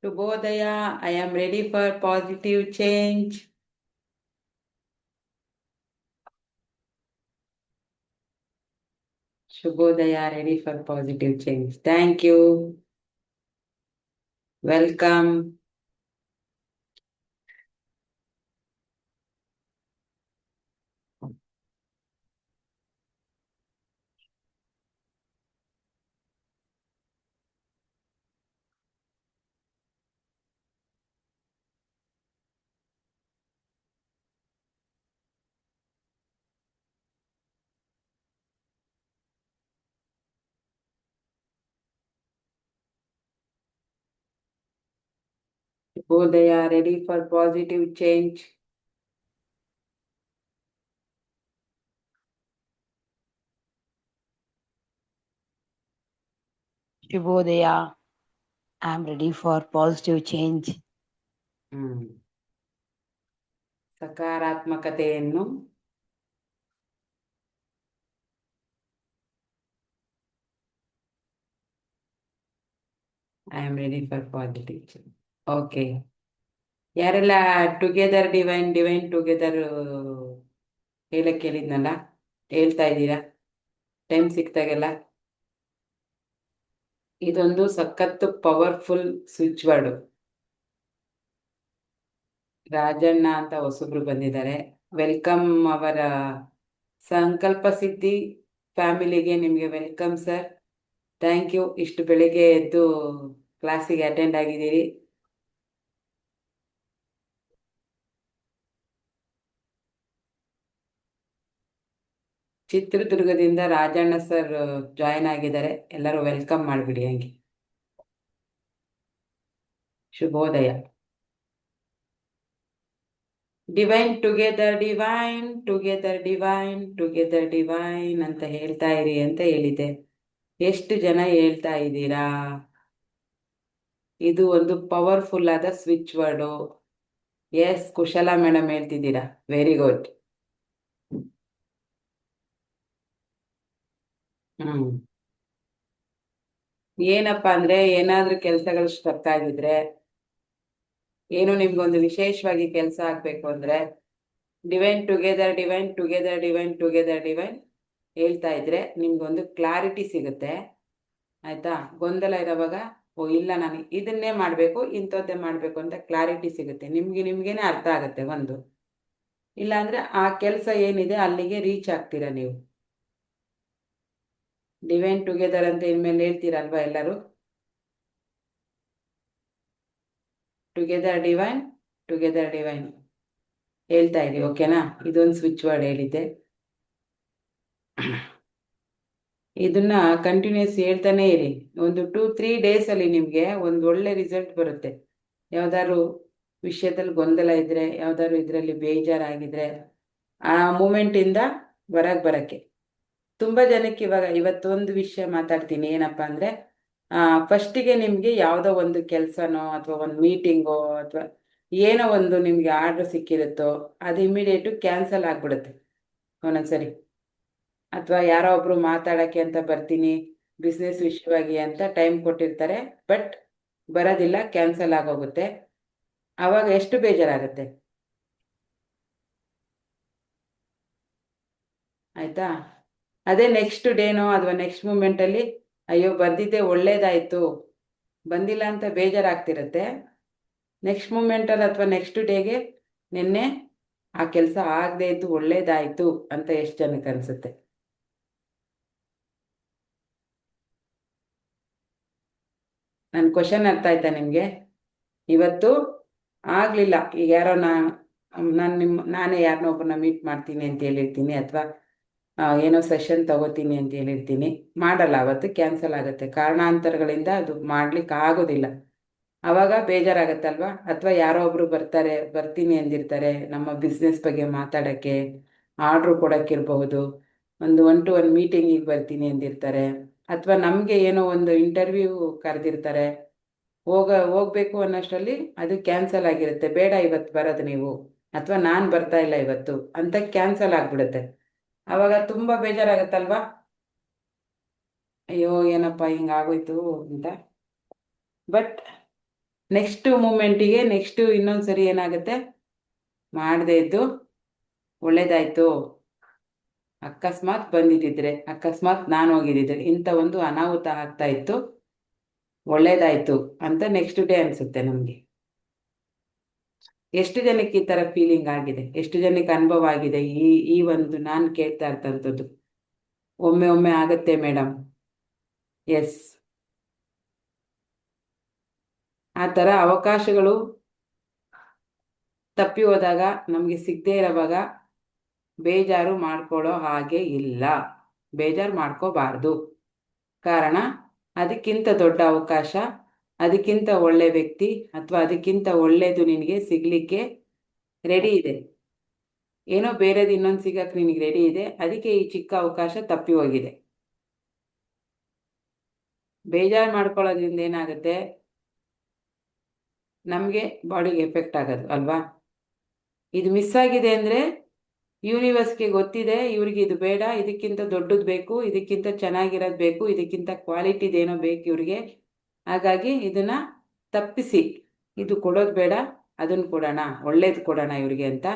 Shubhodaya, I am ready for positive change. Shubhodaya, ready for positive change. Thank you. Welcome. Shubhodaya, ready for positive change. Shubhodaya, I'm ready for positive change. ಸಕಾರಾತ್ಮಕತೆಯನ್ನು I am ready for positive change. Okay. ಯಾರೆಲ್ಲ together divine together ಹೇಳಕ್ ಹೇಳಿದ್ನಲ್ಲ, ಹೇಳ್ತಾ ಇದ್ದೀರಾ time ಸಿಕ್ತಾಗೆಲ್ಲ? ಇದೊಂದು ಸಖತ್ತು powerful switch word. Rajanna ಅಂತ ಹೊಸಬ್ರು ಬಂದಿದ್ದಾರೆ. ವೆಲ್ಕಮ್ ಅವರ ಸಂಕಲ್ಪ ಸಿದ್ಧಿ ಫ್ಯಾಮಿಲಿಗೆ ನಿಮಗೆ ವೆಲ್ಕಮ್ ಸರ್. ಥ್ಯಾಂಕ್ ಯು, ಇಷ್ಟು ಬೆಳಿಗ್ಗೆ ಎದ್ದು ಕ್ಲಾಸಿಗೆ ಅಟೆಂಡ್ ಆಗಿದ್ದೀರಿ. ಚಿತ್ರದುರ್ಗದಿಂದ ರಾಜಣ್ಣ ಸರ್ ಜಾಯ್ನ್ ಆಗಿದ್ದಾರೆ. ಎಲ್ಲರೂ ವೆಲ್ಕಮ್ ಮಾಡಿಬಿಡಿ ಹಂಗೆ. ಶುಭೋದಯ. Divine together divine together divine together divine ಅಂತ ಹೇಳ್ತಾ ಇರಿ ಅಂತ ಹೇಳಿದೆ. ಎಷ್ಟು ಜನ ಹೇಳ್ತಾ ಇದ್ದೀರಾ? ಇದು ಒಂದು ಪವರ್ಫುಲ್ ಆದ ಸ್ವಿಚ್ ವರ್ಡು. ಎಸ್, ಕುಶಲ ಮೇಡಮ್ ಹೇಳ್ತಿದ್ದೀರಾ, ವೆರಿ ಗುಡ್. ಏನಪ್ಪಾ ಅಂದ್ರೆ, ಏನಾದ್ರೂ ಕೆಲಸಗಳು ಸ್ಟಕ್ ಆಗಿದ್ರೆ, ಏನು ನಿಮ್ಗೊಂದು ವಿಶೇಷವಾಗಿ ಕೆಲಸ ಆಗ್ಬೇಕು ಅಂದ್ರೆ, divine together divine together divine together divine ಹೇಳ್ತಾ ಇದ್ರೆ ನಿಮ್ಗೊಂದು ಕ್ಲಾರಿಟಿ ಸಿಗುತ್ತೆ. ಆಯ್ತಾ? ಗೊಂದಲ ಇರೋವಾಗ, ಓ ಇಲ್ಲ ನಾನು ಇದನ್ನೇ ಮಾಡಬೇಕು, ಇಂಥದ್ದೇ ಮಾಡಬೇಕು ಅಂತ ಕ್ಲಾರಿಟಿ ಸಿಗುತ್ತೆ. ನಿಮ್ಗೇನೆ ಅರ್ಥ ಆಗುತ್ತೆ ಒಂದು. ಇಲ್ಲಾಂದ್ರೆ ಆ ಕೆಲಸ ಏನಿದೆ ಅಲ್ಲಿಗೆ ರೀಚ್ ಆಗ್ತೀರಾ ನೀವು. ಡಿವೈನ್ ಟುಗೆದರ್ ಅಂತ ಇನ್ಮೇಲೆ ಹೇಳ್ತೀರಲ್ವಾ ಎಲ್ಲರೂ? ಟುಗೆದರ್ ಡಿವೈನ್ ಹೇಳ್ತಾ ಇರಿ, ಓಕೆನಾ? ಇದೊಂದು ಸ್ವಿಚ್ ವರ್ಡ್ ಹೇಳಿದ್ದೆ. ಇದನ್ನ ಕಂಟಿನ್ಯೂಸ್ ಹೇಳ್ತಾನೆ ಇರಿ. ಒಂದು 2-3 ಡೇಸಲ್ಲಿ ನಿಮಗೆ ಒಂದು ಒಳ್ಳೆ ರಿಸಲ್ಟ್ ಬರುತ್ತೆ. ಯಾವ್ದಾದ್ರು ವಿಷಯದಲ್ಲಿ ಗೊಂದಲ ಇದ್ರೆ, ಯಾವ್ದಾದ್ರು ಇದರಲ್ಲಿ ಬೇಜಾರಾಗಿದ್ರೆ, ಆ ಮೂಮೆಂಟಿಂದ ಹೊರಗೆ ಬರೋಕ್ಕೆ ತುಂಬ ಜನಕ್ಕೆ ಇವತ್ತೊಂದು ವಿಷಯ ಮಾತಾಡ್ತೀನಿ. ಏನಪ್ಪ ಅಂದರೆ, ಫಸ್ಟಿಗೆ ನಿಮಗೆ ಯಾವುದೋ ಒಂದು ಕೆಲಸನೋ ಅಥವಾ ಒಂದು ಮೀಟಿಂಗೋ ಅಥವಾ ಏನೋ ಒಂದು ನಿಮಗೆ ಆರ್ಡ್ರ್ ಸಿಕ್ಕಿರುತ್ತೋ, ಅದು ಇಮಿಡಿಯೇಟು ಕ್ಯಾನ್ಸಲ್ ಆಗಿಬಿಡುತ್ತೆ ಒಂದೊಂದ್ಸರಿ. ಅಥವಾ ಯಾರೋ ಒಬ್ರು ಮಾತಾಡೋಕ್ಕೆ ಅಂತ ಬರ್ತೀನಿ ಬಿಸ್ನೆಸ್ ವಿಷಯವಾಗಿ ಅಂತ ಟೈಮ್ ಕೊಟ್ಟಿರ್ತಾರೆ, ಬಟ್ ಬರೋದಿಲ್ಲ, ಕ್ಯಾನ್ಸಲ್ ಆಗೋಗುತ್ತೆ. ಆವಾಗ ಎಷ್ಟು ಬೇಜಾರಾಗುತ್ತೆ, ಆಯಿತಾ? ಅದೇ ನೆಕ್ಸ್ಟ್ ಡೇನೋ ಅಥವಾ ನೆಕ್ಸ್ಟ್ ಮೂಮೆಂಟಲ್ಲಿ ಅಯ್ಯೋ ಬರ್ದಿದ್ದೆ ಒಳ್ಳೇದಾಯಿತು, ಬಂದಿಲ್ಲ ಅಂತ ಬೇಜಾರಾಗ್ತಿರುತ್ತೆ. ನೆಕ್ಸ್ಟ್ ಮೂಮೆಂಟಲ್ಲಿ ಅಥವಾ ನೆಕ್ಸ್ಟ್ ಡೇಗೆ ನಿನ್ನೆ ಆ ಕೆಲಸ ಆಗದೆ ಇದ್ದು ಒಳ್ಳೇದಾಯಿತು ಅಂತ ಎಷ್ಟು ಜನಕ್ಕೆ ಅನಿಸುತ್ತೆ? ನನ್ನ ಕ್ವಶನ್ ಅರ್ಥ ಆಯ್ತಾ ನಿಮಗೆ? ಇವತ್ತು ಆಗಲಿಲ್ಲ, ಈಗ ಯಾರೋ ನಾನೇ ಯಾರನ್ನೋ ಒಬ್ಬರನ್ನ ಮೀಟ್ ಮಾಡ್ತೀನಿ ಅಂತ ಹೇಳಿರ್ತೀನಿ, ಅಥವಾ ಏನೋ ಸೆಷನ್ ತಗೋತೀನಿ ಅಂತ ಹೇಳಿರ್ತೀನಿ, ಮಾಡಲ್ಲ, ಅವತ್ತು ಕ್ಯಾನ್ಸಲ್ ಆಗುತ್ತೆ. ಕಾರಣಾಂತರಗಳಿಂದ ಅದು ಮಾಡ್ಲಿಕ್ಕೆ ಆಗೋದಿಲ್ಲ. ಆವಾಗ ಬೇಜಾರಾಗತ್ತಲ್ವಾ? ಅಥವಾ ಯಾರೋ ಒಬ್ರು ಬರ್ತೀನಿ ಅಂದಿರ್ತಾರೆ ನಮ್ಮ ಬಿಸ್ನೆಸ್ ಬಗ್ಗೆ ಮಾತಾಡೋಕ್ಕೆ, ಆರ್ಡ್ರು ಕೊಡೋಕ್ಕಿರಬಹುದು, ಒಂದು 1-to-1 ಮೀಟಿಂಗಿಗೆ ಬರ್ತೀನಿ ಅಂದಿರ್ತಾರೆ, ಅಥವಾ ನಮಗೆ ಏನೋ ಒಂದು ಇಂಟರ್ವ್ಯೂ ಕರೆದಿರ್ತಾರೆ, ಹೋಗ್ಬೇಕು ಅನ್ನೋಷ್ಟರಲ್ಲಿ ಅದು ಕ್ಯಾನ್ಸಲ್ ಆಗಿರುತ್ತೆ. ಬೇಡ ಇವತ್ತು ಬರೋದು ನೀವು, ಅಥವಾ ನಾನು ಬರ್ತಾ ಇಲ್ಲ ಇವತ್ತು ಅಂತ ಕ್ಯಾನ್ಸಲ್ ಆಗಿಬಿಡುತ್ತೆ. ಆವಾಗ ತುಂಬ ಬೇಜಾರಾಗತ್ತಲ್ವಾ? ಅಯ್ಯೋ ಏನಪ್ಪ ಹಿಂಗಾಗೋಯ್ತು ಅಂತ. ಬಟ್ ನೆಕ್ಸ್ಟ್ ಮೂಮೆಂಟಿಗೆ ನೆಕ್ಸ್ಟ್ ಇನ್ನೊಂದ್ಸರಿ ಏನಾಗುತ್ತೆ, ಮಾಡದೇ ಇದ್ದು ಒಳ್ಳೇದಾಯ್ತು, ಅಕಸ್ಮಾತ್ ಬಂದಿದ್ದಿದ್ರೆ, ಅಕಸ್ಮಾತ್ ನಾನು ಹೋಗಿದ್ದಿದ್ರೆ ಇಂಥ ಒಂದು ಅನಾಹುತ ಆಗ್ತಾ ಇತ್ತು, ಒಳ್ಳೇದಾಯ್ತು ಅಂತ ನೆಕ್ಸ್ಟ್ ಡೇ ಅನಿಸುತ್ತೆ ನಮಗೆ. ಎಷ್ಟು ಜನಕ್ಕೆ ಈ ಥರ ಫೀಲಿಂಗ್ ಆಗಿದೆ, ಎಷ್ಟು ಜನಕ್ಕೆ ಅನುಭವ ಆಗಿದೆ ಈ ಒಂದು ನಾನು ಕೇಳ್ತಾ ಇರ್ತಂಥದ್ದು. ಒಮ್ಮೆ ಒಮ್ಮೆ ಆಗುತ್ತೆ ಮೇಡಮ್. ಎಸ್, ಆ ಥರ ಅವಕಾಶಗಳು ತಪ್ಪಿ ಹೋದಾಗ, ನಮಗೆ ಸಿಗದೇ ಇರೋವಾಗ ಬೇಜಾರು ಮಾಡ್ಕೊಳ್ಳೋ ಹಾಗೆ ಇಲ್ಲ, ಬೇಜಾರು ಮಾಡ್ಕೋಬಾರ್ದು. ಕಾರಣ ಅದಕ್ಕಿಂತ ದೊಡ್ಡ ಅವಕಾಶ, ಅದಕ್ಕಿಂತ ಒಳ್ಳೆ ವ್ಯಕ್ತಿ ಅಥವಾ ಅದಕ್ಕಿಂತ ಒಳ್ಳೆಯದು ನಿನಗೆ ಸಿಗಲಿಕ್ಕೆ ರೆಡಿ ಇದೆ. ಏನೋ ಬೇರೆದು ಇನ್ನೊಂದು ಸಿಗಕ್ಕೆ ನಿನಗೆ ರೆಡಿ ಇದೆ, ಅದಕ್ಕೆ ಈ ಚಿಕ್ಕ ಅವಕಾಶ ತಪ್ಪಿ ಹೋಗಿದೆ. ಬೇಜಾರು ಮಾಡ್ಕೊಳ್ಳೋದ್ರಿಂದ ಏನಾಗುತ್ತೆ, ನಮಗೆ ಬಾಡಿಗೆ ಎಫೆಕ್ಟ್ ಆಗೋದು ಅಲ್ವಾ. ಇದು ಮಿಸ್ ಆಗಿದೆ ಅಂದರೆ ಯೂನಿವರ್ಸ್ಗೆ ಗೊತ್ತಿದೆ, ಇವ್ರಿಗೆ ಇದು ಬೇಡ, ಇದಕ್ಕಿಂತ ದೊಡ್ಡದು ಬೇಕು, ಇದಕ್ಕಿಂತ ಚೆನ್ನಾಗಿರೋದು ಬೇಕು, ಇದಕ್ಕಿಂತ ಕ್ವಾಲಿಟಿದೇನೋ ಬೇಕು ಇವ್ರಿಗೆ. ಹಾಗಾಗಿ ಇದನ್ನು ತಪ್ಪಿಸಿ, ಇದು ಕೊಡೋದು ಬೇಡ, ಅದನ್ನು ಕೊಡೋಣ, ಒಳ್ಳೇದು ಕೊಡೋಣ ಇವ್ರಿಗೆ ಅಂತ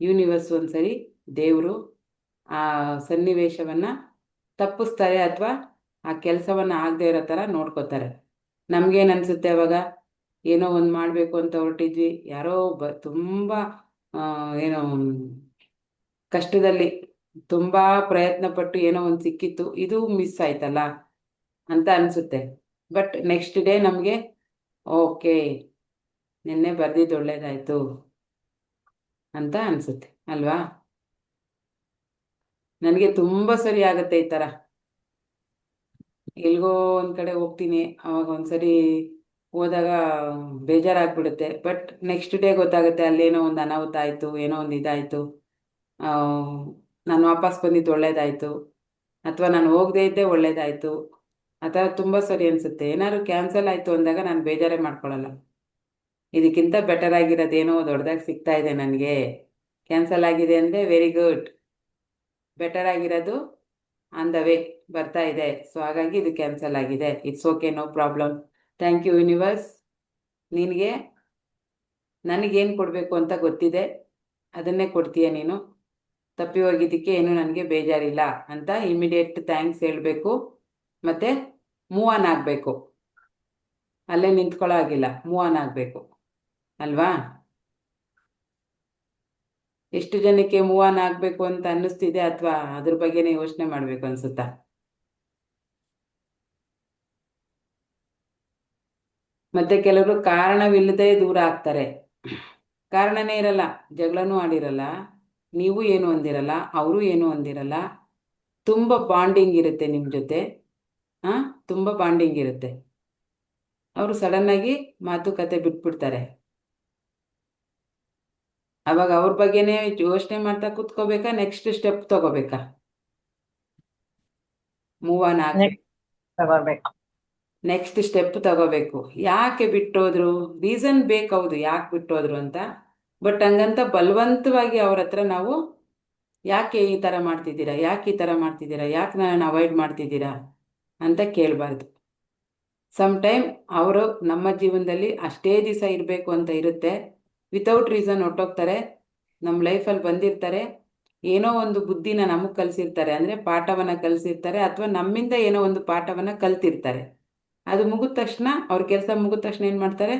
ಯೂನಿವರ್ಸ್ ಒಂದ್ಸರಿ ದೇವರು ಆ ಸನ್ನಿವೇಶವನ್ನು ತಪ್ಪಿಸ್ತಾರೆ ಅಥವಾ ಆ ಕೆಲಸವನ್ನು ಆಗದೆ ಇರೋ ಥರ ನೋಡ್ಕೋತಾರೆ. ನಮಗೇನು ಅನಿಸುತ್ತೆ ಅವಾಗ, ಏನೋ ಒಂದು ಮಾಡಬೇಕು ಅಂತ ಹೊರಟಿದ್ವಿ, ಯಾರೋ ತುಂಬ ಏನೋ ಕಷ್ಟದಲ್ಲಿ ತುಂಬ ಪ್ರಯತ್ನ ಪಟ್ಟು ಏನೋ ಒಂದು ಸಿಕ್ಕಿತ್ತು, ಇದು ಮಿಸ್ ಆಯ್ತಲ್ಲ ಅಂತ ಅನಿಸುತ್ತೆ. ಬಟ್ ನೆಕ್ಸ್ಟ್ ಡೇ ನಮಗೆ ಓಕೆ, ನಿನ್ನೆ ಬರ್ದಿದ್ದು ಒಳ್ಳೇದಾಯಿತು ಅಂತ ಅನಿಸುತ್ತೆ ಅಲ್ವಾ. ನನಗೆ ತುಂಬ ಸರಿ ಆಗುತ್ತೆ ಈ ಥರ. ಎಲ್ಗೋ ಒಂದು ಕಡೆ ಹೋಗ್ತೀನಿ, ಅವಾಗ ಒಂದ್ಸರಿ ಹೋದಾಗ ಬೇಜಾರಾಗ್ಬಿಡುತ್ತೆ. ಬಟ್ ನೆಕ್ಸ್ಟ್ ಡೇ ಗೊತ್ತಾಗುತ್ತೆ ಅಲ್ಲೇನೋ ಒಂದು ಅನಾಹುತ ಆಯಿತು, ಏನೋ ಒಂದು ಇದಾಯಿತು, ನಾನು ವಾಪಸ್ ಬಂದಿದ್ದು ಒಳ್ಳೇದಾಯಿತು, ಅಥವಾ ನಾನು ಹೋಗದೇ ಇದ್ದೇ ಒಳ್ಳೇದಾಯಿತು. ಆ ಥರ ತುಂಬ ಸರಿ ಅನಿಸುತ್ತೆ. ಏನಾದ್ರು ಕ್ಯಾನ್ಸಲ್ ಆಯಿತು ಅಂದಾಗ ನಾನು ಬೇಜಾರೇ ಮಾಡ್ಕೊಳ್ಳಲ್ಲ. ಇದಕ್ಕಿಂತ ಬೆಟರ್ ಆಗಿರೋದೇನೋ ದೊಡ್ಡದಾಗಿ ಸಿಗ್ತಾ ಇದೆ ನನಗೆ, ಕ್ಯಾನ್ಸಲ್ ಆಗಿದೆ ಅಂದರೆ ವೆರಿ ಗುಡ್, ಬೆಟರ್ ಆಗಿರೋದು ಆನ್ ದ ವೇ ಬರ್ತಾ ಇದೆ. ಸೊ ಹಾಗಾಗಿ ಇದು ಕ್ಯಾನ್ಸಲ್ ಆಗಿದೆ, it's okay, no problem. Thank you universe, ನಿನಗೆ ನನಗೇನು ಕೊಡಬೇಕು ಅಂತ ಗೊತ್ತಿದೆ, ಅದನ್ನೇ ಕೊಡ್ತೀಯ ನೀನು. ತಪ್ಪಿ ಹೋಗಿದ್ದಕ್ಕೆ ಏನು ನನಗೆ ಬೇಜಾರಿಲ್ಲ ಅಂತ ಇಮಿಡಿಯೇಟ್ ಥ್ಯಾಂಕ್ಸ್ ಹೇಳಬೇಕು. ಮತ್ತು ಮೂವ್ ಆನ್ ಆಗಬೇಕು, ಅಲ್ಲೇ ನಿಂತ್ಕೊಳ್ಳೋ ಆಗಿಲ್ಲ, ಮೂವ್ ಆನ್ ಆಗಬೇಕು ಅಲ್ವಾ. ಎಷ್ಟು ಜನಕ್ಕೆ ಮೂವ್ ಆನ್ ಆಗಬೇಕು ಅಂತ ಅನ್ನಿಸ್ತಿದೆ, ಅಥವಾ ಅದ್ರ ಬಗ್ಗೆನೇ ಯೋಚನೆ ಮಾಡಬೇಕು ಅನ್ಸುತ್ತಾ? ಮತ್ತೆ ಕೆಲವರು ಕಾರಣವಿಲ್ಲದೆ ದೂರ ಆಗ್ತಾರೆ, ಕಾರಣನೇ ಇರಲ್ಲ, ಜಗಳನೂ ಆಡಿರಲ್ಲ, ನೀವು ಏನು ಅಂದಿರಲ್ಲ, ಅವರು ಏನು ಅಂದಿರಲ್ಲ, ತುಂಬ ಬಾಂಡಿಂಗ್ ಇರುತ್ತೆ ನಿಮ್ಮ ಜೊತೆ, ತುಂಬ ಬಾಂಡಿಂಗ್ ಇರುತ್ತೆ. ಅವರು ಸಡನ್ನಾಗಿ ಮಾತುಕತೆ ಬಿಟ್ಬಿಡ್ತಾರೆ. ಅವಾಗ ಅವ್ರ ಬಗ್ಗೆನೇ ಯೋಚನೆ ಮಾಡ್ತಾ ಕೂತ್ಕೋಬೇಕಾ, ನೆಕ್ಸ್ಟ್ ಸ್ಟೆಪ್ ತಗೋಬೇಕಾ? ಮೂವ್ ಆನ್ ಆಗಬೇಕು, ತಗೋಬೇಕು. ನೆಕ್ಸ್ಟ್ ಸ್ಟೆಪ್ ತಗೋಬೇಕು. ಯಾಕೆ ಬಿಟ್ಟೋದ್ರು, ರೀಸನ್ ಬೇಕೌದು ಯಾಕೆ ಬಿಟ್ಟೋದ್ರು ಅಂತ. ಬಟ್ ಹಂಗಂತ ಬಲವಂತವಾಗಿ ಅವ್ರ ಹತ್ರ ನಾವು ಯಾಕೆ ಈ ಥರ ಮಾಡ್ತಿದ್ದೀರಾ, ಯಾಕೆ ಈ ಥರ ಮಾಡ್ತಿದ್ದೀರಾ, ಯಾಕೆ ನಾನು ಅವಾಯ್ಡ್ ಮಾಡ್ತಿದ್ದೀರಾ ಅಂತ ಕೇಳಬಾರ್ದು. ಸಮ್ ಟೈಮ್ ಅವರು ನಮ್ಮ ಜೀವನದಲ್ಲಿ ಅಷ್ಟೇ ದಿವಸ ಇರಬೇಕು ಅಂತ ಇರುತ್ತೆ, ವಿತೌಟ್ ರೀಸನ್ ಹೊಟ್ಟೋಗ್ತಾರೆ, ನಮ್ಮ ಲೈಫಲ್ಲಿ ಬಂದಿರ್ತಾರೆ, ಏನೋ ಒಂದು ಬುದ್ಧಿನ ನಮಗೆ ಕಲಿಸಿರ್ತಾರೆ, ಅಂದರೆ ಪಾಠವನ್ನು ಕಲಿಸಿರ್ತಾರೆ, ಅಥವಾ ನಮ್ಮಿಂದ ಏನೋ ಒಂದು ಪಾಠವನ್ನು ಕಲ್ತಿರ್ತಾರೆ. ಅದು ಮುಗಿದ ತಕ್ಷಣ, ಅವ್ರ ಕೆಲಸ ಮುಗಿದ ತಕ್ಷಣ ಏನು ಮಾಡ್ತಾರೆ,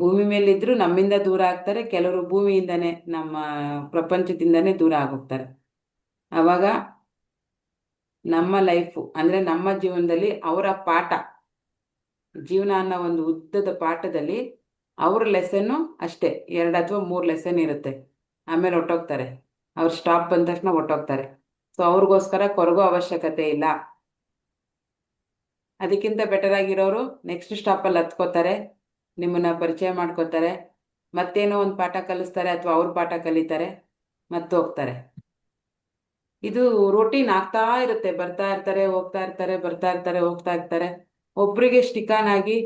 ಭೂಮಿ ಮೇಲಿದ್ದರೂ ನಮ್ಮಿಂದ ದೂರ ಆಗ್ತಾರೆ, ಕೆಲವರು ಭೂಮಿಯಿಂದನೇ, ನಮ್ಮ ಪ್ರಪಂಚದಿಂದನೇ ದೂರ ಆಗೋಗ್ತಾರೆ. ಆವಾಗ ನಮ್ಮ ಲೈಫು ಅಂದರೆ ನಮ್ಮ ಜೀವನದಲ್ಲಿ ಅವರ ಪಾಠ, ಜೀವನ ಅನ್ನೋ ಒಂದು ಉದ್ದದ ಪಾಠದಲ್ಲಿ ಅವ್ರ ಲೆಸನ್ನು ಅಷ್ಟೇ 2 ಅಥವಾ 3 ಲೆಸನ್ ಇರುತ್ತೆ, ಆಮೇಲೆ ಹೊಟ್ಟೋಗ್ತಾರೆ. ಅವ್ರು ಸ್ಟಾಪ್ ಬಂದ ತಕ್ಷಣ ಹೊಟ್ಟೋಗ್ತಾರೆ. ಸೊ ಅವ್ರಿಗೋಸ್ಕರ ಕೊರಗೋ ಅವಶ್ಯಕತೆ ಇಲ್ಲ. ಅದಕ್ಕಿಂತ ಬೆಟರ್ ಆಗಿರೋರು ನೆಕ್ಸ್ಟ್ ಸ್ಟಾಪಲ್ಲಿ ಹತ್ಕೋತಾರೆ, ನಿಮ್ಮನ್ನು ಪರಿಚಯ ಮಾಡ್ಕೋತಾರೆ, ಮತ್ತೇನೋ ಒಂದು ಪಾಠ ಕಲಿಸ್ತಾರೆ, ಅಥವಾ ಅವ್ರ ಪಾಠ ಕಲಿತಾರೆ, ಮತ್ತೆ ಹೋಗ್ತಾರೆ. ಇದು ರೂಟೀನ್ ಆಗ್ತಾ ಇರುತ್ತೆ, ಬರ್ತಾ ಇರ್ತಾರೆ, ಹೋಗ್ತಾ ಇರ್ತಾರೆ, ಬರ್ತಾ ಇರ್ತಾರೆ, ಹೋಗ್ತಾ ಇರ್ತಾರೆ. ಒಬ್ರಿಗೆ ಸ್ಟಿಕಾನ್ ಆಗಿ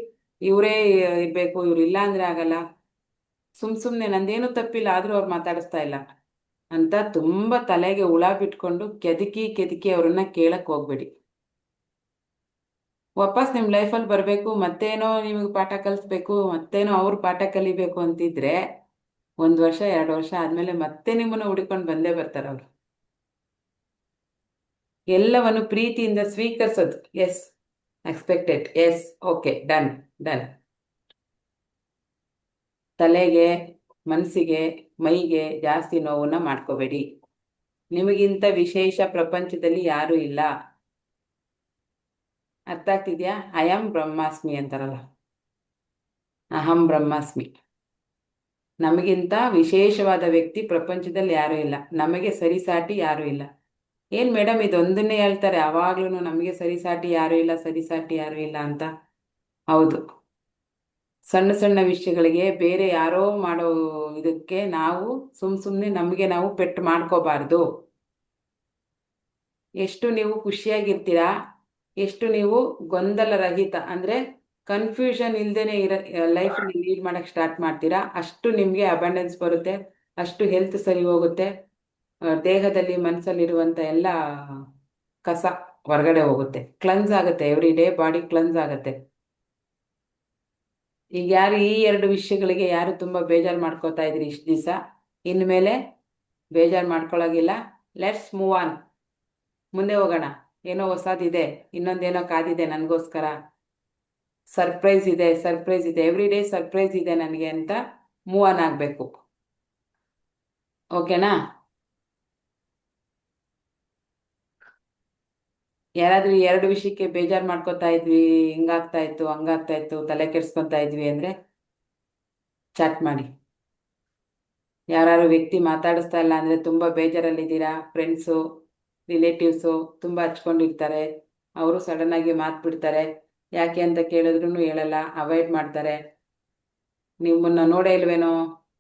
ಇವರೇ ಇರಬೇಕು, ಇವ್ರು ಇಲ್ಲ ಅಂದರೆ ಆಗಲ್ಲ, ಸುಮ್ಮನೆ ನಂದೇನು ತಪ್ಪಿಲ್ಲ ಆದರೂ ಅವ್ರು ಮಾತಾಡಿಸ್ತಾ ಇಲ್ಲ ಅಂತ ತುಂಬ ತಲೆಗೆ ಹುಳ ಬಿಟ್ಕೊಂಡು ಕೆದಕಿ ಕೆದಕಿ ಅವ್ರನ್ನ ಕೇಳಕ್ಕೆ ಹೋಗ್ಬೇಡಿ. ವಾಪಸ್ ನಿಮ್ಮ ಲೈಫಲ್ಲಿ ಬರಬೇಕು, ಮತ್ತೇನೋ ನಿಮಗೆ ಪಾಠ ಕಲಿಸ್ಬೇಕು, ಮತ್ತೇನೋ ಅವ್ರು ಪಾಠ ಕಲಿಬೇಕು ಅಂತಿದ್ರೆ 1 ವರ್ಷ 2 ವರ್ಷ ಆದಮೇಲೆ ಮತ್ತೆ ನಿಮ್ಮನ್ನು ಹುಡುಕೊಂಡು ಬಂದೇ ಬರ್ತಾರೆ ಅವರು. ಎಲ್ಲವನ್ನು ಪ್ರೀತಿಯಿಂದ ಸ್ವೀಕರಿಸೋದು. Yes, expected, yes, okay, done, done. ತಲೆಗೆ, ಮನಸ್ಸಿಗೆ, ಮೈಗೆ ಜಾಸ್ತಿ ನೋವನ್ನ ಮಾಡ್ಕೋಬೇಡಿ. ನಿಮಗಿಂತ ವಿಶೇಷ ಪ್ರಪಂಚದಲ್ಲಿ ಯಾರೂ ಇಲ್ಲ. ಅರ್ಥ ಆಗ್ತಿದ್ಯಾ? ಐ ಆಮ್ ಬ್ರಹ್ಮಾಸ್ಮಿ ಅಂತಾರಲ್ಲ, ಅಹಂ ಬ್ರಹ್ಮಾಸ್ಮಿ. ನಮಗಿಂತ ವಿಶೇಷವಾದ ವ್ಯಕ್ತಿ ಪ್ರಪಂಚದಲ್ಲಿ ಯಾರೂ ಇಲ್ಲ. ನಮಗೆ ಸರಿಸಾಟಿ ಯಾರೂ ಇಲ್ಲ. ಏನು ಮೇಡಮ್ ಇದೊಂದನ್ನೇ ಹೇಳ್ತಾರೆ ಯಾವಾಗ್ಲೂ, ನಮಗೆ ಸರಿಸಾಟಿ ಯಾರೂ ಇಲ್ಲ, ಸರಿಸಾಟಿ ಯಾರೂ ಇಲ್ಲ ಅಂತ. ಹೌದು, ಸಣ್ಣ ಸಣ್ಣ ವಿಷಯಗಳಿಗೆ ಬೇರೆ ಯಾರೋ ಮಾಡೋ ಇದಕ್ಕೆ ನಾವು ಸುಮ್ಮನೆ ನಮಗೆ ನಾವು ಪೆಟ್ಟು ಮಾಡ್ಕೋಬಾರ್ದು. ಎಷ್ಟು ನೀವು ಖುಷಿಯಾಗಿರ್ತೀರಾ, ಎಷ್ಟು ನೀವು ಗೊಂದಲರಹಿತ ಅಂದರೆ ಕನ್ಫ್ಯೂಷನ್ ಇಲ್ದೇನೆ ಲೈಫಲ್ಲಿ ಲೀಡ್ ಮಾಡೋಕ್ಕೆ ಸ್ಟಾರ್ಟ್ ಮಾಡ್ತೀರಾ, ಅಷ್ಟು ನಿಮಗೆ ಅಬಂಡೆನ್ಸ್ ಬರುತ್ತೆ, ಅಷ್ಟು ಹೆಲ್ತ್ ಸರಿ ಹೋಗುತ್ತೆ. ದೇಹದಲ್ಲಿ ಮನಸ್ಸಲ್ಲಿರುವಂಥ ಎಲ್ಲ ಕಸ ಹೊರಗಡೆ ಹೋಗುತ್ತೆ, ಕ್ಲನ್ಸ್ ಆಗುತ್ತೆ. ಎವ್ರಿ ಡೇ ಬಾಡಿ ಕ್ಲನ್ಸ್ ಆಗುತ್ತೆ. ಈಗ ಯಾರು ಈ 2 ವಿಷಯಗಳಿಗೆ ಯಾರು ತುಂಬ ಬೇಜಾರು ಮಾಡ್ಕೋತಾ ಇದ್ರಿ ಇಷ್ಟು ದಿವಸ, ಇನ್ಮೇಲೆ ಬೇಜಾರು ಮಾಡ್ಕೊಳ್ಳೋಗಿಲ್ಲ. ಲೆಟ್ಸ್ ಮೂವ್ ಆನ್, ಮುಂದೆ ಹೋಗೋಣ. ಏನೋ ಹೊಸದಿದೆ, ಇನ್ನೊಂದೇನೋ ಕಾದಿದೆ ನನಗೋಸ್ಕರ, ಸರ್ಪ್ರೈಸ್ ಇದೆ, ಸರ್ಪ್ರೈಸ್ ಇದೆ, ಎವ್ರಿ ಡೇ ಸರ್ಪ್ರೈಸ್ ಇದೆ ನನಗೆ ಅಂತ ಮೂವ್ ಆನ್ ಆಗಬೇಕು. ಓಕೆನಾ? ಯಾರಾದ್ರೂ ಈ 2 ವಿಷಯಕ್ಕೆ ಬೇಜಾರು ಮಾಡ್ಕೋತಾ ಇದ್ವಿ, ಹಿಂಗಾಗ್ತಾ ಇತ್ತು, ಹಂಗಾಗ್ತಾ ಇತ್ತು, ತಲೆ ಕೆಡ್ಸ್ಕೊತಾ ಇದ್ವಿ ಅಂದರೆ ಚಾಟ್ ಮಾಡಿ. ಯಾರು ವ್ಯಕ್ತಿ ಮಾತಾಡಿಸ್ತಾ ಇಲ್ಲ ಅಂದರೆ ತುಂಬ ಬೇಜಾರಲ್ಲಿದ್ದೀರಾ, ಫ್ರೆಂಡ್ಸು, ರಿಲೇಟಿವ್ಸು ತುಂಬ ಹಚ್ಕೊಂಡಿರ್ತಾರೆ, ಅವರು ಸಡನ್ನಾಗಿ ಮಾತು ಬಿಡ್ತಾರೆ, ಯಾಕೆ ಅಂತ ಕೇಳಿದ್ರೂ ಹೇಳಲ್ಲ, ಅವಾಯ್ಡ್ ಮಾಡ್ತಾರೆ, ನಿಮ್ಮನ್ನು ನೋಡೇ ಇಲ್ವೇನೋ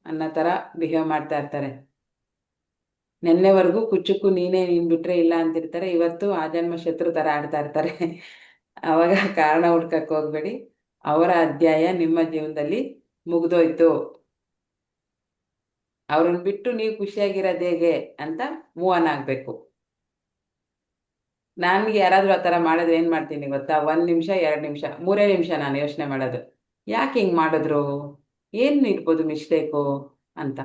ಅನ್ನೋ ಥರ ಬಿಹೇವ್ ಮಾಡ್ತಾ ಇರ್ತಾರೆ. ನಿನ್ನೆವರೆಗೂ ಕುಚ್ಚುಕು ನೀನು ಬಿಟ್ರೆ ಇಲ್ಲ ಅಂತಿರ್ತಾರೆ, ಇವತ್ತು ಆ ಜನ್ಮ ಶತ್ರು ಥರ ಆಡ್ತಾ ಇರ್ತಾರೆ. ಅವಾಗ ಕಾರಣ ಹುಡ್ಕಕ್ಕೆ ಹೋಗ್ಬೇಡಿ, ಅವರ ಅಧ್ಯಾಯ ನಿಮ್ಮ ಜೀವನದಲ್ಲಿ ಮುಗ್ದೋಯ್ತು. ಅವ್ರನ್ನ ಬಿಟ್ಟು ನೀವು ಖುಷಿಯಾಗಿರೋದು ಹೇಗೆ ಅಂತ ಮೂವ್ ಆನ್ ಆಗಬೇಕು. ನನಗೆ ಯಾರಾದರೂ ಆ ಥರ ಮಾಡಿದ್ರೆ ಏನು ಮಾಡ್ತೀನಿ ಗೊತ್ತಾ? 1 ನಿಮಿಷ 2 ನಿಮಿಷ 3 ನಿಮಿಷ ನಾನು ಯೋಚನೆ ಮಾಡೋದು, ಯಾಕೆ ಹಿಂಗೆ ಮಾಡಿದ್ರು, ಏನು ಇರ್ಬೋದು ಮಿಸ್ಟೇಕು ಅಂತ.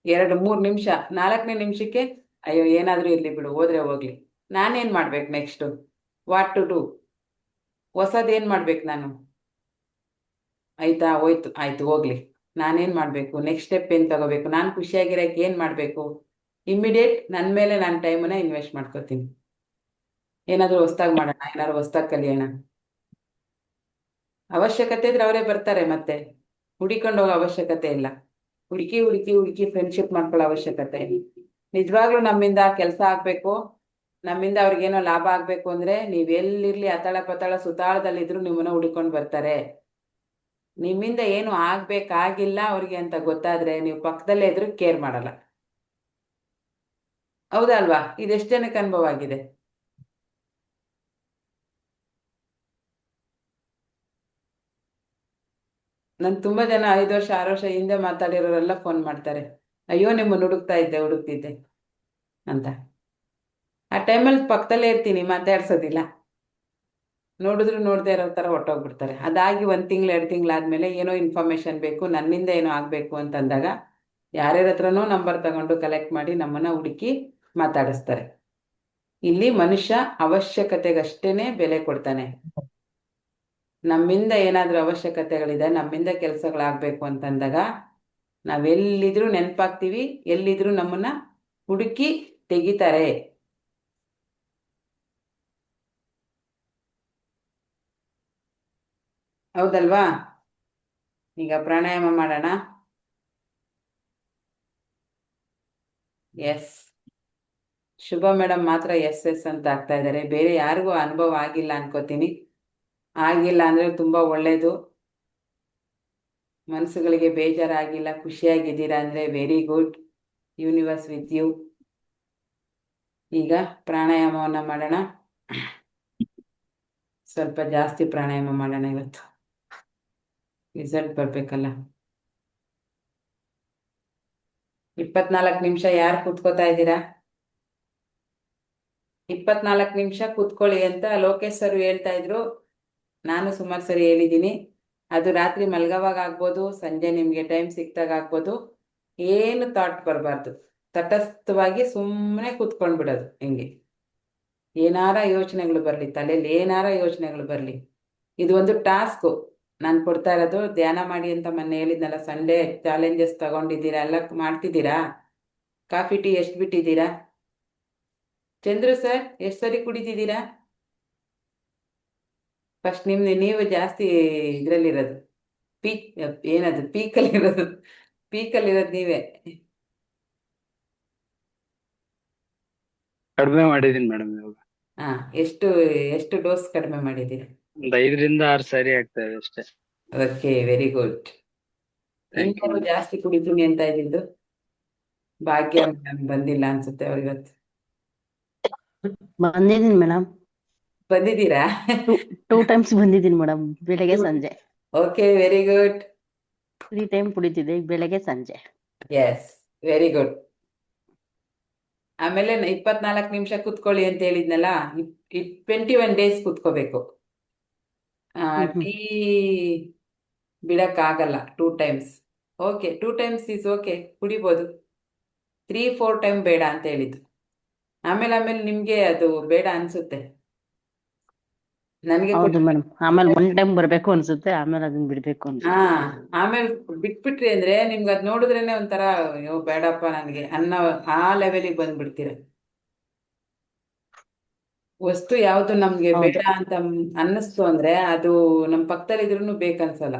2 3 ನಿಮಿಷ, 4ನೇ ನಿಮಿಷಕ್ಕೆ ಅಯ್ಯೋ ಏನಾದರೂ ಇರಲಿ ಬಿಡು, ಹೋದ್ರೆ ಹೋಗ್ಲಿ, ನಾನೇನು ಮಾಡ್ಬೇಕು ನೆಕ್ಸ್ಟು, ವಾಟ್ ಟು ಡೂ, ಹೊಸದೇನು ಮಾಡ್ಬೇಕು ನಾನು? ಆಯ್ತಾ, ಹೋಯ್ತು, ಆಯ್ತು, ಹೋಗ್ಲಿ, ನಾನೇನು ಮಾಡಬೇಕು, ನೆಕ್ಸ್ಟ್ ಸ್ಟೆಪ್ ಏನು ತಗೋಬೇಕು, ನಾನು ಖುಷಿಯಾಗಿರೋಕ್ಕೆ ಏನು ಮಾಡಬೇಕು? ಇಮ್ಮಿಡಿಯೇಟ್ ನನ್ನ ಮೇಲೆ ನಾನು ಟೈಮನ್ನು ಇನ್ವೆಸ್ಟ್ ಮಾಡ್ಕೋತೀನಿ. ಏನಾದರೂ ಹೊಸ್ದಾಗಿ ಮಾಡೋಣ, ಏನಾದ್ರು ಹೊಸ್ದಾಗಿ ಕಲಿಯೋಣ. ಅವಶ್ಯಕತೆ ಇದ್ರೆ ಅವರೇ ಬರ್ತಾರೆ, ಮತ್ತೆ ಹುಡಿಕೊಂಡು ಹೋಗೋ ಅವಶ್ಯಕತೆ ಇಲ್ಲ. ಹುಡುಕಿ ಹುಡುಕಿ ಹುಡುಕಿ ಫ್ರೆಂಡ್ಶಿಪ್ ಮಾಡ್ಕೊಳ್ಳೋ ಅವಶ್ಯಕತೆ ಇಲ್ಲ. ನಿಜವಾಗ್ಲೂ ನಮ್ಮಿಂದ ಕೆಲಸ ಆಗಬೇಕು, ನಮ್ಮಿಂದ ಅವ್ರಿಗೇನೋ ಲಾಭ ಆಗಬೇಕು ಅಂದರೆ ನೀವೆಲ್ಲಿರಲಿ, ಅತಳ ಪತಳ ಸುತಾಳದಲ್ಲಿದ್ದರೂ ನಿಮ್ಮನ್ನು ಹುಡುಕೊಂಡು ಬರ್ತಾರೆ. ನಿಮ್ಮಿಂದ ಏನು ಆಗಬೇಕಾಗಿಲ್ಲ ಅವ್ರಿಗೆ ಅಂತ ಗೊತ್ತಾದರೆ ನೀವು ಪಕ್ಕದಲ್ಲೇ ಇದ್ರೂ ಕೇರ್ ಮಾಡಲ್ಲ. ಹೌದಾ ಅಲ್ವಾ? ಇದೆಷ್ಟು ಜನಕ್ಕೆ ಅನುಭವ ಆಗಿದೆ? ನನ್ ತುಂಬ ಜನ 5 ವರ್ಷ 6 ವರ್ಷ ಹಿಂದೆ ಮಾತಾಡಿರೋರೆಲ್ಲ ಫೋನ್ ಮಾಡ್ತಾರೆ, ಅಯ್ಯೋ ನಿಮ್ಮನ್ನು ಹುಡುಕ್ತಾ ಇದ್ದೆ ಹುಡುಕ್ತಿದ್ದೆ ಅಂತ. ಆ ಟೈಮಲ್ಲಿ ಪಕ್ಕದಲ್ಲೇ ಇರ್ತೀನಿ, ಮಾತಾಡ್ಸೋದಿಲ್ಲ. ನೋಡಿದ್ರು ನೋಡದೆ ಇರೋ ಥರ ಹೊಟ್ಟೋಗ್ಬಿಡ್ತಾರೆ. ಅದಾಗಿ 1 ತಿಂಗಳು 2 ತಿಂಗಳಾದ್ಮೇಲೆ ಏನೋ ಇನ್ಫಾರ್ಮೇಷನ್ ಬೇಕು, ನನ್ನಿಂದ ಏನೋ ಆಗಬೇಕು ಅಂತಂದಾಗ ಯಾರ್ಯಾರ ಹತ್ರನೋ ನಂಬರ್ ತಗೊಂಡು ಕಲೆಕ್ಟ್ ಮಾಡಿ ನಮ್ಮನ್ನು ಹುಡುಕಿ ಮಾತಾಡಿಸ್ತಾರೆ. ಇಲ್ಲಿ ಮನುಷ್ಯ ಅವಶ್ಯಕತೆಗಷ್ಟೇ ಬೆಲೆ ಕೊಡ್ತಾನೆ. ನಮ್ಮಿಂದ ಏನಾದರೂ ಅವಶ್ಯಕತೆಗಳಿದೆ, ನಮ್ಮಿಂದ ಕೆಲಸಗಳಾಗಬೇಕು ಅಂತಂದಾಗ ನಾವೆಲ್ಲಿದ್ರೂ ನೆನಪಾಗ್ತೀವಿ, ಎಲ್ಲಿದ್ರೂ ನಮ್ಮನ್ನ ಹುಡುಕಿ ತೆಗಿತಾರೆ. ಹೌದಲ್ವಾ? ಈಗ ಪ್ರಾಣಾಯಾಮ ಮಾಡೋಣ. ಎಸ್, ಶುಭ ಮೇಡಮ್ ಮಾತ್ರ ಎಸ್ ಎಸ್ ಅಂತ ಆಗ್ತಾ ಇದ್ದಾರೆ, ಬೇರೆ ಯಾರಿಗೂ ಅನುಭವ ಆಗಿಲ್ಲ ಅನ್ಕೋತೀನಿ. ಆಗಿಲ್ಲ ಅಂದರೆ ತುಂಬ ಒಳ್ಳೆಯದು. ಮನಸ್ಸುಗಳಿಗೆ ಬೇಜಾರಾಗಿಲ್ಲ, ಖುಷಿಯಾಗಿದ್ದೀರಾ ಅಂದರೆ very good, universe with you. ಈಗ ಪ್ರಾಣಾಯಾಮವನ್ನು ಮಾಡೋಣ. ಸ್ವಲ್ಪ ಜಾಸ್ತಿ ಪ್ರಾಣಾಯಾಮ ಮಾಡೋಣ ಇವತ್ತು, ರಿಸಲ್ಟ್ ಬರಬೇಕಲ್ಲ. 24 ನಿಮಿಷ ಯಾರು ಕೂತ್ಕೋತಾ ಇದ್ದೀರಾ? 24 ನಿಮಿಷ ಕೂತ್ಕೊಳ್ಳಿ ಅಂತ ಲೋಕೇಶ್ ಸರ್ ಹೇಳ್ತಾ ಇದ್ರು. ನಾನು ಸುಮಾರು ಸರಿ ಹೇಳಿದ್ದೀನಿ. ಅದು ರಾತ್ರಿ ಮಲ್ಗೋವಾಗ ಆಗ್ಬೋದು, ಸಂಜೆ ನಿಮಗೆ ಟೈಮ್ ಸಿಕ್ತಾಗ ಆಗ್ಬೋದು. ಏನು ಥಾಟ್ ಬರಬಾರ್ದು. ತಟಸ್ಥವಾಗಿ ಸುಮ್ಮನೆ ಕೂತ್ಕೊಂಡು ಬಿಡೋದು. ಹಿಂಗೆ ಏನಾರ ಯೋಚನೆಗಳು ಬರಲಿ, ತಲೆಯಲ್ಲಿ ಏನಾರ ಯೋಚನೆಗಳು ಬರಲಿ. ಇದು ಒಂದು ಟಾಸ್ಕು ನಾನು ಕೊಡ್ತಾ ಇರೋದು. ಧ್ಯಾನ ಮಾಡಿ ಅಂತ ಮೊನ್ನೆ ಹೇಳಿದ್ನಲ್ಲ, ಸಂಡೇ ಚಾಲೆಂಜಸ್ ತಗೊಂಡಿದ್ದೀರಾ, ಎಲ್ಲ ಮಾಡ್ತಿದ್ದೀರಾ? ಕಾಫಿ ಟೀ ಎಷ್ಟು ಬಿಟ್ಟಿದ್ದೀರಾ? ಚಂದ್ರು ಸರ್ ಎಷ್ಟು ಸರಿ ಕುಡಿತಿದ್ದೀರಾ? ಫಸ್ಟ್ ನೀವು ಜಾಸ್ತಿ ಇದರಲ್ಲಿರೋದು, ಪೀಕ್ ಏನದು ಪೀಕಲ್ಲಿರೋದು, ಪೀಕಲ್ಲಿರೋದು ನೀವೇ. ಕಡಿಮೆ ಮಾಡಿದೀನಿ ಮೇಡಮ್ ಇವಾಗ. ಹಾ, ಎಷ್ಟು ಎಷ್ಟು ಡೋಸ್ ಕಡಿಮೆ ಮಾಡಿದ್ದೀರಾ? ಒಂದ್ 5 ರಿಂದ 6 ಸರಿ ಆಗ್ತಾ ಇದೆ ಅಷ್ಟೇ. Okay, very good. Thank you ಇನ್ಯಾರು ಮೇಡಮ್. ಜಾಸ್ತಿ ಕುಡಿತೀನಿ ಅಂತ ಇದ್ದಿದ್ದು? ಭಾಗ್ಯ ಮೇಡಮ್ ಬಂದಿಲ್ಲ ಅನ್ಸುತ್ತೆ ಅವ್ರು ಇವತ್ತು. ಬಂದಿದ್ದೀನಿ ಮೇಡಮ್. ಬಂದಿದ್ದೀರಾ? ಟೂ ಟೈಮ್ಸ್ ಬಂದಿದ್ದೀನಿ ಮೇಡಮ್, ಬೆಳಗ್ಗೆ ಸಂಜೆ. Okay, very good. 3 ಟೈಮ್ ಕುಡಿತಿದ್ದೆ, ಬೆಳಗ್ಗೆ ಸಂಜೆ. Yes, very good. ಆಮೇಲೆ 24 ನಿಮಿಷ ಕುತ್ಕೊಳ್ಳಿ ಅಂತ ಹೇಳಿದ್ನಲ್ಲ, 21 ಡೇಸ್ ಕುತ್ಕೋಬೇಕು. ಟೀ ಬಿಡಕ್ಕಾಗಲ್ಲ 2 times. Okay, 2 times is okay, ಕುಡಿಬೋದು. 3-4 ಟೈಮ್ ಬೇಡ ಅಂತ ಹೇಳಿದ್ದು. ಆಮೇಲೆ ನಿಮಗೆ ಅದು ಬೇಡ ಅನ್ಸುತ್ತೆ. ನನಗೆ ಹೌದು ಮೇಡಮ್, ಆಮೇಲೆ 1 ಟೈಮ್ ಬರ್ಬೇಕು ಅನ್ಸುತ್ತೆ, ಆಮೇಲೆ ಅದನ್ನ ಬಿಡ್ಬೇಕು ಹಾ, ಅನ್ಸುತ್ತೆ. ಆಮೇಲೆ ಬಿಟ್ಬಿಟ್ರಿ ಅಂದ್ರೆ ನಿಮ್ಗೆ ಅದ್ ನೋಡಿದ್ರೇನೆ ಒಂಥರ ಅಯ್ಯೋ ಬೇಡಪ್ಪ ನನಗೆ ಅನ್ನೋ ಆ ಲೆವೆಲಿಗೆ ಬಂದ್ಬಿಡ್ತೀರ. ವಸ್ತು ಯಾವ್ದು ನಮ್ಗೆ ಹೌದು ಬೇಡ ಅಂತ ಅನ್ನಿಸ್ತು ಅಂದ್ರೆ ಅದು ನಮ್ ಪಕ್ಕದಲ್ಲಿ ಇದ್ರೂ ಬೇಕನ್ಸಲ್ಲ.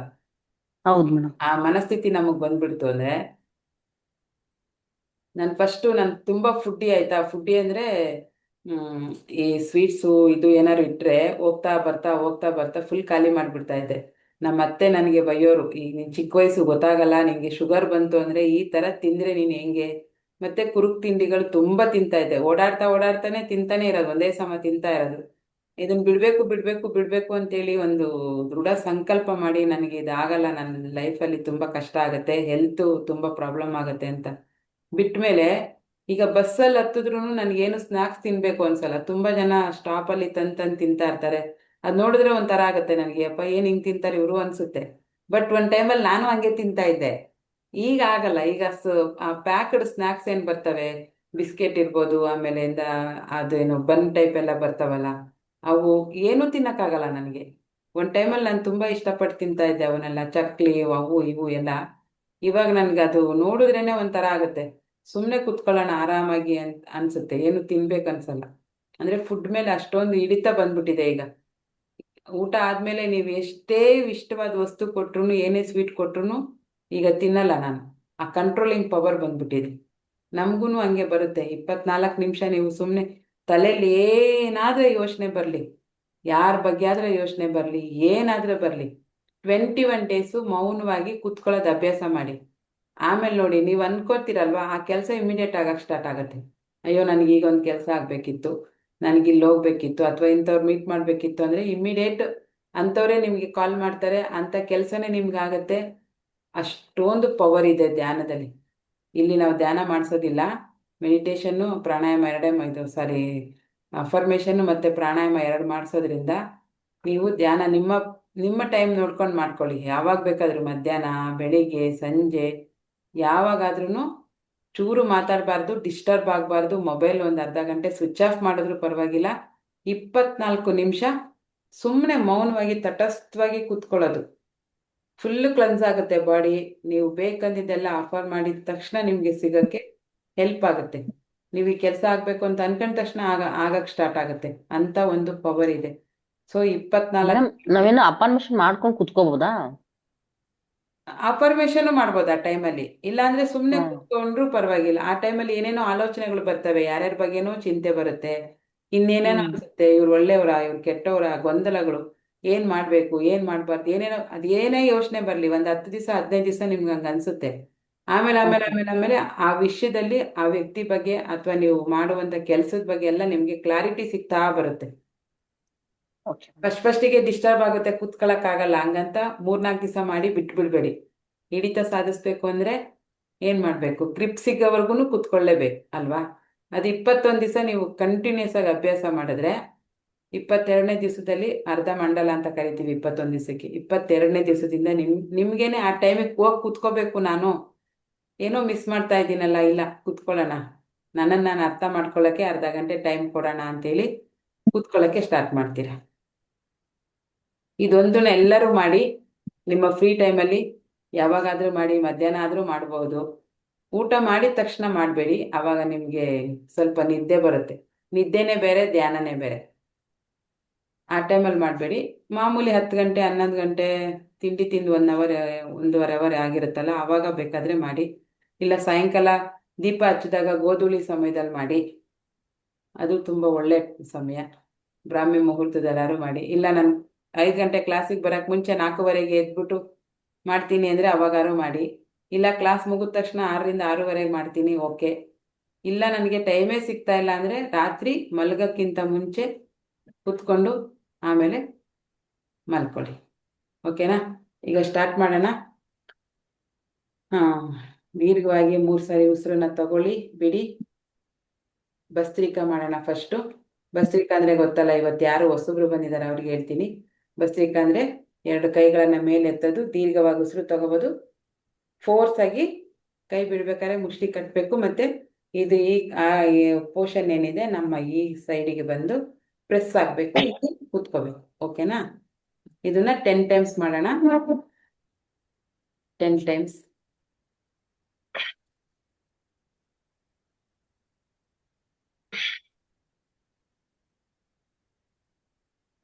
ಹೌದು ಮೇಡಮ್. ಆ ಮನಸ್ಥಿತಿ ನಮಗ್ ಬಂದ್ಬಿಡ್ತು ಅಂದ್ರೆ. ನಾನು ತುಂಬಾ ಫುಡ್ಡಿ ಆಯ್ತಾ. ಫುಡ್ಡಿ ಅಂದ್ರೆ ಹ್ಮ್ ಈ ಸ್ವೀಟ್ಸು ಇದು ಏನಾದ್ರು ಇಟ್ರೆ ಹೋಗ್ತಾ ಬರ್ತಾ ಫುಲ್ ಖಾಲಿ ಮಾಡ್ಬಿಡ್ತಾ ಇದ್ದೆ. ನಮ್ಮ ಅತ್ತೆ ನನಗೆ ಬೈಯೋರು, ಈಗ ನಿನ್ ಚಿಕ್ಕ ವಯಸ್ಸು ಗೊತ್ತಾಗಲ್ಲ, ನಿಂಗೆ ಶುಗರ್ ಬಂತು ಅಂದ್ರೆ ಈ ತರ ತಿಂದ್ರೆ ನೀನ್ ಹೆಂಗೆ. ಮತ್ತೆ ಕುರುಕ್ ತಿಂಡಿಗಳು ತುಂಬಾ ತಿಂತಾ ಇದ್ದೆ. ಓಡಾಡ್ತಾನೆ ತಿಂತಾನೆ ಇರೋದು, ಒಂದೇ ಸಮ ತಿಂತಾ ಇರೋದು. ಇದನ್ನ ಬಿಡ್ಬೇಕು ಬಿಡ್ಬೇಕು ಬಿಡ್ಬೇಕು ಅಂತೇಳಿ ಒಂದು ದೃಢ ಸಂಕಲ್ಪ ಮಾಡಿ, ನನಗೆ ಇದಾಗಲ್ಲ, ನನ್ನ ಲೈಫಲ್ಲಿ ತುಂಬಾ ಕಷ್ಟ ಆಗುತ್ತೆ, ಹೆಲ್ತ್ ತುಂಬಾ ಪ್ರಾಬ್ಲಮ್ ಆಗುತ್ತೆ ಅಂತ ಬಿಟ್ಮೇಲೆ ಈಗ ಬಸ್ಸಲ್ಲಿ ಹತ್ತಿದ್ರು ನನಗೇನು ಸ್ನಾಕ್ಸ್ ತಿನ್ಬೇಕು ಅನ್ಸಲ್ಲ. ತುಂಬಾ ಜನ ಸ್ಟಾಪಲ್ಲಿ ತಂದು ತಿಂತಾ ಇರ್ತಾರೆ. ಅದ್ ನೋಡಿದ್ರೆ ಒಂಥರ ಆಗುತ್ತೆ ನನಗೆ, ಅಪ್ಪ ಏನ್ ಹಿಂಗ್ ತಿಂತಾರೆ ಇವರು ಅನ್ಸುತ್ತೆ. ಬಟ್ ಒಂದ್ ಟೈಮಲ್ಲಿ ನಾನು ಹಂಗೆ ತಿಂತಾ ಇದ್ದೆ. ಈಗ ಆಗಲ್ಲ. ಈಗ ಆ ಪ್ಯಾಕ್ಡ್ ಸ್ನಾಕ್ಸ್ ಏನ್ ಬರ್ತವೆ, ಬಿಸ್ಕೆಟ್ ಇರ್ಬೋದು, ಆಮೇಲೆ ಅದೇನು ಬನ್ ಟೈಪ್ ಎಲ್ಲ ಬರ್ತಾವಲ್ಲ, ಅವು ಏನು ತಿನ್ನಕ್ಕಾಗಲ್ಲ ನನಗೆ. ಒಂದ್ ಟೈಮಲ್ಲಿ ನಾನು ತುಂಬಾ ಇಷ್ಟಪಟ್ಟು ತಿಂತಾ ಇದ್ದೆ ಅವನ್ನೆಲ್ಲ, ಚಕ್ಲಿ ಅವು ಇವು ಎಲ್ಲ. ಇವಾಗ ನನ್ಗೆ ಅದು ನೋಡಿದ್ರೇನೆ ಒಂಥರ ಆಗುತ್ತೆ. ಸುಮ್ಮನೆ ಕುತ್ಕೊಳ್ಳೋಣ ಆರಾಮಾಗಿ ಅಂತ ಅನ್ಸುತ್ತೆ, ಏನು ತಿನ್ಬೇಕನ್ಸಲ್ಲ. ಅಂದ್ರೆ ಫುಡ್ ಮೇಲೆ ಅಷ್ಟೊಂದು ಹಿಡಿತ ಬಂದ್ಬಿಟ್ಟಿದೆ ಈಗ. ಊಟ ಆದ್ಮೇಲೆ ನೀವು ಎಷ್ಟೇ ಇಷ್ಟವಾದ ವಸ್ತು ಕೊಟ್ರು, ಏನೇ ಸ್ವೀಟ್ ಕೊಟ್ರು ಈಗ ತಿನ್ನಲ್ಲ ನಾನು. ಆ ಕಂಟ್ರೋಲಿಂಗ್ ಪವರ್ ಬಂದ್ಬಿಟ್ಟಿದೆ. ನಮಗೂ ಹಂಗೆ ಬರುತ್ತೆ. 24 ನಿಮಿಷ ನೀವು ಸುಮ್ಮನೆ ತಲೆಯಲ್ಲಿ ಏನಾದ್ರೂ ಯೋಚನೆ ಬರಲಿ, ಯಾರ ಬಗ್ಗೆ ಆದ್ರೆ ಯೋಚನೆ ಬರಲಿ, ಏನಾದ್ರೂ ಬರಲಿ, 21 ಡೇಸು ಮೌನವಾಗಿ ಕುತ್ಕೊಳ್ಳೋದು ಅಭ್ಯಾಸ ಮಾಡಿ. ಆಮೇಲೆ ನೋಡಿ, ನೀವು ಅನ್ಕೋತೀರಲ್ವಾ, ಆ ಕೆಲಸ ಇಮಿಡಿಯೇಟ್ ಆಗಕ್ಕೆ ಸ್ಟಾರ್ಟ್ ಆಗುತ್ತೆ. ಅಯ್ಯೋ ನನಗೆ ಈಗ ಒಂದು ಕೆಲಸ ಆಗಬೇಕಿತ್ತು, ನನಗೆ ಇಲ್ಲಿ ಹೋಗ್ಬೇಕಿತ್ತು, ಅಥವಾ ಇಂಥವ್ರು ಮೀಟ್ ಮಾಡಬೇಕಿತ್ತು ಅಂದರೆ ಇಮ್ಮಿಡಿಯೇಟ್ ಅಂಥವ್ರೇ ನಿಮಗೆ ಕಾಲ್ ಮಾಡ್ತಾರೆ, ಅಂಥ ಕೆಲಸನೇ ನಿಮ್ಗೆ ಆಗುತ್ತೆ. ಅಷ್ಟೊಂದು ಪವರ್ ಇದೆ ಧ್ಯಾನದಲ್ಲಿ. ಇಲ್ಲಿ ನಾವು ಧ್ಯಾನ ಮಾಡಿಸೋದಿಲ್ಲ, ಮೆಡಿಟೇಷನ್ನು ಪ್ರಾಣಾಯಾಮ ಎರಡೇ ಇದು ಸಾರಿ ಅಫರ್ಮೇಷನ್ನು ಮತ್ತು ಪ್ರಾಣಾಯಾಮ ಎರಡು ಮಾಡಿಸೋದ್ರಿಂದ ನೀವು ಧ್ಯಾನ ನಿಮ್ಮ ನಿಮ್ಮ ಟೈಮ್ ನೋಡ್ಕೊಂಡು ಮಾಡ್ಕೊಳ್ಳಿ. ಯಾವಾಗ ಬೇಕಾದರೂ, ಮಧ್ಯಾಹ್ನ, ಬೆಳಿಗ್ಗೆ, ಸಂಜೆ, ಯಾವಾಗಾದ್ರೂ ಚೂರು ಮಾತಾಡಬಾರ್ದು, ಡಿಸ್ಟರ್ಬ್ ಆಗಬಾರ್ದು. ಮೊಬೈಲ್ ಒಂದು ಅರ್ಧ ಗಂಟೆ ಸ್ವಿಚ್ ಆಫ್ ಮಾಡಿದ್ರೂ ಪರವಾಗಿಲ್ಲ. 24 ನಿಮಿಷ ಸುಮ್ಮನೆ ಮೌನವಾಗಿ ತಟಸ್ಥವಾಗಿ ಕೂತ್ಕೊಳ್ಳೋದು. ಫುಲ್ ಕ್ಲನ್ಸ್ ಆಗುತ್ತೆ ಬಾಡಿ. ನೀವು ಬೇಕಂದಿದ್ದೆಲ್ಲ ಆಫರ್ ಮಾಡಿದ ತಕ್ಷಣ ನಿಮಗೆ ಸಿಗಕ್ಕೆ ಹೆಲ್ಪ್ ಆಗುತ್ತೆ. ನೀವು ಈ ಕೆಲಸ ಆಗಬೇಕು ಅಂತ ಅನ್ಕೊಂಡ ತಕ್ಷಣ ಆಗಕ್ಕೆ ಸ್ಟಾರ್ಟ್ ಆಗುತ್ತೆ. ಅಂತ ಒಂದು ಪವರ್ ಇದೆ. ಸೊ 24 ಮೇಡಮ್, ನಾವೇನು ಅಪಾರ್ಟ್ಮೆಂಟ್ ಮಾಡ್ಕೊಂಡು ಕುತ್ಕೋಬಹುದಾ? ಅಫರ್ಮೇಷನ್ ಮಾಡ್ಬೋದು ಆ ಟೈಮಲ್ಲಿ. ಇಲ್ಲಾಂದ್ರೆ ಸುಮ್ಮನೆ ಹ್ಮ್ ಕೂತ್ಕೊಂಡ್ರು ಪರವಾಗಿಲ್ಲ. ಆ ಟೈಮಲ್ಲಿ ಏನೇನೋ ಆಲೋಚನೆಗಳು ಬರ್ತವೆ, ಯಾರ್ಯಾರ ಬಗ್ಗೆನೋ ಚಿಂತೆ ಬರುತ್ತೆ, ಇನ್ನೇನೇನೋ ಹ್ಮ್ ಅನ್ಸುತ್ತೆ, ಇವ್ರು ಒಳ್ಳೆಯವರ ಇವ್ರು ಕೆಟ್ಟವರ, ಗೊಂದಲಗಳು, ಏನ್ ಮಾಡ್ಬೇಕು ಏನ್ ಮಾಡ್ಬಾರ್ದು, ಏನೇನೋ ಅದೇನೇ ಯೋಚನೆ ಬರ್ಲಿ, ಒಂದ್ 10 ದಿವಸ 15 ದಿವಸ ನಿಮ್ಗೆ ಹಂಗ ಅನ್ಸುತ್ತೆ. ಆಮೇಲೆ ಆಮೇಲೆ ಓಕೆ ಆಮೇಲೆ ಆಮೇಲೆ ಆ ವಿಷಯದಲ್ಲಿ, ಆ ವ್ಯಕ್ತಿ ಬಗ್ಗೆ ಅಥವಾ ನೀವು ಮಾಡುವಂತ ಕೆಲ್ಸದ ಬಗ್ಗೆ ಎಲ್ಲ ನಿಮ್ಗೆ ಕ್ಲಾರಿಟಿ ಸಿಗ್ತಾ ಬರುತ್ತೆ. ಓಕೆ ಫಸ್ಟಿಗೆ ಡಿಸ್ಟರ್ಬ್ ಆಗುತ್ತೆ, ಕುತ್ಕೊಳಕ್ಕಾಗಲ್ಲ, ಹಂಗಂತ 3-4 ದಿವಸ ಮಾಡಿ ಬಿಟ್ಬಿಡ್ಬೇಡಿ. ಹಿಡಿತ ಸಾಧಿಸ್ಬೇಕು ಅಂದ್ರೆ ಏನ್ ಮಾಡ್ಬೇಕು, ಗ್ರಿಪ್ ಸಿಗೋವರೆಗೂ ಕುತ್ಕೊಳ್ಳೇಬೇಕು ಅಲ್ವಾ. ಅದು 21 ದಿವಸ ನೀವು ಕಂಟಿನ್ಯೂಸ್ ಆಗಿ ಅಭ್ಯಾಸ ಮಾಡಿದ್ರೆ 22ನೇ ದಿವಸದಲ್ಲಿ ಅರ್ಧ ಮಂಡಲ ಅಂತ ಕರಿತೀವಿ. 21 ದಿವಸಕ್ಕೆ 22ನೇ ದಿವಸದಿಂದ ನಿಮ್ಗೇನೆ ಆ ಟೈಮಿಗೆ ಹೋಗಿ ಕೂತ್ಕೋಬೇಕು. ನಾನು ಏನೋ ಮಿಸ್ ಮಾಡ್ತಾ ಇದ್ದೀನಲ್ಲ, ಇಲ್ಲ ಕೂತ್ಕೊಳ್ಳೋಣ, ನನ್ನನ್ನು ನಾನು ಅರ್ಥ ಮಾಡ್ಕೊಳ್ಳೋಕ್ಕೆ ಅರ್ಧ ಗಂಟೆ ಟೈಮ್ ಕೊಡೋಣ ಅಂತೇಳಿ ಕೂತ್ಕೊಳ್ಳೋಕ್ಕೆ ಸ್ಟಾರ್ಟ್ ಮಾಡ್ತೀರಾ. ಇದೊಂದನ್ನ ಎಲ್ಲರೂ ಮಾಡಿ. ನಿಮ್ಮ ಫ್ರೀ ಟೈಮಲ್ಲಿ ಯಾವಾಗಾದರೂ ಮಾಡಿ, ಮಧ್ಯಾಹ್ನ ಆದರೂ ಮಾಡ್ಬೋದು. ಊಟ ಮಾಡಿದ ತಕ್ಷಣ ಮಾಡಬೇಡಿ, ಆವಾಗ ನಿಮಗೆ ಸ್ವಲ್ಪ ನಿದ್ದೆ ಬರುತ್ತೆ. ನಿದ್ದೆನೇ ಬೇರೆ, ಧ್ಯಾನನೇ ಬೇರೆ. ಆ ಟೈಮಲ್ಲಿ ಮಾಡಬೇಡಿ. ಮಾಮೂಲಿ 10 ಗಂಟೆ 11 ಗಂಟೆ ತಿಂಡಿ ತಿಂದು 1 ಅವರ್ 1.5 ಅವರ್ ಆಗಿರುತ್ತಲ್ಲ, ಆವಾಗ ಬೇಕಾದರೆ ಮಾಡಿ. ಇಲ್ಲ ಸಾಯಂಕಾಲ ದೀಪ ಹಚ್ಚಿದಾಗ ಗೋಧೂಳಿ ಸಮಯದಲ್ಲಿ ಮಾಡಿ, ಅದು ತುಂಬ ಒಳ್ಳೆ ಸಮಯ. ಬ್ರಾಹ್ಮಿ ಮುಹೂರ್ತದಲ್ಲಾದ್ರು ಮಾಡಿ. ಇಲ್ಲ ನಾನು 5 ಗಂಟೆ ಕ್ಲಾಸಿಗೆ ಬರೋಕ್ಕೆ ಮುಂಚೆ 4:15ಗೆ ಎದ್ಬಿಟ್ಟು ಮಾಡ್ತೀನಿ ಅಂದರೆ ಅವಾಗಾರು ಮಾಡಿ. ಇಲ್ಲ ಕ್ಲಾಸ್ ಮುಗಿದ ತಕ್ಷಣ 6ರಿಂದ 6:30ಗೆ ಮಾಡ್ತೀನಿ, ಓಕೆ. ಇಲ್ಲ ನನಗೆ ಟೈಮೇ ಸಿಗ್ತಾ ಇಲ್ಲ ಅಂದರೆ ರಾತ್ರಿ ಮಲಗೋಕ್ಕಿಂತ ಮುಂಚೆ ಕೂತ್ಕೊಂಡು ಆಮೇಲೆ ಮಲ್ಕೊಳ್ಳಿ. ಓಕೆನಾ? ಈಗ ಸ್ಟಾರ್ಟ್ ಮಾಡೋಣ. ದೀರ್ಘವಾಗಿ 3 ಸಾರಿ ಉಸಿರನ್ನ ತಗೊಳ್ಳಿ, ಬಿಡಿ. ಭಸ್ತ್ರಿಕಾ ಮಾಡೋಣ ಫಸ್ಟು. ಭಸ್ತ್ರಿಕಾ ಅಂದರೆ ಗೊತ್ತಲ್ಲ, ಇವತ್ತು ಯಾರು ಹೊಸಬ್ರು ಬಂದಿದ್ದಾರೆ ಅವ್ರಿಗೆ ಹೇಳ್ತೀನಿ. ಭಸ್ತ್ರಿಕಾ ಅಂದರೆ 2 ಕೈಗಳನ್ನು ಮೇಲೆ ಎತ್ತೋದು, ದೀರ್ಘವಾಗಿ ಉಸಿರು ತಗೋಬೋದು. ಫೋರ್ಸ್ ಆಗಿ ಕೈ ಬಿಡ್ಬೇಕಾದ್ರೆ ಮುಷ್ಟಿ ಕಟ್ಟಬೇಕು. ಮತ್ತು ಇದು ಈ ಪೋರ್ಷನ್ ಏನಿದೆ ನಮ್ಮ ಈ ಸೈಡಿಗೆ ಬಂದು ಪ್ರೆಸ್ ಆಗಬೇಕು, ಇಲ್ಲಿ ಕೂತ್ಕೋಬೇಕು. ಓಕೆನಾ? ಇದನ್ನ 10 ಟೈಮ್ಸ್ ಮಾಡೋಣ. 10 ಟೈಮ್ಸ್.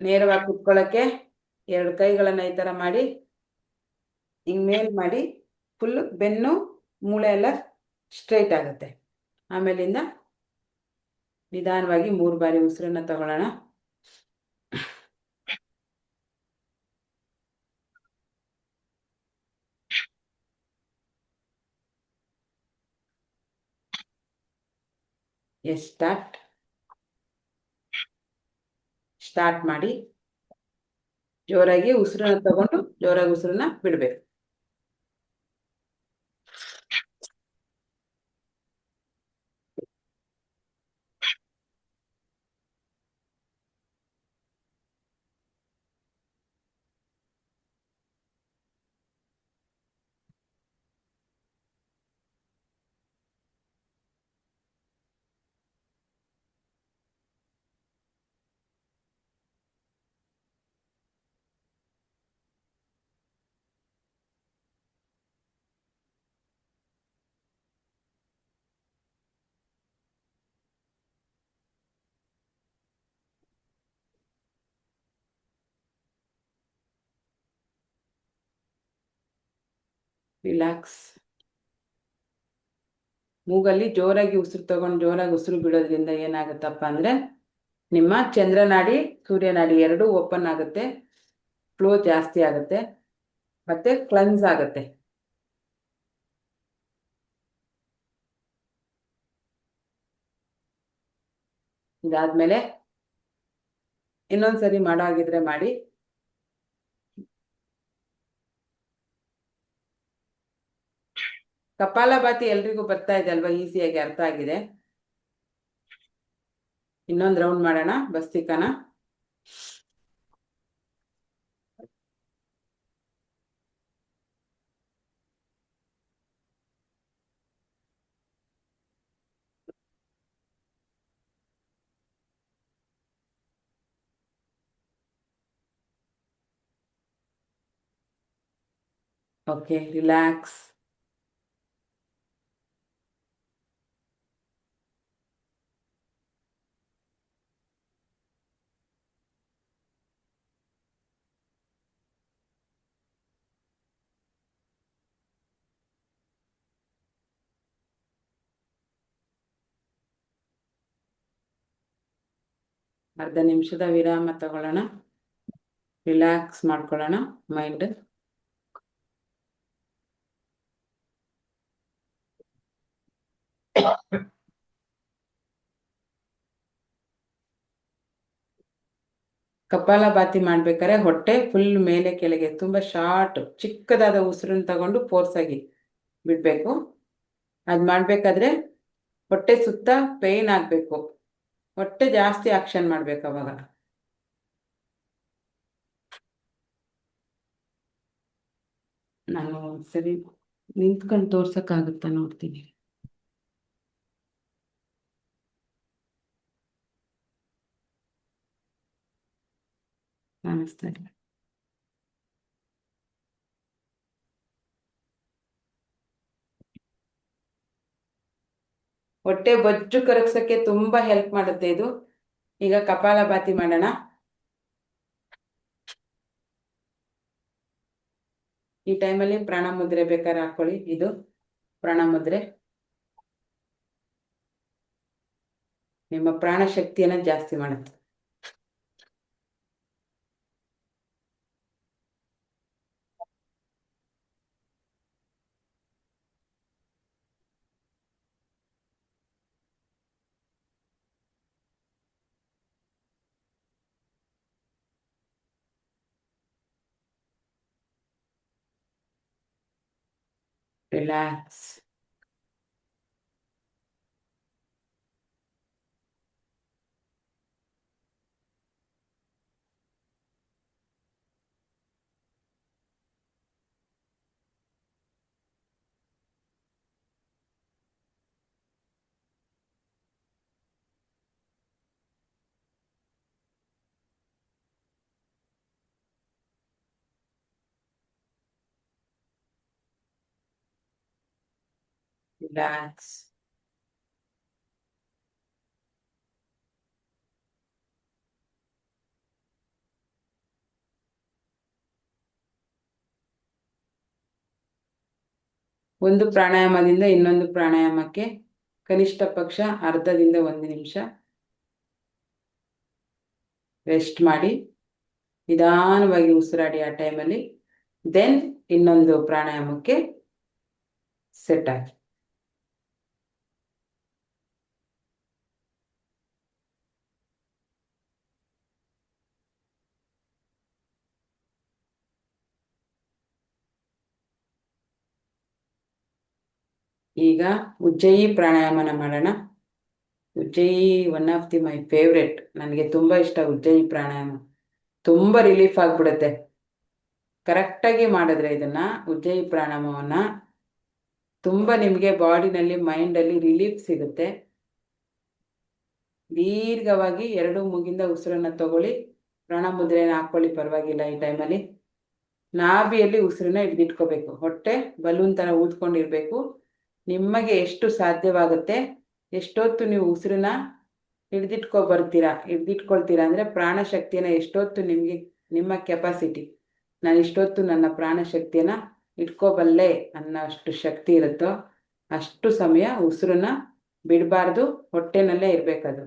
ನೇರವಾಗಿ ಕೂತ್ಕೊಳ್ಳೋಕ್ಕೆ 2 ಕೈಗಳನ್ನು ಈ ಥರ ಮಾಡಿ, ಹಿಂಗೆ ಮೇಲ್ ಮಾಡಿ, ಫುಲ್ಲು ಬೆನ್ನು ಮೂಳೆ ಎಲ್ಲ ಸ್ಟ್ರೈಟ್ ಆಗುತ್ತೆ. ಆಮೇಲಿಂದ ನಿಧಾನವಾಗಿ 3 ಬಾರಿ ಉಸಿರನ್ನು ತಗೊಳ್ಳೋಣ. ಸ್ಟಾರ್ಟ್ ಮಾಡಿ. ಜೋರಾಗಿ ಉಸಿರನ್ನ ತಗೊಂಡು ಜೋರಾಗಿ ಉಸಿರನ್ನ ಬಿಡಬೇಕು. ರಿಲ್ಯಾಕ್ಸ್. ಮೂಗಲ್ಲಿ ಜೋರಾಗಿ ಉಸಿರು ತಗೊಂಡು ಜೋರಾಗಿ ಉಸಿರು ಬಿಡೋದ್ರಿಂದ ಏನಾಗುತ್ತಪ್ಪ ಅಂದರೆ ನಿಮ್ಮ ಚಂದ್ರನಾಡಿ ಸೂರ್ಯನಾಡಿ ಎರಡೂ ಓಪನ್ ಆಗುತ್ತೆ, ಫ್ಲೋ ಜಾಸ್ತಿ ಆಗುತ್ತೆ, ಮತ್ತು ಕ್ಲನ್ಸ್ ಆಗುತ್ತೆ. ಇದಾದಮೇಲೆ ಇನ್ನೊಂದ್ಸರಿ ಮಾಡೋ ಹಾಗಿದ್ರೆ ಮಾಡಿ. ಕಪಾಲಭಾತಿ ಎಲ್ರಿಗೂ ಬರ್ತಾ ಇದೆ ಅಲ್ವಾ? ಈಸಿಯಾಗಿ ಅರ್ಥ ಆಗಿದೆ. ಇನ್ನೊಂದು ರೌಂಡ್ ಮಾಡೋಣ ಭಸ್ತ್ರಿಕಾನ. Okay, relax. ಅರ್ಧ ನಿಮಿಷದ ವಿರಾಮ ತಗೊಳ್ಳೋಣ, ರಿಲ್ಯಾಕ್ಸ್ ಮಾಡ್ಕೊಳ್ಳೋಣ ಮೈಂಡ್. ಕಪಾಲಭಾತಿ ಮಾಡ್ಬೇಕಾದ್ರೆ ಹೊಟ್ಟೆ ಫುಲ್ ಮೇಲೆ ಕೆಳಗೆ ತುಂಬ ಶಾರ್ಟ್ ಚಿಕ್ಕದಾದ ಉಸಿರನ್ನು ತಗೊಂಡು ಫೋರ್ಸ್ ಆಗಿ ಬಿಡಬೇಕು. ಅದು ಮಾಡಬೇಕಾದ್ರೆ ಹೊಟ್ಟೆ ಸುತ್ತ ಪೇಯ್ನ್ ಆಗಬೇಕು, ಹೊಟ್ಟೆ ಜಾಸ್ತಿ ಆಕ್ಷನ್ ಮಾಡ್ಬೇಕು ಅವಾಗ. ನಾನು ಸರಿ ನಿಂತ್ಕೊಂಡು ತೋರ್ಸಕ್ಕಾಗುತ್ತಾ ನೋಡ್ತೀನಿ. ಕಾಣಿಸ್ತಾ ಇಲ್ಲ. ಹೊಟ್ಟೆ ಬೊಜ್ಜು ಕರಗ್ಸಕ್ಕೆ ತುಂಬಾ ಹೆಲ್ಪ್ ಮಾಡುತ್ತೆ ಇದು. ಈಗ ಕಪಾಲಭಾತಿ ಮಾಡೋಣ. ಈ ಟೈಮಲ್ಲಿ ಪ್ರಾಣ ಮುದ್ರೆ ಬೇಕಾದ್ರೆ ಹಾಕೊಳ್ಳಿ. ಇದು ಪ್ರಾಣ ಮುದ್ರೆ ನಿಮ್ಮ ಪ್ರಾಣ ಶಕ್ತಿಯನ್ನ ಜಾಸ್ತಿ ಮಾಡುತ್ತೆ. ರಿಲ್ಯಾಕ್ಸ್. ರಿಲ್ಯಾಕ್ಸ್. ಒಂದು ಪ್ರಾಣಾಯಾಮದಿಂದ ಇನ್ನೊಂದು ಪ್ರಾಣಾಯಾಮಕ್ಕೆ ಕನಿಷ್ಠ ಪಕ್ಷ ಅರ್ಧದಿಂದ 1 ನಿಮಿಷ ರೆಸ್ಟ್ ಮಾಡಿ ನಿಧಾನವಾಗಿ ಉಸಿರಾಡಿ ಆ ಟೈಮಲ್ಲಿ. ದೆನ್ ಇನ್ನೊಂದು ಪ್ರಾಣಾಯಾಮಕ್ಕೆ ಸೆಟ್ ಆಗಿ. ಈಗ ಉಜ್ಜಯಿ ಪ್ರಾಣಾಯಾಮನ ಮಾಡೋಣ. Ujjayi one of the my favourite. ನನಗೆ ತುಂಬ ಇಷ್ಟ ಉಜ್ಜಯಿ ಪ್ರಾಣಾಯಾಮ. ತುಂಬ ರಿಲೀಫ್ ಆಗಿಬಿಡುತ್ತೆ ಕರೆಕ್ಟಾಗಿ ಮಾಡಿದ್ರೆ. ಇದನ್ನು ಉಜ್ಜಯಿ ಪ್ರಾಣಾಯಾಮವನ್ನು ತುಂಬ ನಿಮಗೆ ಬಾಡಿನಲ್ಲಿ ಮೈಂಡಲ್ಲಿ ರಿಲೀಫ್ ಸಿಗುತ್ತೆ. ದೀರ್ಘವಾಗಿ 2 ಮೂಗಿಂದ ಉಸಿರನ್ನು ತಗೊಳ್ಳಿ. ಪ್ರಾಣ ಮುದ್ರೆಯನ್ನು ಹಾಕ್ಕೊಳ್ಳಿ, ಪರವಾಗಿಲ್ಲ. ಈ ಟೈಮಲ್ಲಿ ನಾಭಿಯಲ್ಲಿ ಉಸಿರನ್ನ ಹಿಡಿದಿಟ್ಕೋಬೇಕು. ಹೊಟ್ಟೆ ಬಲೂನ್ ಥರ ಊದ್ಕೊಂಡಿರ್ಬೇಕು. ನಿಮಗೆ ಎಷ್ಟು ಸಾಧ್ಯವಾಗುತ್ತೆ ಎಷ್ಟೊತ್ತು ನೀವು ಉಸಿರನ್ನ ಹಿಡ್ದಿಟ್ಕೊಳ್ತೀರಾ ಅಂದರೆ ಪ್ರಾಣಶಕ್ತಿಯನ್ನು ಎಷ್ಟೊತ್ತು ನಿಮಗೆ ನಿಮ್ಮ ಕೆಪಾಸಿಟಿ, ನಾನು ಇಷ್ಟೊತ್ತು ನನ್ನ ಪ್ರಾಣಶಕ್ತಿಯನ್ನು ಇಟ್ಕೋಬಲ್ಲೆ ಅನ್ನೋ ಅಷ್ಟು ಶಕ್ತಿ ಇರುತ್ತೋ ಅಷ್ಟು ಸಮಯ ಉಸಿರನ್ನ ಬಿಡಬಾರ್ದು, ಹೊಟ್ಟೆನಲ್ಲೇ ಇರಬೇಕದು.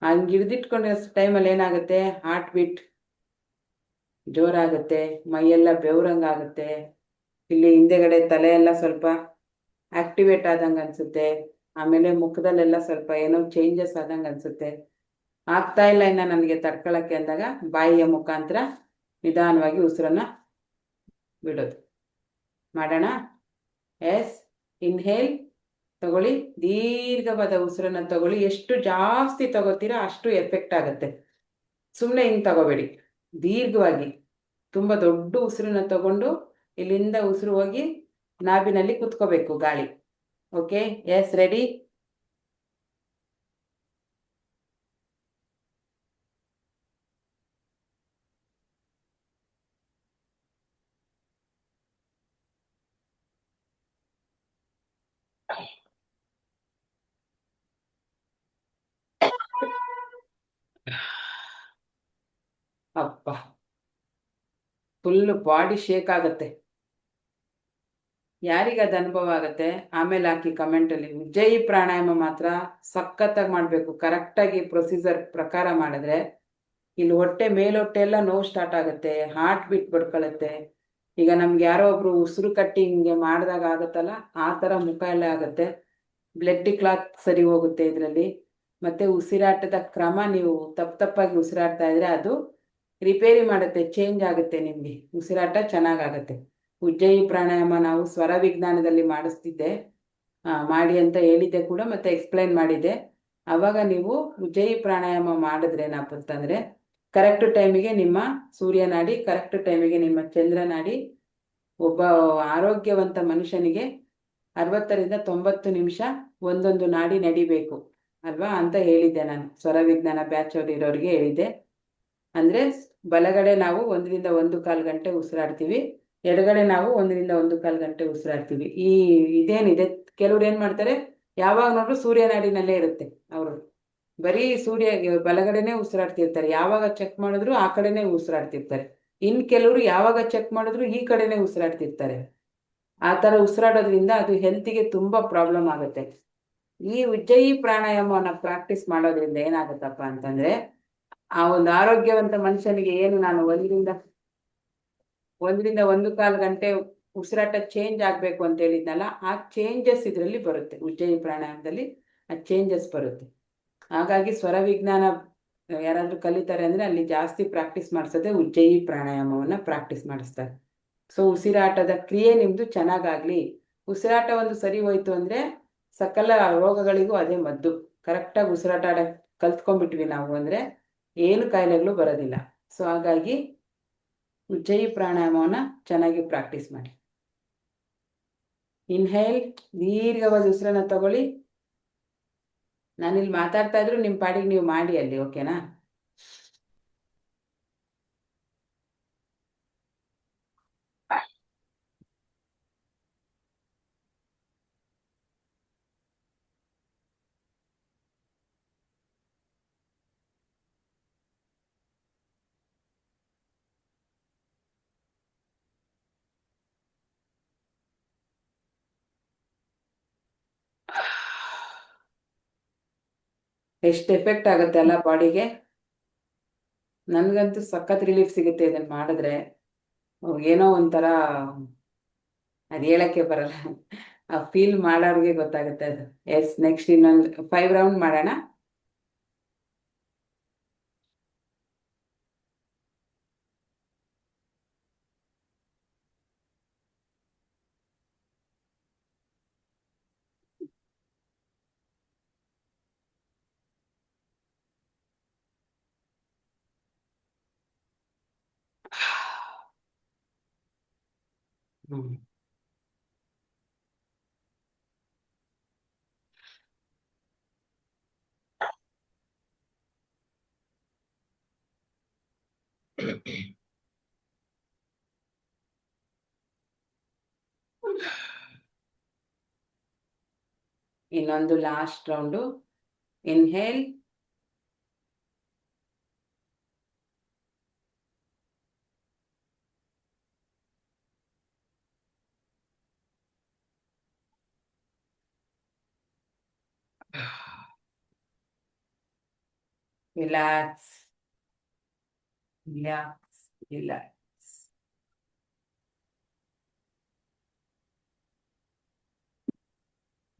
ಹಂಗೆ ಹಿಡ್ದಿಟ್ಕೊಂಡಿರೋ ಟೈಮಲ್ಲಿ ಏನಾಗುತ್ತೆ, ಹಾರ್ಟ್ ಬೀಟ್ ಜೋರಾಗುತ್ತೆ, ಮೈಯೆಲ್ಲ ಬೆವರಂಗಾಗುತ್ತೆ, ಇಲ್ಲಿ ಹಿಂದೆಗಡೆ ತಲೆ ಎಲ್ಲ ಸ್ವಲ್ಪ ಆಕ್ಟಿವೇಟ್ ಆದಂಗೆ ಅನಿಸುತ್ತೆ. ಆಮೇಲೆ ಮುಖದಲ್ಲೆಲ್ಲ ಸ್ವಲ್ಪ ಏನೋ ಚೇಂಜಸ್ ಆದಂಗೆ ಅನಿಸುತ್ತೆ. ಆಗ್ತಾ ಇಲ್ಲ ಇನ್ನು ನನಗೆ ತಡ್ಕೊಳ್ಳೋಕ್ಕೆ ಅಂದಾಗ ಬಾಯಿಯ ಮುಖಾಂತರ ನಿಧಾನವಾಗಿ ಉಸಿರನ್ನು ಬಿಡೋದು ಮಾಡೋಣ. ಎಸ್, ಇನ್ಹೇಲ್ ತಗೊಳ್ಳಿ. ದೀರ್ಘವಾದ ಉಸಿರನ್ನು ತಗೊಳ್ಳಿ. ಎಷ್ಟು ಜಾಸ್ತಿ ತಗೋತೀರಾ ಅಷ್ಟು ಎಫೆಕ್ಟ್ ಆಗುತ್ತೆ. ಸುಮ್ಮನೆ ಹಿಂಗೆ ತಗೋಬೇಡಿ, ದೀರ್ಘವಾಗಿ ತುಂಬ ದೊಡ್ಡ ಉಸಿರನ್ನ ತಗೊಂಡು ಇಲ್ಲಿಂದ ಉಸಿರು ಹೋಗಿ ನಾಭಿನಲ್ಲಿ ಕುತ್ಕೋಬೇಕು ಗಾಳಿ. Okay, yes, ready. ಅಪ್ಪ, ಫುಲ್ ಬಾಡಿ ಶೇಕ್ ಆಗುತ್ತೆ. ಯಾರಿಗದು ಅನುಭವ ಆಗುತ್ತೆ ಆಮೇಲೆ ಹಾಕಿ ಕಮೆಂಟಲ್ಲಿ. ಉಜ್ಜಯಿ ಪ್ರಾಣಾಯಾಮ ಮಾತ್ರ ಸಖತ್ತಾಗಿ ಮಾಡಬೇಕು. ಕರೆಕ್ಟಾಗಿ ಪ್ರೊಸೀಜರ್ ಪ್ರಕಾರ ಮಾಡಿದ್ರೆ ಇಲ್ಲಿ ಹೊಟ್ಟೆ ಮೇಲೊಟ್ಟೆ ಎಲ್ಲ ನೋವು ಸ್ಟಾರ್ಟ್ ಆಗುತ್ತೆ, ಹಾರ್ಟ್ ಬೀಟ್ ಬಡ್ಕೊಳ್ಳುತ್ತೆ. ಈಗ ನಮ್ಗೆ ಯಾರೋ ಒಬ್ರು ಉಸಿರು ಕಟ್ಟಿ ಹಿಂಗೆ ಮಾಡಿದಾಗ ಆಗುತ್ತಲ್ಲ ಆ ಥರ ಮುಖ ಎಲ್ಲ ಆಗುತ್ತೆ. ಬ್ಲಡ್ ಕ್ಲಾತ್ ಸರಿ ಹೋಗುತ್ತೆ ಇದರಲ್ಲಿ. ಮತ್ತು ಉಸಿರಾಟದ ಕ್ರಮ, ನೀವು ತಪ್ಪಾಗಿ ಉಸಿರಾಡ್ತಾ ಇದ್ರೆ ಅದು ರಿಪೇರಿ ಮಾಡುತ್ತೆ, ಚೇಂಜ್ ಆಗುತ್ತೆ. ನಿಮಗೆ ಉಸಿರಾಟ ಚೆನ್ನಾಗಾಗುತ್ತೆ. ಉಜ್ಜಯಿ ಪ್ರಾಣಾಯಾಮ ನಾವು ಸ್ವರ ವಿಜ್ಞಾನದಲ್ಲಿ ಮಾಡಿಸ್ತಿದ್ದೆ. ಮಾಡಿ ಅಂತ ಹೇಳಿದ್ದೆ ಕೂಡ, ಮತ್ತೆ ಎಕ್ಸ್ಪ್ಲೈನ್ ಮಾಡಿದ್ದೆ. ಆವಾಗ ನೀವು ಉಜ್ಜಯಿ ಪ್ರಾಣಾಯಾಮ ಮಾಡಿದ್ರೇನಪ್ಪ ಅಂತಂದರೆ ಕರೆಕ್ಟ್ ಟೈಮಿಗೆ ನಿಮ್ಮ ಸೂರ್ಯನಾಡಿ, ಕರೆಕ್ಟ್ ಟೈಮಿಗೆ ನಿಮ್ಮ ಚಂದ್ರನಾಡಿ. ಒಬ್ಬ ಆರೋಗ್ಯವಂತ ಮನುಷ್ಯನಿಗೆ 60 ರಿಂದ 90 ನಿಮಿಷ ಒಂದೊಂದು ನಾಡಿ ನಡಿಬೇಕು ಅಲ್ವಾ ಅಂತ ಹೇಳಿದ್ದೆ ನಾನು. ಸ್ವರ ವಿಜ್ಞಾನ ಬ್ಯಾಚ್ ಇರೋರಿಗೆ ಹೇಳಿದ್ದೆ. ಅಂದರೆ ಬಲಗಡೆ ನಾವು 1 ರಿಂದ 1.25 ಗಂಟೆ ಉಸಿರಾಡ್ತೀವಿ, ಎಡಗಡೆ ನಾವು 1 ರಿಂದ 1.25 ಗಂಟೆ ಉಸಿರಾಡ್ತೀವಿ. ಇದೇನಿದೆ, ಕೆಲವ್ರು ಏನು ಮಾಡ್ತಾರೆ, ಯಾವಾಗ ನೋಡ್ರು ಸೂರ್ಯನಾಡಿನಲ್ಲೇ ಇರುತ್ತೆ ಅವರು, ಬರೀ ಬಲಗಡೆನೇ ಉಸಿರಾಡ್ತಿರ್ತಾರೆ. ಯಾವಾಗ ಚೆಕ್ ಮಾಡಿದ್ರು ಆ ಕಡೆನೇ ಉಸಿರಾಡ್ತಿರ್ತಾರೆ. ಕೆಲವರು ಯಾವಾಗ ಚೆಕ್ ಮಾಡಿದ್ರು ಈ ಕಡೆನೇ ಉಸಿರಾಡ್ತಿರ್ತಾರೆ. ಆ ಥರ ಉಸಿರಾಡೋದ್ರಿಂದ ಅದು ಹೆಲ್ತಿಗೆ ತುಂಬ ಪ್ರಾಬ್ಲಮ್ ಆಗುತ್ತೆ. ಈ ಉಜ್ಜಯಿ ಪ್ರಾಣಾಯಾಮವನ್ನು ಪ್ರಾಕ್ಟೀಸ್ ಮಾಡೋದ್ರಿಂದ ಏನಾಗುತ್ತಪ್ಪ ಅಂತಂದರೆ, ಆ ಒಂದು ಆರೋಗ್ಯವಂತ ಮನುಷ್ಯನಿಗೆ ಏನು ನಾನು 1 ರಿಂದ 1.25 ಗಂಟೆ ಉಸಿರಾಟ ಚೇಂಜ್ ಆಗಬೇಕು ಅಂತ ಹೇಳಿದ್ನಲ್ಲ, ಆ ಚೇಂಜಸ್ ಇದರಲ್ಲಿ ಬರುತ್ತೆ. ಉಜ್ಜಯಿ ಪ್ರಾಣಾಯಾಮದಲ್ಲಿ ಆ ಚೇಂಜಸ್ ಬರುತ್ತೆ. ಹಾಗಾಗಿ ಸ್ವರ ವಿಜ್ಞಾನ ಯಾರಾದರೂ ಕಲಿತಾರೆ ಅಂದರೆ ಅಲ್ಲಿ ಜಾಸ್ತಿ ಪ್ರಾಕ್ಟೀಸ್ ಮಾಡಿಸೋದೆ ಉಜ್ಜಯಿ ಪ್ರಾಣಾಯಾಮವನ್ನು ಪ್ರಾಕ್ಟೀಸ್ ಮಾಡಿಸ್ತಾರೆ. ಸೊ ಉಸಿರಾಟದ ಕ್ರಿಯೆ ನಿಮ್ಮದು ಚೆನ್ನಾಗಾಗಲಿ. ಉಸಿರಾಟ ಒಂದು ಸರಿ ಹೋಯ್ತು ಅಂದರೆ ಸಕಲ ರೋಗಗಳಿಗೂ ಅದೇ ಮದ್ದು. ಕರೆಕ್ಟಾಗಿ ಉಸಿರಾಟ ಕಲ್ತ್ಕೊಂಡ್ಬಿಟ್ವಿ ನಾವು ಅಂದರೆ ಏನು ಕಾಯಿಲೆಗಳು ಬರೋದಿಲ್ಲ. ಸೊ ಹಾಗಾಗಿ ಉಜ್ಜಯಿ ಪ್ರಾಣಾಯಾಮವನ್ನು ಚೆನ್ನಾಗಿ ಪ್ರಾಕ್ಟೀಸ್ ಮಾಡಿ. ಇನ್ಹೇಲ್, ದೀರ್ಘವಾದ ಉಸಿರನ್ನು ತಗೊಳ್ಳಿ. ನಾನಿಲ್ಲಿ ಮಾತಾಡ್ತಾ ಇದ್ರು ನಿಮ್ಮ ಪಾಡಿಗೆ ನೀವು ಮಾಡಿ ಅಲ್ಲಿ, ಓಕೆನಾ? ಎಷ್ಟು ಎಫೆಕ್ಟ್ ಆಗುತ್ತೆ ಅಲ್ಲ ಬಾಡಿಗೆ. ನನಗಂತೂ ಸಖತ್ ರಿಲೀಫ್ ಸಿಗುತ್ತೆ ಇದನ್ನು ಮಾಡಿದ್ರೆ. ಏನೋ ಒಂಥರ ಅದು ಹೇಳಕ್ಕೆ ಬರಲ್ಲ, ಆ ಫೀಲ್ ಮಾಡೋರಿಗೆ ಗೊತ್ತಾಗುತ್ತೆ ಅದು. ಎಸ್, ನೆಕ್ಸ್ಟ್ ಇನ್ನೊಂದು 5 ರೌಂಡ್ ಮಾಡೋಣ. ಇನ್ನೊಂದು last round. Inhale, relax, relax, relax.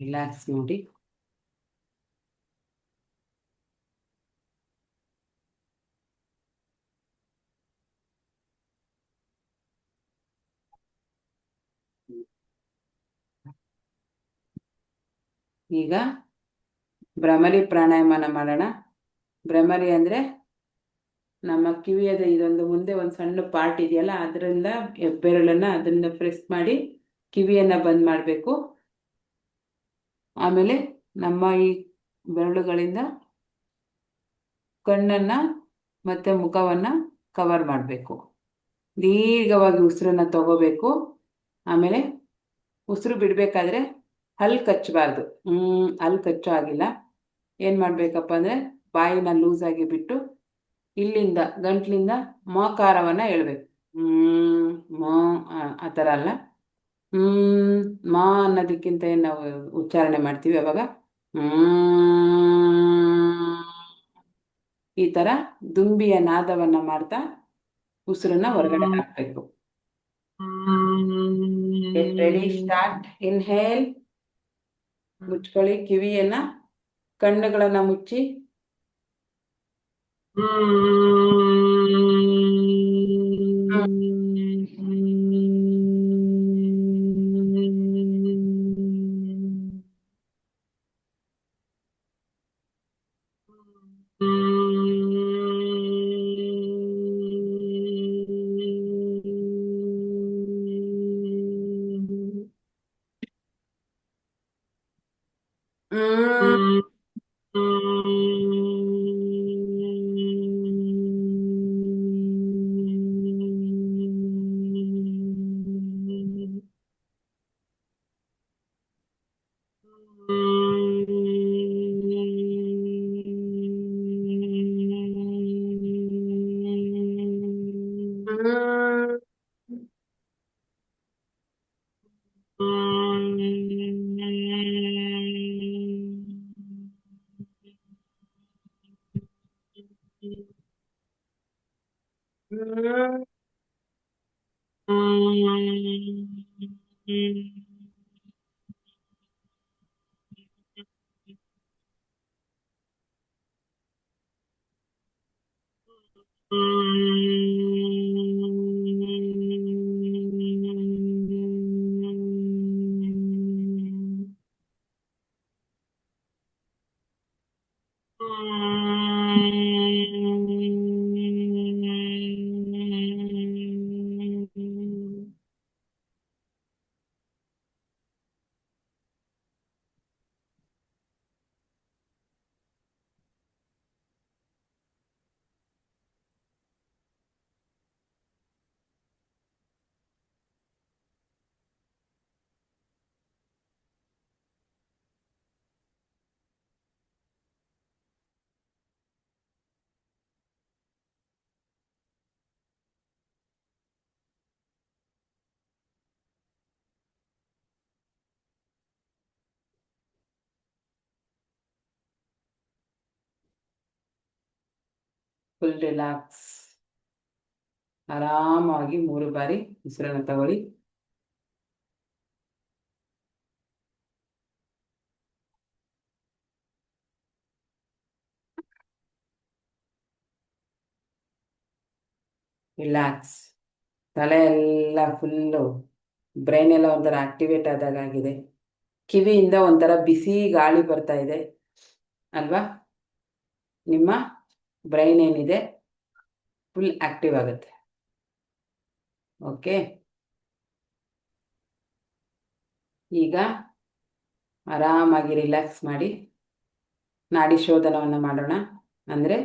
Relax ನೋಡಿ. ಈಗ ಭ್ರಮರಿ ಪ್ರಾಣಾಯಾಮನ ಮಾಡೋಣ. ಭ್ರಮರಿ ಅಂದರೆ ನಮ್ಮ ಕಿವಿಯದ ಇದೊಂದು ಮುಂದೆ ಒಂದು ಸಣ್ಣ ಪಾರ್ಟ್ ಇದೆಯಲ್ಲ, ಅದರಿಂದ ಬೆರಳನ್ನು ಅದನ್ನು ಪ್ರೆಸ್ ಮಾಡಿ ಕಿವಿಯನ್ನು ಬಂದ್ ಮಾಡಬೇಕು. ಆಮೇಲೆ ನಮ್ಮ ಈ ಬೆರಳುಗಳಿಂದ ಕಣ್ಣನ್ನು ಮತ್ತು ಮುಖವನ್ನು ಕವರ್ ಮಾಡಬೇಕು. ದೀರ್ಘವಾಗಿ ಉಸಿರನ್ನು ತಗೋಬೇಕು. ಆಮೇಲೆ ಉಸಿರು ಬಿಡಬೇಕಾದ್ರೆ ಹಲ್ಲು ಕಚ್ಚಬಾರ್ದು. ಹಲ್ಲು ಕಚ್ಚೋ ಆಗಿಲ್ಲ. ಏನು ಮಾಡಬೇಕಪ್ಪ ಅಂದರೆ ಬಾಯಿನ ಲೂಸಾಗಿ ಬಿಟ್ಟು ಇಲ್ಲಿಂದ ಗಂಟ್ಲಿಂದ ಮಕಾರವನ್ನು ಹೇಳ್ಬೇಕು. ಮ ಆ ಥರ ಅಲ್ಲ, ಮಾ ಅನ್ನೋದಕ್ಕಿಂತ ಏನು ನಾವು ಉಚ್ಚಾರಣೆ ಮಾಡ್ತೀವಿ ಅವಾಗ ಈ ಥರ ದುಂಬಿಯ ನಾದವನ್ನು ಮಾಡ್ತಾ ಉಸಿರನ್ನ ಹೊರಗಡೆ ಹಾಕಬೇಕು. Get ready, start. ಇನ್ಹೇಲ್, ಮುಚ್ಕೊಳ್ಳಿ ಕಿವಿಯನ್ನ, ಕಣ್ಣುಗಳನ್ನ ಮುಚ್ಚಿ. Full relax. ಆರಾಮಾಗಿ 3 ಬಾರಿ ಉಸಿರನ್ನು ತಗೊಳ್ಳಿ. ರಿಲ್ಯಾಕ್ಸ್. ತಲೆ ಎಲ್ಲ ಫುಲ್ಲು, ಬ್ರೈನ್ ಎಲ್ಲ ಒಂಥರ ಆಕ್ಟಿವೇಟ್ ಆದಾಗ ಆಗಿದೆ. ಕಿವಿಯಿಂದ ಒಂಥರ ಬಿಸಿ ಗಾಳಿ ಬರ್ತಾ ಇದೆ ಅಲ್ವಾ? ನಿಮ್ಮ ಬ್ರೈನ್ ಏನಿದೆ ಫುಲ್ ಆಕ್ಟಿವ್ ಆಗುತ್ತೆ. ಓಕೆ, ಈಗ ಆರಾಮಾಗಿ ರಿಲ್ಯಾಕ್ಸ್ ಮಾಡಿ ನಾಡಿ ಶೋಧನವನ್ನು ಮಾಡೋಣ. ಅಂದರೆ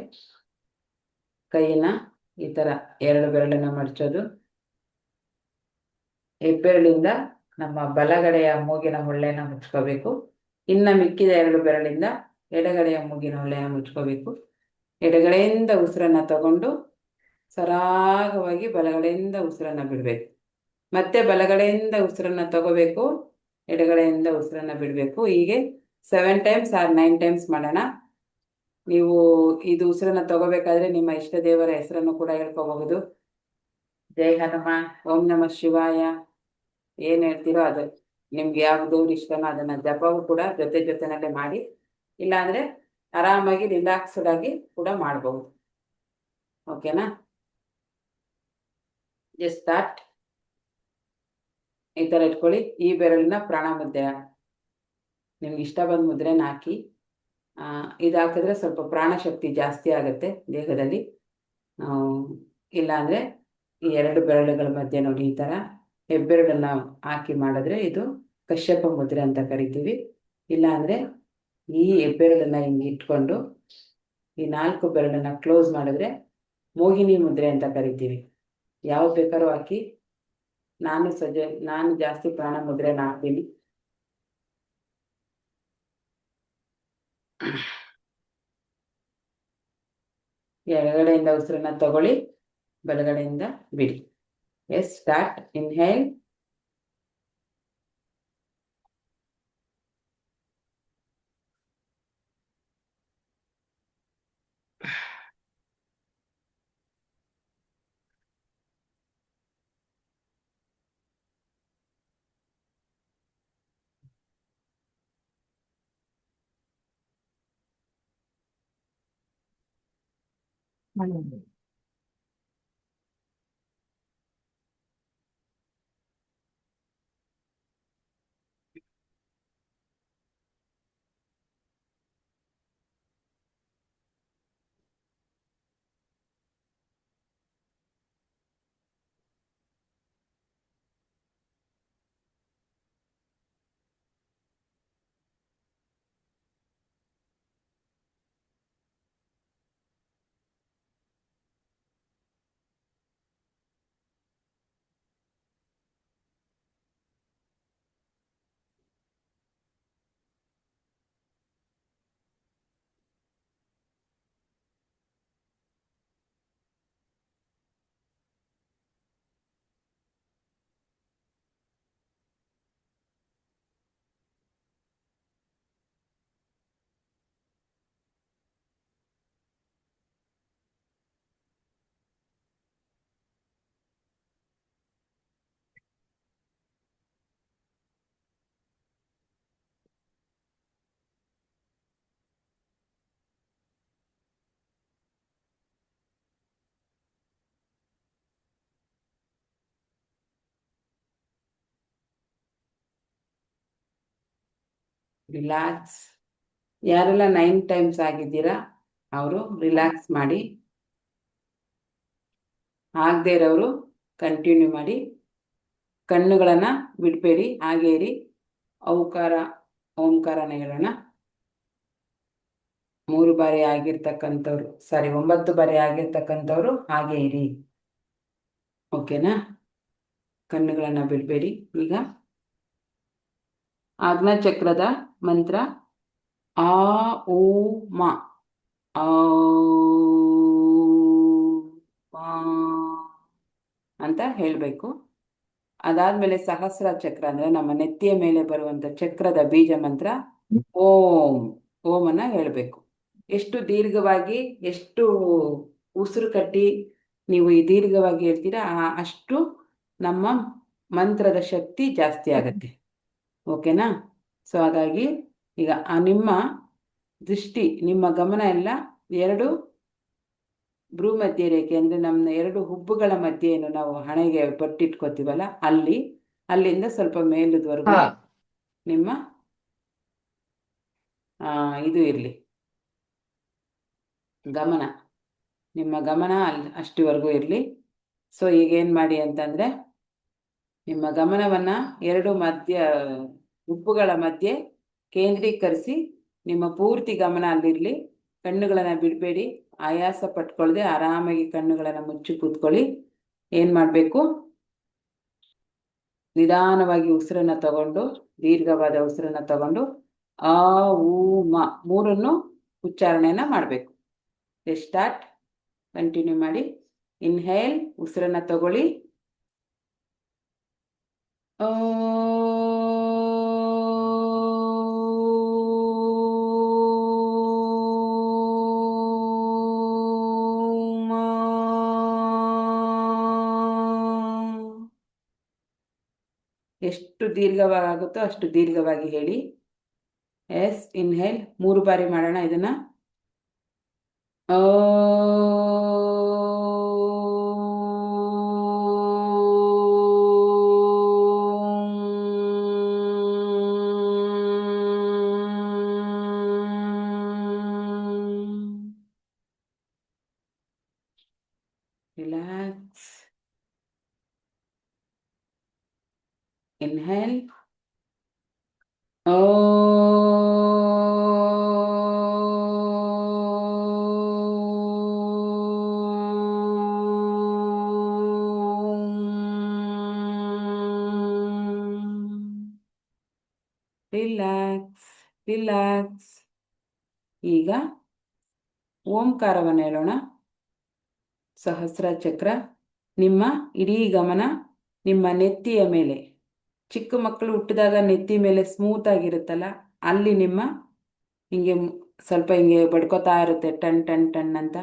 ಕೈಯನ್ನು ಈ ಥರ 2 ಬೆರಳನ್ನು ಮಡಚೋದು. ಹೆಬ್ಬೆರಳಿಂದ ನಮ್ಮ ಬಲಗಡೆಯ ಮೂಗಿನ ಹೊಳ್ಳೆನ ಮುಚ್ಕೋಬೇಕು. ಇನ್ನು ಮಿಕ್ಕಿದ 2 ಬೆರಳಿಂದ ಎಡಗಡೆಯ ಮೂಗಿನ ಹೊಳ್ಳೆನ ಮುಚ್ಕೋಬೇಕು. ಎಡಗಡೆಯಿಂದ ಉಸಿರನ್ನು ತಗೊಂಡು ಸರಾಗವಾಗಿ ಬಲಗಡೆಯಿಂದ ಉಸಿರನ್ನು ಬಿಡಬೇಕು. ಮತ್ತೆ ಬಲಗಡೆಯಿಂದ ಉಸಿರನ್ನು ತಗೋಬೇಕು, ಎಡಗಡೆಯಿಂದ ಉಸಿರನ್ನು ಬಿಡಬೇಕು. ಹೀಗೆ 7 ಟೈಮ್ಸ್ ಆರ್ 9 ಟೈಮ್ಸ್ ಮಾಡೋಣ. ನೀವು ಇದು ಉಸಿರನ್ನು ತಗೋಬೇಕಾದ್ರೆ ನಿಮ್ಮ ಇಷ್ಟ ದೇವರ ಹೆಸರನ್ನು ಕೂಡ ಹೇಳ್ಕೋಬಹುದು. ಜೈ ಹನುಮಾನ್, ಓಂ ನಮಃ ಶಿವಾಯ, ಏನು ಹೇಳ್ತೀರೋ ಅದು, ನಿಮ್ಗೆ ಯಾವುದು ಇಷ್ಟನೋ ಅದನ್ನು ಜಪವು ಕೂಡ ಜೊತೆನಲ್ಲೇ ಮಾಡಿ. ಇಲ್ಲಾಂದರೆ ಆರಾಮಾಗಿ ರಿಲ್ಯಾಕ್ಸ್ಡ್ ಆಗಿ ಕೂಡ ಮಾಡಬಹುದು. ಓಕೆನಾ? Just start. ಈ ಥರ ಇಟ್ಕೊಳ್ಳಿ. ಈ ಬೆರಳಿನ ಪ್ರಾಣ ಮುದ್ರೆ, ನಿಮ್ಗೆ ಇಷ್ಟ ಬಂದ ಮುದ್ರೆನ ಹಾಕಿ. ಇದು ಹಾಕಿದ್ರೆ ಸ್ವಲ್ಪ ಪ್ರಾಣಶಕ್ತಿ ಜಾಸ್ತಿ ಆಗುತ್ತೆ ದೇಹದಲ್ಲಿ. ಇಲ್ಲಾಂದರೆ ಈ 2 ಬೆರಳುಗಳ ಮಧ್ಯೆ ನೋಡಿ ಈ ಥರ ಹೆಬ್ಬೆರಳನ್ನು ಹಾಕಿ ಮಾಡಿದ್ರೆ ಇದು ಕಶ್ಯಪ ಮುದ್ರೆ ಅಂತ ಕರಿತೀವಿ. ಇಲ್ಲಾಂದರೆ ಈ ಹೆಬ್ಬೆರಳನ್ನು ಹಿಂಗೆ ಇಟ್ಕೊಂಡು ಈ 4 ಬೆರಳನ್ನು ಕ್ಲೋಸ್ ಮಾಡಿದ್ರೆ ಮೋಹಿನಿ ಮುದ್ರೆ ಅಂತ ಕರಿತೀವಿ. ಯಾವ್ದು ಬೇಕಾದ್ರೂ ಹಾಕಿ. ನಾನು ಜಾಸ್ತಿ ಪ್ರಾಣ ಮುದ್ರೆನ ಹಾಕ್ತೀನಿ. ಎಡಗಡೆಯಿಂದ ಉಸಿರನ್ನ ತಗೊಳ್ಳಿ, ಬಲಗಡೆಯಿಂದ ಬಿಡಿ. Yes, start. Inhale, relax. ಯಾರೆಲ್ಲ 9 ಟೈಮ್ಸ್ ಆಗಿದ್ದೀರಾ ಅವರು ರಿಲ್ಯಾಕ್ಸ್ ಮಾಡಿ. ಆಗದೇ ಇರೋರು ಕಂಟಿನ್ಯೂ ಮಾಡಿ. ಕಣ್ಣುಗಳನ್ನು ಬಿಡಬೇಡಿ, ಹಾಗೇ ಇರಿ. ಔಕಾರ ಓಂಕಾರನ ಹೇಳೋಣ. 3 ಬಾರಿ ಆಗಿರ್ತಕ್ಕಂಥವ್ರು 9 ಬಾರಿ ಆಗಿರ್ತಕ್ಕಂಥವ್ರು ಹಾಗೆ ಇರಿ. ಓಕೆನಾ? ಕಣ್ಣುಗಳನ್ನು ಬಿಡಬೇಡಿ. ಈಗ ಆಜ್ಞಾಚಕ್ರದ ಮಂತ್ರ ಆ ಓ ಮ ಆ ಅಂತ ಹೇಳಬೇಕು. ಅದಾದ್ಮೇಲೆ ಸಹಸ್ರ ಚಕ್ರ ಅಂದ್ರೆ ನಮ್ಮ ನೆತ್ತಿಯ ಮೇಲೆ ಬರುವಂತ ಚಕ್ರದ ಬೀಜ ಮಂತ್ರ ಓಂ. ಓಮನ್ನ ಹೇಳಬೇಕು. ಎಷ್ಟು ದೀರ್ಘವಾಗಿ, ಎಷ್ಟು ಉಸಿರು ಕಟ್ಟಿ ನೀವು ಈ ದೀರ್ಘವಾಗಿ ಹೇಳ್ತೀರಾ ಅಷ್ಟು ನಮ್ಮ ಮಂತ್ರದ ಶಕ್ತಿ ಜಾಸ್ತಿ ಆಗತ್ತೆ. ಓಕೆನಾ? ಸೊ ಹಾಗಾಗಿ ಈಗ ನಿಮ್ಮ ದೃಷ್ಟಿ, ನಿಮ್ಮ ಗಮನ ಎಲ್ಲ 2 ಭ್ರೂ ಮಧ್ಯ ರೇಖೆ ಅಂದ್ರೆ ನಮ್ಮ 2 ಹುಬ್ಬುಗಳ ಮಧ್ಯೆ ಏನು ನಾವು ಹಣೆಗೆ ಬಟ್ಟಿಟ್ಕೋತೀವಲ್ಲ ಅಲ್ಲಿಂದ ಸ್ವಲ್ಪ ಮೇಲದವರೆಗೂ ನಿಮ್ಮ ಇದು ಇರಲಿ ಗಮನ. ನಿಮ್ಮ ಗಮನ ಅಷ್ಟುವರೆಗೂ ಇರಲಿ. ಸೊ ಈಗೇನು ಮಾಡಿ ಅಂತಂದರೆ ನಿಮ್ಮ ಗಮನವನ್ನು 2 ಹುಬ್ಬುಗಳ ಮಧ್ಯೆ ಕೇಂದ್ರೀಕರಿಸಿ ನಿಮ್ಮ ಪೂರ್ತಿ ಗಮನ ಅಲ್ಲಿರಲಿ. ಕಣ್ಣುಗಳನ್ನು ಬಿಡಬೇಡಿ. ಆಯಾಸ ಪಟ್ಕೊಳ್ಳದೆ ಆರಾಮಾಗಿ ಕಣ್ಣುಗಳನ್ನು ಮುಚ್ಚಿ ಕೂತ್ಕೊಳ್ಳಿ. ಏನು ಮಾಡಬೇಕು? ನಿಧಾನವಾಗಿ ಉಸಿರನ್ನು ತಗೊಂಡು, ದೀರ್ಘವಾದ ಉಸಿರನ್ನು ತಗೊಂಡು ಆ ಊ ಮ 3 ಉಚ್ಚಾರಣೆಯನ್ನು ಮಾಡಬೇಕು. ಸ್ಟಾರ್ಟ್. ಕಂಟಿನ್ಯೂ ಮಾಡಿ. ಇನ್ಹೇಲ್, ಉಸಿರನ್ನು ತಗೊಳ್ಳಿ. ಎಷ್ಟು ದೀರ್ಘವಾಗುತ್ತೋ ಅಷ್ಟು ದೀರ್ಘವಾಗಿ ಹೇಳಿ. ಎಸ್. ಇನ್ಹೇಲ್ 3 ಬಾರಿ ಮಾಡೋಣ ಇದನ್ನ. ರಿಲ್ಯಾಕ್ಸ್. Inhale. Relax, relax. ಈಗ ಓಂಕಾರವನ್ನು ಹೇಳೋಣ. ಸಹಸ್ರ ಚಕ್ರ. ನಿಮ್ಮ ಇಡೀ ಗಮನ ನಿಮ್ಮ ನೆತ್ತಿಯ ಮೇಲೆ. ಚಿಕ್ಕ ಮಕ್ಕಳು ಹುಟ್ಟಿದಾಗ ನೆತ್ತಿ ಮೇಲೆ ಸ್ಮೂತ್ ಆಗಿರುತ್ತಲ್ಲ, ಅಲ್ಲಿ ನಿಮ್ಮ ಹಿಂಗೆ ಸ್ವಲ್ಪ ಹಿಂಗೆ ಬಡ್ಕೋತಾ ಇರುತ್ತೆ, ಟನ್ ಟನ್ ಟನ್ ಅಂತ.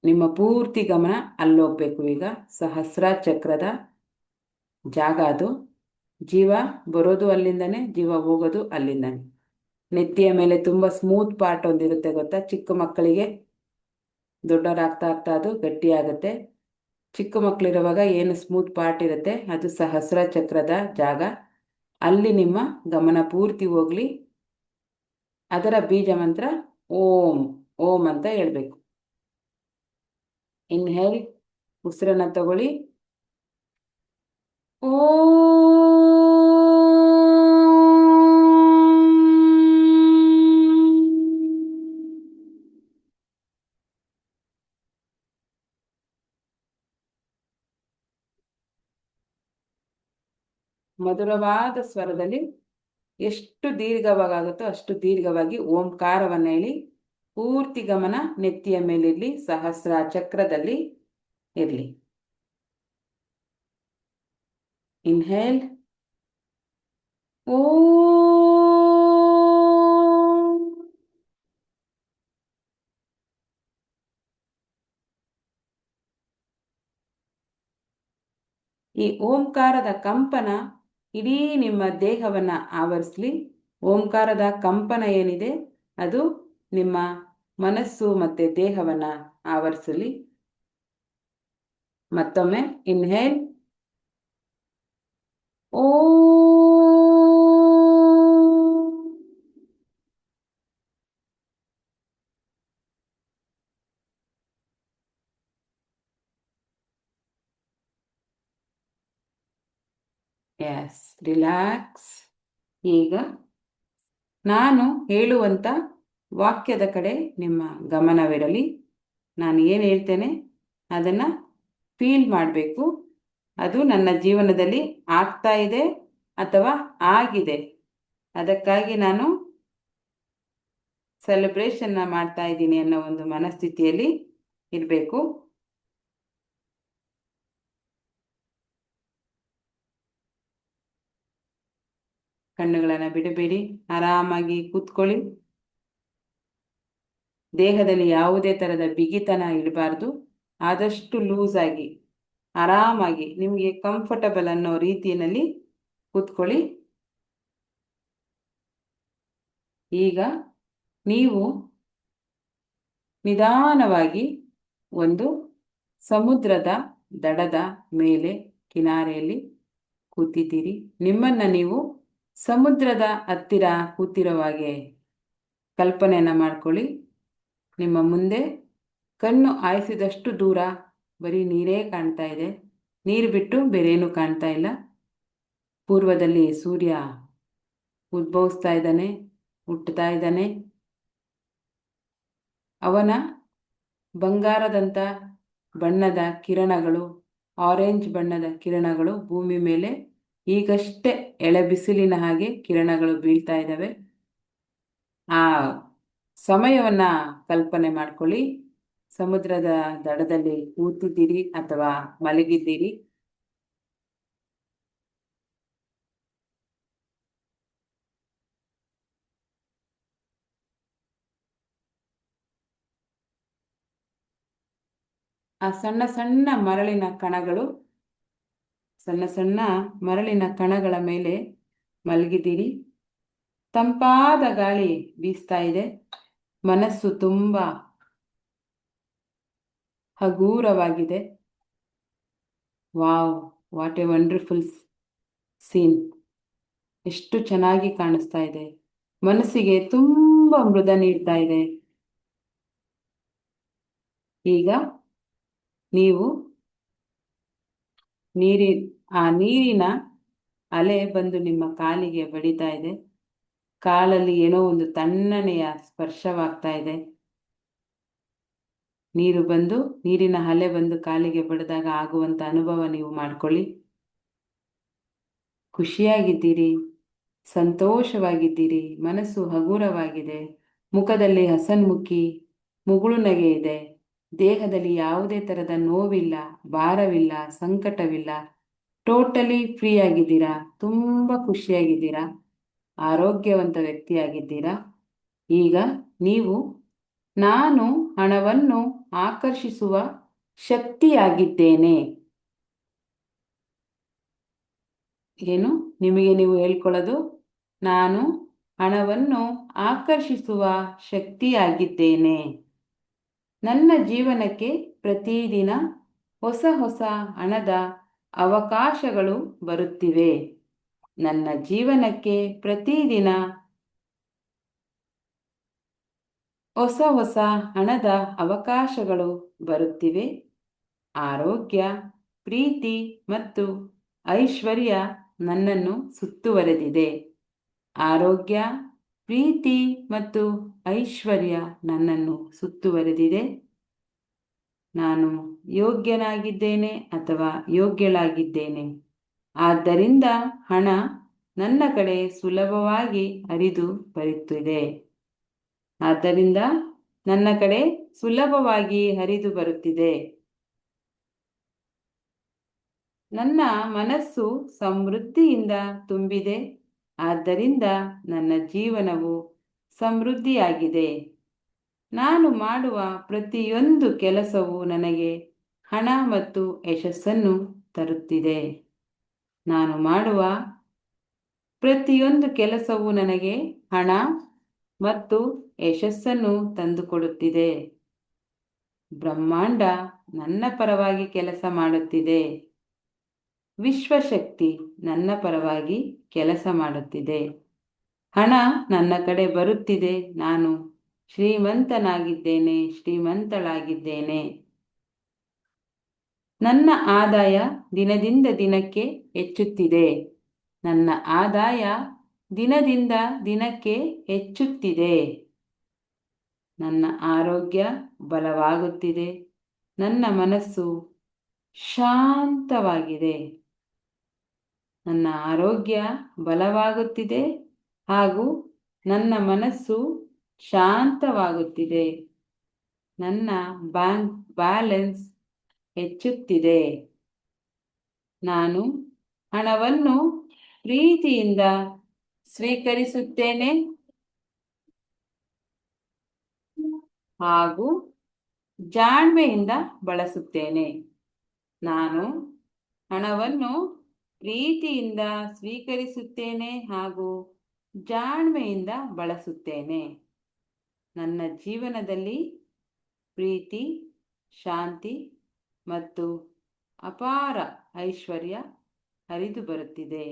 ನಿಮ್ಮ ಪೂರ್ತಿ ಗಮನ ಅಲ್ಲೋಗ್ಬೇಕು. ಈಗ ಸಹಸ್ರ ಚಕ್ರದ ಜಾಗ ಅದು. ಜೀವ ಬರೋದು ಅಲ್ಲಿಂದನೇ, ಜೀವ ಹೋಗೋದು ಅಲ್ಲಿಂದನೇ. ನೆತ್ತಿಯ ಮೇಲೆ ತುಂಬ ಸ್ಮೂತ್ ಪಾರ್ಟ್ ಒಂದಿರುತ್ತೆ ಗೊತ್ತಾ? ಚಿಕ್ಕ ಮಕ್ಕಳಿಗೆ ದೊಡ್ಡವರಾಗ್ತಾ ಆಗ್ತಾ ಅದು ಗಟ್ಟಿಯಾಗುತ್ತೆ. ಚಿಕ್ಕ ಮಕ್ಕಳಿರುವಾಗ ಏನು ಸ್ಮೂತ್ ಪಾರ್ಟ್ ಇರುತ್ತೆ ಅದು ಸಹಸ್ರ ಚಕ್ರದ ಜಾಗ. ಅಲ್ಲಿ ನಿಮ್ಮ ಗಮನ ಪೂರ್ತಿ ಹೋಗಲಿ. ಅದರ ಬೀಜ ಮಂತ್ರ ಓಂ. ಓಂ ಅಂತ ಹೇಳಬೇಕು. ಇನ್ಹೇಲ್, ಉಸಿರನ್ನು ತಗೊಳ್ಳಿ. ಮಧುರವಾದ ಸ್ವರದಲ್ಲಿ ಎಷ್ಟು ದೀರ್ಘವಾಗುತ್ತೋ ಅಷ್ಟು ದೀರ್ಘವಾಗಿ ಓಂಕಾರವನ್ನು ಹೇಳಿ. ಪೂರ್ತಿ ಗಮನ ನೆತ್ತಿಯ ಮೇಲಿರಲಿ, ಸಹಸ್ರ ಚಕ್ರದಲ್ಲಿ ಇರಲಿ. ಇನ್ಹೇಲ್. ಈ ಓಂಕಾರದ ಕಂಪನ ಇಡೀ ನಿಮ್ಮ ದೇಹವನ್ನು ಆವರಿಸಲಿ. ಓಂಕಾರದ ಕಂಪನ ಏನಿದೆ ಅದು ನಿಮ್ಮ ಮನಸ್ಸು ಮತ್ತು ದೇಹವನ್ನು ಆವರಿಸಲಿ. ಮತ್ತೊಮ್ಮೆ ಇನ್ಹೇಲ್. ಓ ಎಸ್, ರಿಲ್ಯಾಕ್ಸ್. ಈಗ ನಾನು ಹೇಳುವಂಥ ವಾಕ್ಯದ ಕಡೆ ನಿಮ್ಮ ಗಮನವಿರಲಿ. ನಾನು ಏನು ಹೇಳ್ತೇನೆ ಅದನ್ನು ಫೀಲ್ ಮಾಡಬೇಕು. ಅದು ನನ್ನ ಜೀವನದಲ್ಲಿ ಆಗ್ತಾ ಇದೆ ಅಥವಾ ಆಗಿದೆ, ಅದಕ್ಕಾಗಿ ನಾನು ಸೆಲೆಬ್ರೇಷನ್ನ ಮಾಡ್ತಾ ಇದ್ದೀನಿ ಅನ್ನೋ ಒಂದು ಮನಸ್ಥಿತಿಯಲ್ಲಿ ಇರಬೇಕು. ಕಣ್ಣುಗಳನ್ನು ಬಿಡಬೇಡಿ, ಆರಾಮಾಗಿ ಕೂತ್ಕೊಳ್ಳಿ. ದೇಹದಲ್ಲಿ ಯಾವುದೇ ಥರದ ಬಿಗಿತನ ಇಡಬಾರ್ದು. ಆದಷ್ಟು ಲೂಸ್ ಆಗಿ ಆರಾಮಾಗಿ ನಿಮಗೆ ಕಂಫರ್ಟಬಲ್ ಅನ್ನೋ ರೀತಿಯಲ್ಲಿ ಕೂತ್ಕೊಳ್ಳಿ. ಈಗ ನೀವು ನಿಧಾನವಾಗಿ ಒಂದು ಸಮುದ್ರದ ದಡದ ಮೇಲೆ ಕಿನಾರೆಯಲ್ಲಿ ಕೂತಿದ್ದೀರಿ. ನಿಮ್ಮನ್ನು ನೀವು ಸಮುದ್ರದ ಹತ್ತಿರ ಕೂತಿರೋ ಹಾಗೆ ಕಲ್ಪನೆಯನ್ನು ಮಾಡ್ಕೊಳ್ಳಿ. ನಿಮ್ಮ ಮುಂದೆ ಕಣ್ಣು ಹಾಯಿಸಿದಷ್ಟು ದೂರ ಬರೀ ನೀರೇ ಕಾಣ್ತಾ ಇದೆ. ನೀರು ಬಿಟ್ಟು ಬೇರೇನೂ ಕಾಣ್ತಾ ಇಲ್ಲ. ಪೂರ್ವದಲ್ಲಿ ಸೂರ್ಯ ಉದ್ಭವಿಸ್ತಾ ಇದ್ದಾನೆ, ಹುಟ್ಟುತ್ತಾ ಇದ್ದಾನೆ. ಅವನ ಬಂಗಾರದಂಥ ಬಣ್ಣದ ಕಿರಣಗಳು, ಆರೆಂಜ್ ಬಣ್ಣದ ಕಿರಣಗಳು ಭೂಮಿ ಮೇಲೆ ಈಗಷ್ಟೇ ಎಳೆ ಬಿಸಿಲಿನ ಹಾಗೆ ಕಿರಣಗಳು ಬೀಳ್ತಾ ಇದ್ದಾವೆ. ಆ ಸಮಯವನ್ನು ಕಲ್ಪನೆ ಮಾಡ್ಕೊಳ್ಳಿ. ಸಮುದ್ರದ ದಡದಲ್ಲಿ ಕೂತಿದ್ದೀರಿ ಅಥವಾ ಮಲಗಿದ್ದೀರಿ. ಆ ಸಣ್ಣ ಸಣ್ಣ ಮರಳಿನ ಕಣಗಳು, ಸಣ್ಣ ಸಣ್ಣ ಮರಳಿನ ಕಣಗಳ ಮೇಲೆ ಮಲಗಿದ್ದೀರಿ. ತಂಪಾದ ಗಾಳಿ ಬೀಸ್ತಾ ಇದೆ. ಮನಸ್ಸು ತುಂಬ ಹಗೂರವಾಗಿದೆ. Wow, what a wonderful scene. ಎಷ್ಟು ಚೆನ್ನಾಗಿ ಕಾಣಿಸ್ತಾ ಇದೆ. ಮನಸ್ಸಿಗೆ ತುಂಬ ಮೃದ ನೀಡ್ತಾ ಇದೆ. ಈಗ ನೀವು ನೀರಿನ ಅಲೆ ಬಂದು ನಿಮ್ಮ ಕಾಲಿಗೆ ಬಡಿತಾ ಇದೆ. ಕಾಲಲ್ಲಿ ಏನೋ ಒಂದು ತಣ್ಣನೆಯ ಸ್ಪರ್ಶವಾಗ್ತಾ ಇದೆ. ನೀರಿನ ಅಲೆ ಬಂದು ಕಾಲಿಗೆ ಬಡಿದಾಗ ಆಗುವಂಥ ಅನುಭವ ನೀವು ಮಾಡ್ಕೊಳ್ಳಿ. ಖುಷಿಯಾಗಿದ್ದೀರಿ, ಸಂತೋಷವಾಗಿದ್ದೀರಿ, ಮನಸ್ಸು ಹಗುರವಾಗಿದೆ, ಮುಖದಲ್ಲಿ ಹಸನ್ಮುಖಿ ಮುಗುಳು ನಗೆ ಇದೆ. ದೇಹದಲ್ಲಿ ಯಾವುದೇ ಥರದ ನೋವಿಲ್ಲ, ಭಾರವಿಲ್ಲ, ಸಂಕಟವಿಲ್ಲ. ಟೋಟಲಿ ಫ್ರೀ ಆಗಿದ್ದೀರಾ, ತುಂಬ ಖುಷಿಯಾಗಿದ್ದೀರಾ, ಆರೋಗ್ಯವಂತ ವ್ಯಕ್ತಿಯಾಗಿದ್ದೀರಾ. ಈಗ ನೀವು ನಾನು ಹಣವನ್ನು ಆಕರ್ಷಿಸುವ ಶಕ್ತಿಯಾಗಿದ್ದೇನೆ. ಏನು ನಿಮಗೆ ನೀವು ಹೇಳ್ಕೊಳ್ಳೋದು? ನಾನು ಹಣವನ್ನು ಆಕರ್ಷಿಸುವ ಶಕ್ತಿಯಾಗಿದ್ದೇನೆ. ನನ್ನ ಜೀವನಕ್ಕೆ ಪ್ರತಿದಿನ ಹೊಸ ಹೊಸ ಹಣದ ಅವಕಾಶಗಳು ಬರುತ್ತಿವೆ. ನನ್ನ ಜೀವನಕ್ಕೆ ಪ್ರತಿದಿನ ಹೊಸ ಹೊಸ ಹಣದ ಅವಕಾಶಗಳು ಬರುತ್ತಿವೆ. ಆರೋಗ್ಯ, ಪ್ರೀತಿ ಮತ್ತು ಐಶ್ವರ್ಯ ನನ್ನನ್ನು ಸುತ್ತುವರೆದಿದೆ. ಆರೋಗ್ಯ, ಪ್ರೀತಿ ಮತ್ತು ಐಶ್ವರ್ಯ ನನ್ನನ್ನು ಸುತ್ತುವರೆದಿದೆ. ನಾನು ಯೋಗ್ಯನಾಗಿದ್ದೇನೆ ಅಥವಾ ಯೋಗ್ಯಳಾಗಿದ್ದೇನೆ. ಆದ್ದರಿಂದ ಹಣ ನನ್ನ ಕಡೆ ಸುಲಭವಾಗಿ ಹರಿದು ಬರುತ್ತಿದೆ. ಆದ್ದರಿಂದ ನನ್ನ ಕಡೆ ಸುಲಭವಾಗಿ ಹರಿದು ಬರುತ್ತಿದೆ. ನನ್ನ ಮನಸ್ಸು ಸಮೃದ್ಧಿಯಿಂದ ತುಂಬಿದೆ. ಆದ್ದರಿಂದ ನನ್ನ ಜೀವನವು ಸಮೃದ್ಧಿಯಾಗಿದೆ. ನಾನು ಮಾಡುವ ಪ್ರತಿಯೊಂದು ಕೆಲಸವು ನನಗೆ ಹಣ ಮತ್ತು ಯಶಸ್ಸನ್ನು ತರುತ್ತಿದೆ. ನಾನು ಮಾಡುವ ಪ್ರತಿಯೊಂದು ಕೆಲಸವು ನನಗೆ ಹಣ ಮತ್ತು ಯಶಸ್ಸನ್ನು ತಂದುಕೊಡುತ್ತಿದೆ. ಬ್ರಹ್ಮಾಂಡ ನನ್ನ ಪರವಾಗಿ ಕೆಲಸ ಮಾಡುತ್ತಿದೆ. ವಿಶ್ವಶಕ್ತಿ ನನ್ನ ಪರವಾಗಿ ಕೆಲಸ ಮಾಡುತ್ತಿದೆ. ಹಣ ನನ್ನ ಕಡೆ ಬರುತ್ತಿದೆ. ನಾನು ಶ್ರೀಮಂತನಾಗಿದ್ದೇನೆ, ಶ್ರೀಮಂತಳಾಗಿದ್ದೇನೆ. ನನ್ನ ಆದಾಯ ದಿನದಿಂದ ದಿನಕ್ಕೆ ಹೆಚ್ಚುತ್ತಿದೆ. ನನ್ನ ಆದಾಯ ದಿನದಿಂದ ದಿನಕ್ಕೆ ಹೆಚ್ಚುತ್ತಿದೆ. ನನ್ನ ಆರೋಗ್ಯ ಬಲವಾಗುತ್ತಿದೆ. ನನ್ನ ಮನಸ್ಸು ಶಾಂತವಾಗಿದೆ. ನನ್ನ ಆರೋಗ್ಯ ಬಲವಾಗುತ್ತಿದೆ ಹಾಗೂ ನನ್ನ ಮನಸ್ಸು ಶಾಂತವಾಗುತ್ತಿದೆ. ನನ್ನ ಬ್ಯಾಂಕ್ ಬ್ಯಾಲೆನ್ಸ್ ಹೆಚ್ಚುತ್ತಿದೆ. ನಾನು ಹಣವನ್ನು ಪ್ರೀತಿಯಿಂದ ಸ್ವೀಕರಿಸುತ್ತೇನೆ ಹಾಗೂ ಜಾಣ್ಮೆಯಿಂದ ಬಳಸುತ್ತೇನೆ. ನಾನು ಹಣವನ್ನು ಪ್ರೀತಿಯಿಂದ ಸ್ವೀಕರಿಸುತ್ತೇನೆ ಹಾಗೂ ಜಾಣ್ಮೆಯಿಂದ ಬಳಸುತ್ತೇನೆ. ನನ್ನ ಜೀವನದಲ್ಲಿ ಪ್ರೀತಿ, ಶಾಂತಿ ಮತ್ತು ಅಪಾರ ಐಶ್ವರ್ಯ ಹರಿದು ಬರುತ್ತಿದೆ.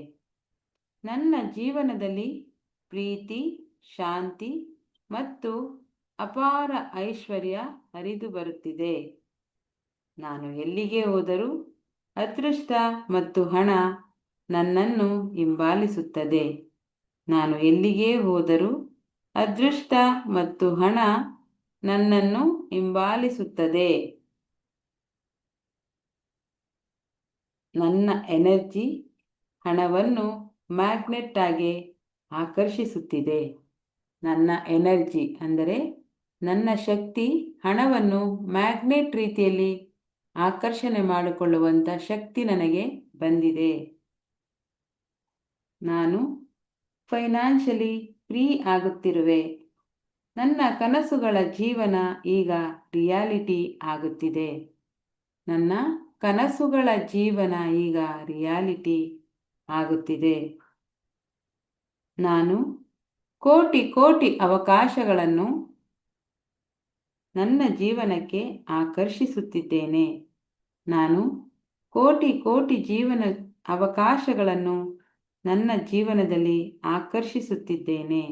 ನನ್ನ ಜೀವನದಲ್ಲಿ ಪ್ರೀತಿ, ಶಾಂತಿ ಮತ್ತು ಅಪಾರ ಐಶ್ವರ್ಯ ಹರಿದು ಬರುತ್ತಿದೆ. ನಾನು ಎಲ್ಲಿಗೆ ಹೋದರೂ ಅದೃಷ್ಟ ಮತ್ತು ಹಣ ನನ್ನನ್ನು ಹಿಂಬಾಲಿಸುತ್ತದೆ. ನಾನು ಎಲ್ಲಿಗೆ ಹೋದರೂ ಅದೃಷ್ಟ ಮತ್ತು ಹಣ ನನ್ನನ್ನು ಹಿಂಬಾಲಿಸುತ್ತದೆ. ನನ್ನ ಎನರ್ಜಿ ಹಣವನ್ನು ಮ್ಯಾಗ್ನೆಟ್ ಆಗಿ ಆಕರ್ಷಿಸುತ್ತಿದೆ. ನನ್ನ ಎನರ್ಜಿ ಅಂದರೆ ನನ್ನ ಶಕ್ತಿ ಹಣವನ್ನು ಮ್ಯಾಗ್ನೆಟ್ ರೀತಿಯಲ್ಲಿ ಆಕರ್ಷಣೆ ಮಾಡಿಕೊಳ್ಳುವಂಥ ಶಕ್ತಿ ನನಗೆ ಬಂದಿದೆ. ನಾನು ಫೈನಾನ್ಷಿಯಲಿ ಫ್ರೀ ಆಗುತ್ತಿರುವೆ. ನನ್ನ ಕನಸುಗಳ ಜೀವನ ಈಗ ರಿಯಾಲಿಟಿ ಆಗುತ್ತಿದೆ. ನನ್ನ ಕನಸುಗಳ ಜೀವನ ಈಗ ರಿಯಾಲಿಟಿ ಆಗುತ್ತಿದೆ. ನಾನು ಕೋಟಿ ಕೋಟಿ ಅವಕಾಶಗಳನ್ನು ನನ್ನ ಜೀವನಕ್ಕೆ ಆಕರ್ಷಿಸುತ್ತಿದ್ದೇನೆ. ನಾನು ಕೋಟಿ ಕೋಟಿ ಅವಕಾಶಗಳನ್ನು ನನ್ನ ಜೀವನದಲ್ಲಿ ಆಕರ್ಷಿಸುತ್ತಿದ್ದೇನೆ.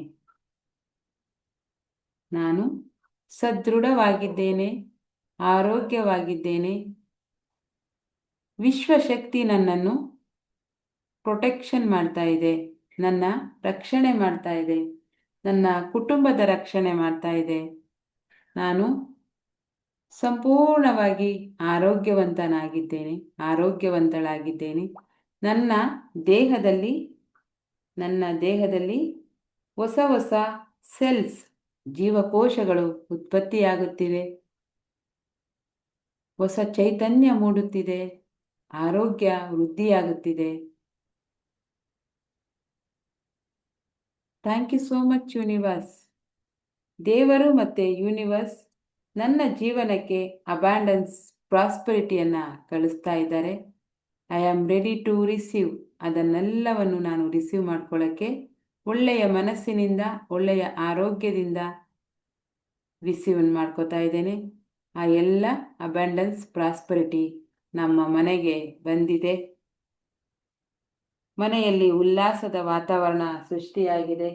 ನಾನು ಸದೃಢವಾಗಿದ್ದೇನೆ, ಆರೋಗ್ಯವಾಗಿದ್ದೇನೆ. ವಿಶ್ವಶಕ್ತಿ ನನ್ನನ್ನು ಪ್ರೊಟೆಕ್ಷನ್ ಮಾಡ್ತಾ ಇದೆ, ನನ್ನ ರಕ್ಷಣೆ ಮಾಡ್ತಾ ಇದೆ, ನನ್ನ ಕುಟುಂಬದ ರಕ್ಷಣೆ ಮಾಡ್ತಾ ಇದೆ. ನಾನು ಸಂಪೂರ್ಣವಾಗಿ ಆರೋಗ್ಯವಂತಳಾಗಿದ್ದೇನೆ. ನನ್ನ ದೇಹದಲ್ಲಿ ಹೊಸ ಹೊಸ ಸೆಲ್ಸ್, ಜೀವಕೋಶಗಳು ಉತ್ಪತ್ತಿಯಾಗುತ್ತಿವೆ. ಹೊಸ ಚೈತನ್ಯ ಮೂಡುತ್ತಿದೆ. ಆರೋಗ್ಯ ವೃದ್ಧಿಯಾಗುತ್ತಿದೆ. Thank you so much universe. ದೇವರು ಮತ್ತು ಯೂನಿವರ್ಸ್ ನನ್ನ ಜೀವನಕ್ಕೆ ಅಬ್ಯಾಂಡೆನ್ಸ್, ಪ್ರಾಸ್ಪರಿಟಿಯನ್ನು ಕಳಿಸ್ತಾ ಇದ್ದಾರೆ. I am ready to receive. ಅದನ್ನೆಲ್ಲವನ್ನು ನಾನು ರಿಸೀವ್ ಮಾಡ್ಕೊಳ್ಳೋಕ್ಕೆ ಒಳ್ಳೆಯ ಮನಸ್ಸಿನಿಂದ, ಒಳ್ಳೆಯ ಆರೋಗ್ಯದಿಂದ ರಿಸೀವ್ ಮಾಡ್ಕೋತಾ ಇದ್ದೇನೆ. ಆ ಎಲ್ಲ ಅಬ್ಯಾಂಡೆನ್ಸ್, ಪ್ರಾಸ್ಪರಿಟಿ ನಮ್ಮ ಮನೆಗೆ ಬಂದಿದೆ. ಮನೆಯಲ್ಲಿ ಉಲ್ಲಾಸದ ವಾತಾವರಣ ಸೃಷ್ಟಿಯಾಗಿದೆ.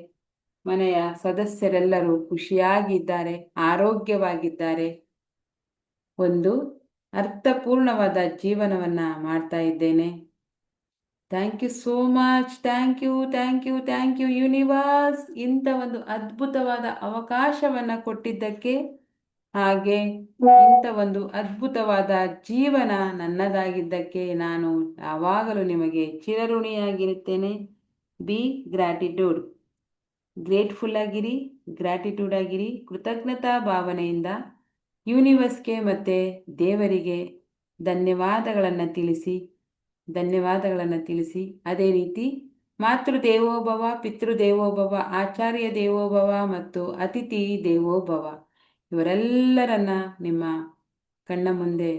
ಮನೆಯ ಸದಸ್ಯರೆಲ್ಲರೂ ಖುಷಿಯಾಗಿದ್ದಾರೆ, ಆರೋಗ್ಯವಾಗಿದ್ದಾರೆ. ಒಂದು ಅರ್ಥಪೂರ್ಣವಾದ ಜೀವನವನ್ನು ಮಾಡ್ತಾ ಇದ್ದೇನೆ. Thank you so much. Thank you universe. ಇಂಥ ಒಂದು ಅದ್ಭುತವಾದ ಅವಕಾಶವನ್ನು ಕೊಟ್ಟಿದ್ದಕ್ಕೆ, ಹಾಗೆ ಇಂಥ ಒಂದು ಅದ್ಭುತವಾದ ಜೀವನ ನನ್ನದಾಗಿದ್ದಕ್ಕೆ ನಾನು ಯಾವಾಗಲೂ ನಿಮಗೆ ಚಿರಋಣಿಯಾಗಿರುತ್ತೇನೆ. Be gratitude. ಗ್ರೇಟ್ಫುಲ್ ಆಗಿರಿ, ಗ್ರ್ಯಾಟಿಟ್ಯೂಡ್ ಆಗಿರಿ. ಕೃತಜ್ಞತಾ ಭಾವನೆಯಿಂದ ಯೂನಿವರ್ಸ್ಗೆ ಮತ್ತು ದೇವರಿಗೆ ಧನ್ಯವಾದಗಳನ್ನು ತಿಳಿಸಿ. ಅದೇ ರೀತಿ ಮಾತೃದೇವೋಭವ, ಪಿತೃದೇವೋಭವ, ಆಚಾರ್ಯ ದೇವೋಭವ ಮತ್ತು ಅತಿಥಿ ದೇವೋಭವ ಇವರೆಲ್ಲರನ್ನ ನಿಮ್ಮ ಕಣ್ಣ ಮುಂದೆ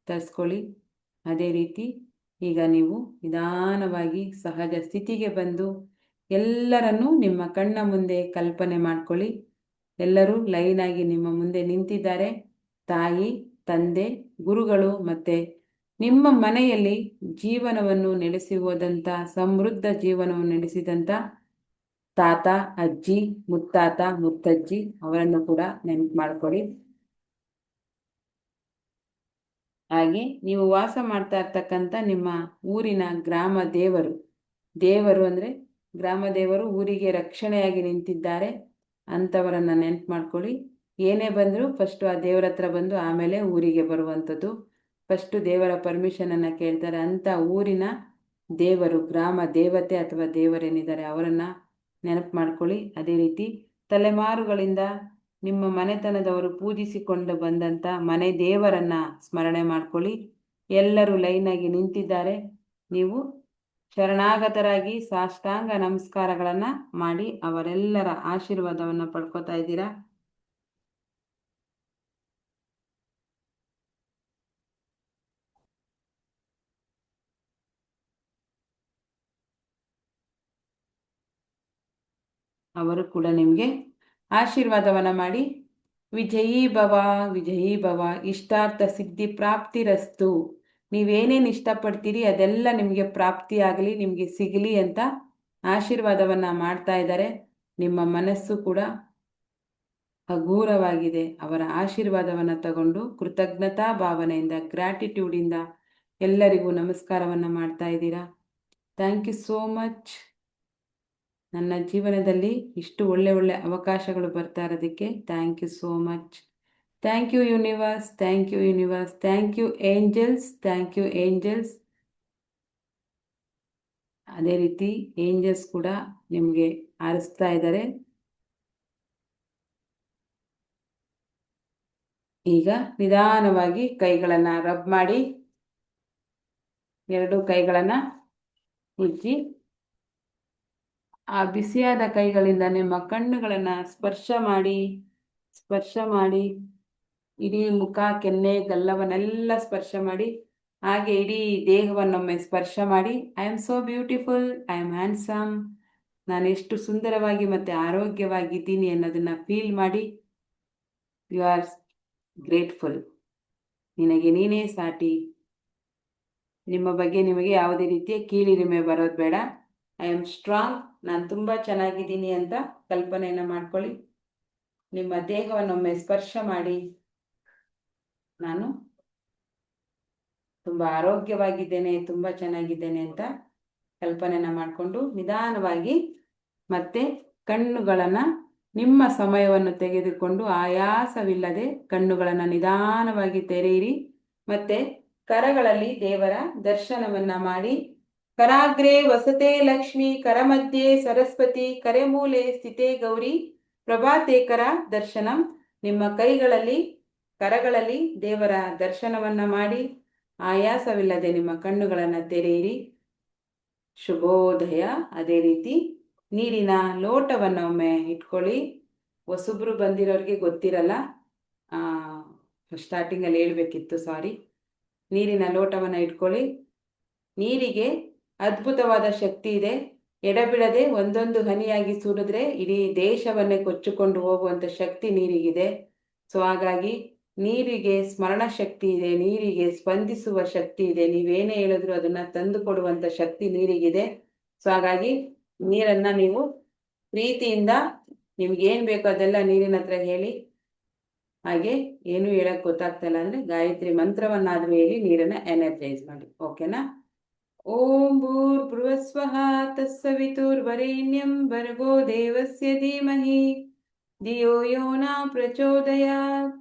ತರಿಸ್ಕೊಳ್ಳಿ. ಅದೇ ರೀತಿ ಈಗ ನೀವು ನಿಧಾನವಾಗಿ ಸಹಜ ಸ್ಥಿತಿಗೆ ಬಂದು ಎಲ್ಲರನ್ನೂ ನಿಮ್ಮ ಕಣ್ಣ ಮುಂದೆ ಕಲ್ಪನೆ ಮಾಡ್ಕೊಳ್ಳಿ. ಎಲ್ಲರೂ ಲೈನಾಗಿ ನಿಮ್ಮ ಮುಂದೆ ನಿಂತಿದ್ದಾರೆ. ತಾಯಿ, ತಂದೆ, ಗುರುಗಳು ಮತ್ತು ನಿಮ್ಮ ಮನೆಯಲ್ಲಿ ಜೀವನವನ್ನು ನಡೆಸಿ ಹೋದಂಥ, ಸಮೃದ್ಧ ಜೀವನವನ್ನು ನಡೆಸಿದಂಥ ತಾತ, ಅಜ್ಜಿ, ಮುತ್ತಾತ, ಮುತ್ತಜ್ಜಿ ಅವರನ್ನು ಕೂಡ ನೆನಪು ಮಾಡ್ಕೊಳ್ಳಿ. ಹಾಗೆ ನೀವು ವಾಸ ಮಾಡ್ತಾ ಇರ್ತಕ್ಕಂಥ ನಿಮ್ಮ ಊರಿನ ಗ್ರಾಮ ದೇವರು, ದೇವರು ಅಂದರೆ ಗ್ರಾಮ ದೇವರು ಊರಿಗೆ ರಕ್ಷಣೆಯಾಗಿ ನಿಂತಿದ್ದಾರೆ ಅಂಥವರನ್ನು ನೆನ್ಪು ಮಾಡ್ಕೊಳ್ಳಿ. ಏನೇ ಬಂದರೂ ಫಸ್ಟು ಆ ದೇವರ ಹತ್ರ ಬಂದು ಆಮೇಲೆ ಊರಿಗೆ ಬರುವಂಥದ್ದು. ಫಸ್ಟು ದೇವರ ಪರ್ಮಿಷನನ್ನು ಕೇಳ್ತಾರೆ. ಅಂಥ ಊರಿನ ದೇವರು, ಗ್ರಾಮ ದೇವತೆ ಅಥವಾ ದೇವರೇನಿದ್ದಾರೆ ಅವರನ್ನು ನೆನಪು ಮಾಡ್ಕೊಳ್ಳಿ. ಅದೇ ರೀತಿ ತಲೆಮಾರುಗಳಿಂದ ನಿಮ್ಮ ಮನೆತನದವರು ಪೂಜಿಸಿಕೊಂಡು ಬಂದಂಥ ಮನೆ ದೇವರನ್ನು ಸ್ಮರಣೆ ಮಾಡ್ಕೊಳ್ಳಿ. ಎಲ್ಲರೂ ಲೈನಾಗಿ ನಿಂತಿದ್ದಾರೆ. ನೀವು ಶರಣಾಗತರಾಗಿ ಸಾಷ್ಟಾಂಗ ನಮಸ್ಕಾರಗಳನ್ನು ಮಾಡಿ ಅವರೆಲ್ಲರ ಆಶೀರ್ವಾದವನ್ನು ಪಡ್ಕೋತಾ ಇದ್ದೀರಾ. ಅವರು ಕೂಡ ನಿಮಗೆ ಆಶೀರ್ವಾದವನ್ನು ಮಾಡಿ ವಿಜಯೀ ಭವ ವಿಜಯೀ ಭವ, ಇಷ್ಟಾರ್ಥ ಸಿದ್ಧಿ ಪ್ರಾಪ್ತಿರಸ್ತು. ನೀವೇನೇನು ಇಷ್ಟಪಡ್ತೀರಿ ಅದೆಲ್ಲ ನಿಮಗೆ ಪ್ರಾಪ್ತಿಯಾಗಲಿ, ನಿಮಗೆ ಸಿಗಲಿ ಅಂತ ಆಶೀರ್ವಾದವನ್ನು ಮಾಡ್ತಾ ಇದ್ದಾರೆ. ನಿಮ್ಮ ಮನಸ್ಸು ಕೂಡ ಹಗೂರವಾಗಿದೆ. ಅವರ ಆಶೀರ್ವಾದವನ್ನು ತಗೊಂಡು ಕೃತಜ್ಞತಾ ಭಾವನೆಯಿಂದ, ಗ್ರ್ಯಾಟಿಟ್ಯೂಡಿಂದ ಎಲ್ಲರಿಗೂ ನಮಸ್ಕಾರವನ್ನು ಮಾಡ್ತಾ ಇದ್ದೀರಾ. Thank you so much. ನನ್ನ ಜೀವನದಲ್ಲಿ ಇಷ್ಟು ಒಳ್ಳೆ ಅವಕಾಶಗಳು ಬರ್ತಾ ಇರೋದಕ್ಕೆ thank you so much. Thank you universe, thank you universe, thank you angels, thank you angels. ಅದೇ ರೀತಿ ಏಂಜಲ್ಸ್ ಕೂಡ ನಿಮಗೆ ಆರಿಸ್ತಾ ಇದ್ದಾರೆ. ಈಗ ನಿಧಾನವಾಗಿ ಕೈಗಳನ್ನು ರಬ್ ಮಾಡಿ, ಎರಡು ಕೈಗಳನ್ನು ಉಜ್ಜಿ, ಆ ಬಿಸಿಯಾದ ಕೈಗಳಿಂದ ನಿಮ್ಮ ಕಣ್ಣುಗಳನ್ನು ಸ್ಪರ್ಶ ಮಾಡಿ ಇಡೀ ಮುಖ, ಕೆನ್ನೆ, ಗಲ್ಲವನ್ನೆಲ್ಲ ಸ್ಪರ್ಶ ಮಾಡಿ. ಹಾಗೆ ಇಡೀ ದೇಹವನ್ನೊಮ್ಮೆ ಸ್ಪರ್ಶ ಮಾಡಿ. I am so beautiful, I am handsome, ನಾನು ಎಷ್ಟು ಸುಂದರವಾಗಿ ಮತ್ತು ಆರೋಗ್ಯವಾಗಿದ್ದೀನಿ ಅನ್ನೋದನ್ನು ಫೀಲ್ ಮಾಡಿ. You are grateful. ನಿನಗೆ ನೀನೇ ಸಾಟಿ. ನಿಮ್ಮ ಬಗ್ಗೆ ನಿಮಗೆ ಯಾವುದೇ ರೀತಿಯ ಕೀಳಿರಿಮೆ ಬರೋದು ಬೇಡ. ಐ ಆಮ್ ಸ್ಟ್ರಾಂಗ್, ನಾನು ತುಂಬ ಚೆನ್ನಾಗಿದ್ದೀನಿ ಅಂತ ಕಲ್ಪನೆಯನ್ನು ಮಾಡ್ಕೊಳ್ಳಿ. ನಿಮ್ಮ ದೇಹವನ್ನೊಮ್ಮೆ ಸ್ಪರ್ಶ ಮಾಡಿ. ನಾನು ತುಂಬ ಆರೋಗ್ಯವಾಗಿದ್ದೇನೆ, ತುಂಬ ಚೆನ್ನಾಗಿದ್ದೇನೆ ಅಂತ ಕಲ್ಪನೆಯನ್ನು ಮಾಡಿಕೊಂಡು ನಿಧಾನವಾಗಿ ಮತ್ತೆ ಕಣ್ಣುಗಳನ್ನು, ನಿಮ್ಮ ಸಮಯವನ್ನು ತೆಗೆದುಕೊಂಡು ಆಯಾಸವಿಲ್ಲದೆ ಕಣ್ಣುಗಳನ್ನು ನಿಧಾನವಾಗಿ ತೆರೆಯಿರಿ. ಮತ್ತೆ ಕರಗಳಲ್ಲಿ ದೇವರ ದರ್ಶನವನ್ನು ಮಾಡಿ. ಕರಾಗ್ರೆ ವಸತೆ ಲಕ್ಷ್ಮಿ, ಕರಮಧ್ಯೆ ಸರಸ್ವತಿ, ಕರೆಮೂಲೆ ಸ್ಥಿತೆ ಗೌರಿ, ಪ್ರಭಾತೆ ಕರ ದರ್ಶನಂ. ನಿಮ್ಮ ಕರಗಳಲ್ಲಿ ದೇವರ ದರ್ಶನವನ್ನು ಮಾಡಿ ಆಯಾಸವಿಲ್ಲದೆ ನಿಮ್ಮ ಕಣ್ಣುಗಳನ್ನು ತೆರೆಯಿರಿ. ಶುಭೋದಯ. ಅದೇ ರೀತಿ ನೀರಿನ ಲೋಟವನ್ನು ಒಮ್ಮೆ ಇಟ್ಕೊಳ್ಳಿ. ಹೊಸಬ್ರು ಬಂದಿರೋರಿಗೆ ಗೊತ್ತಿರಲ್ಲ, ಸ್ಟಾರ್ಟಿಂಗಲ್ಲಿ ಹೇಳ್ಬೇಕಿತ್ತು, ಸಾರಿ. ನೀರಿನ ಲೋಟವನ್ನು ಇಟ್ಕೊಳ್ಳಿ. ನೀರಿಗೆ ಅದ್ಭುತವಾದ ಶಕ್ತಿ ಇದೆ. ಎಡಬಿಡದೆ ಒಂದೊಂದು ಹನಿಯಾಗಿ ಸುರಿದ್ರೆ ಇಡೀ ದೇಶವನ್ನೇ ಕೊಚ್ಚಿಕೊಂಡು ಹೋಗುವಂಥ ಶಕ್ತಿ ನೀರಿಗಿದೆ. ಸೊ ಹಾಗಾಗಿ ನೀರಿಗೆ ಸ್ಮರಣ ಶಕ್ತಿ ಇದೆ, ನೀರಿಗೆ ಸ್ಪಂದಿಸುವ ಶಕ್ತಿ ಇದೆ. ನೀವೇನೇ ಹೇಳಿದ್ರು ಅದನ್ನು ತಂದು ಕೊಡುವಂಥ ಶಕ್ತಿ ನೀರಿಗಿದೆ. ಸೊ ಹಾಗಾಗಿ ನೀರನ್ನು ನೀವು ಪ್ರೀತಿಯಿಂದ ನಿಮ್ಗೇನು ಬೇಕೋ ಅದೆಲ್ಲ ನೀರಿನ ಹತ್ರ ಹೇಳಿ. ಹಾಗೆ ಏನು ಹೇಳಕ್ಕೆ ಗೊತ್ತಾಗ್ತಲ್ಲ ಅಂದರೆ ಗಾಯತ್ರಿ ಮಂತ್ರವನ್ನಾದರೂ ಹೇಳಿ ನೀರನ್ನು ಎನರ್ಜೈಸ್ ಮಾಡಿ. ಓಕೆನಾ? ಓಂ ಭೂರ್ಭುವಸ್ವಃ ತತ್ಸವಿತುರ್ವರೆಣ್ಯಂ ಭರ್ಗೋ ದೇವಸ್ಯ ಧೀಮಹಿ ಧಿಯೋ ಯೋ ನ ಪ್ರಚೋದಯಾತ್.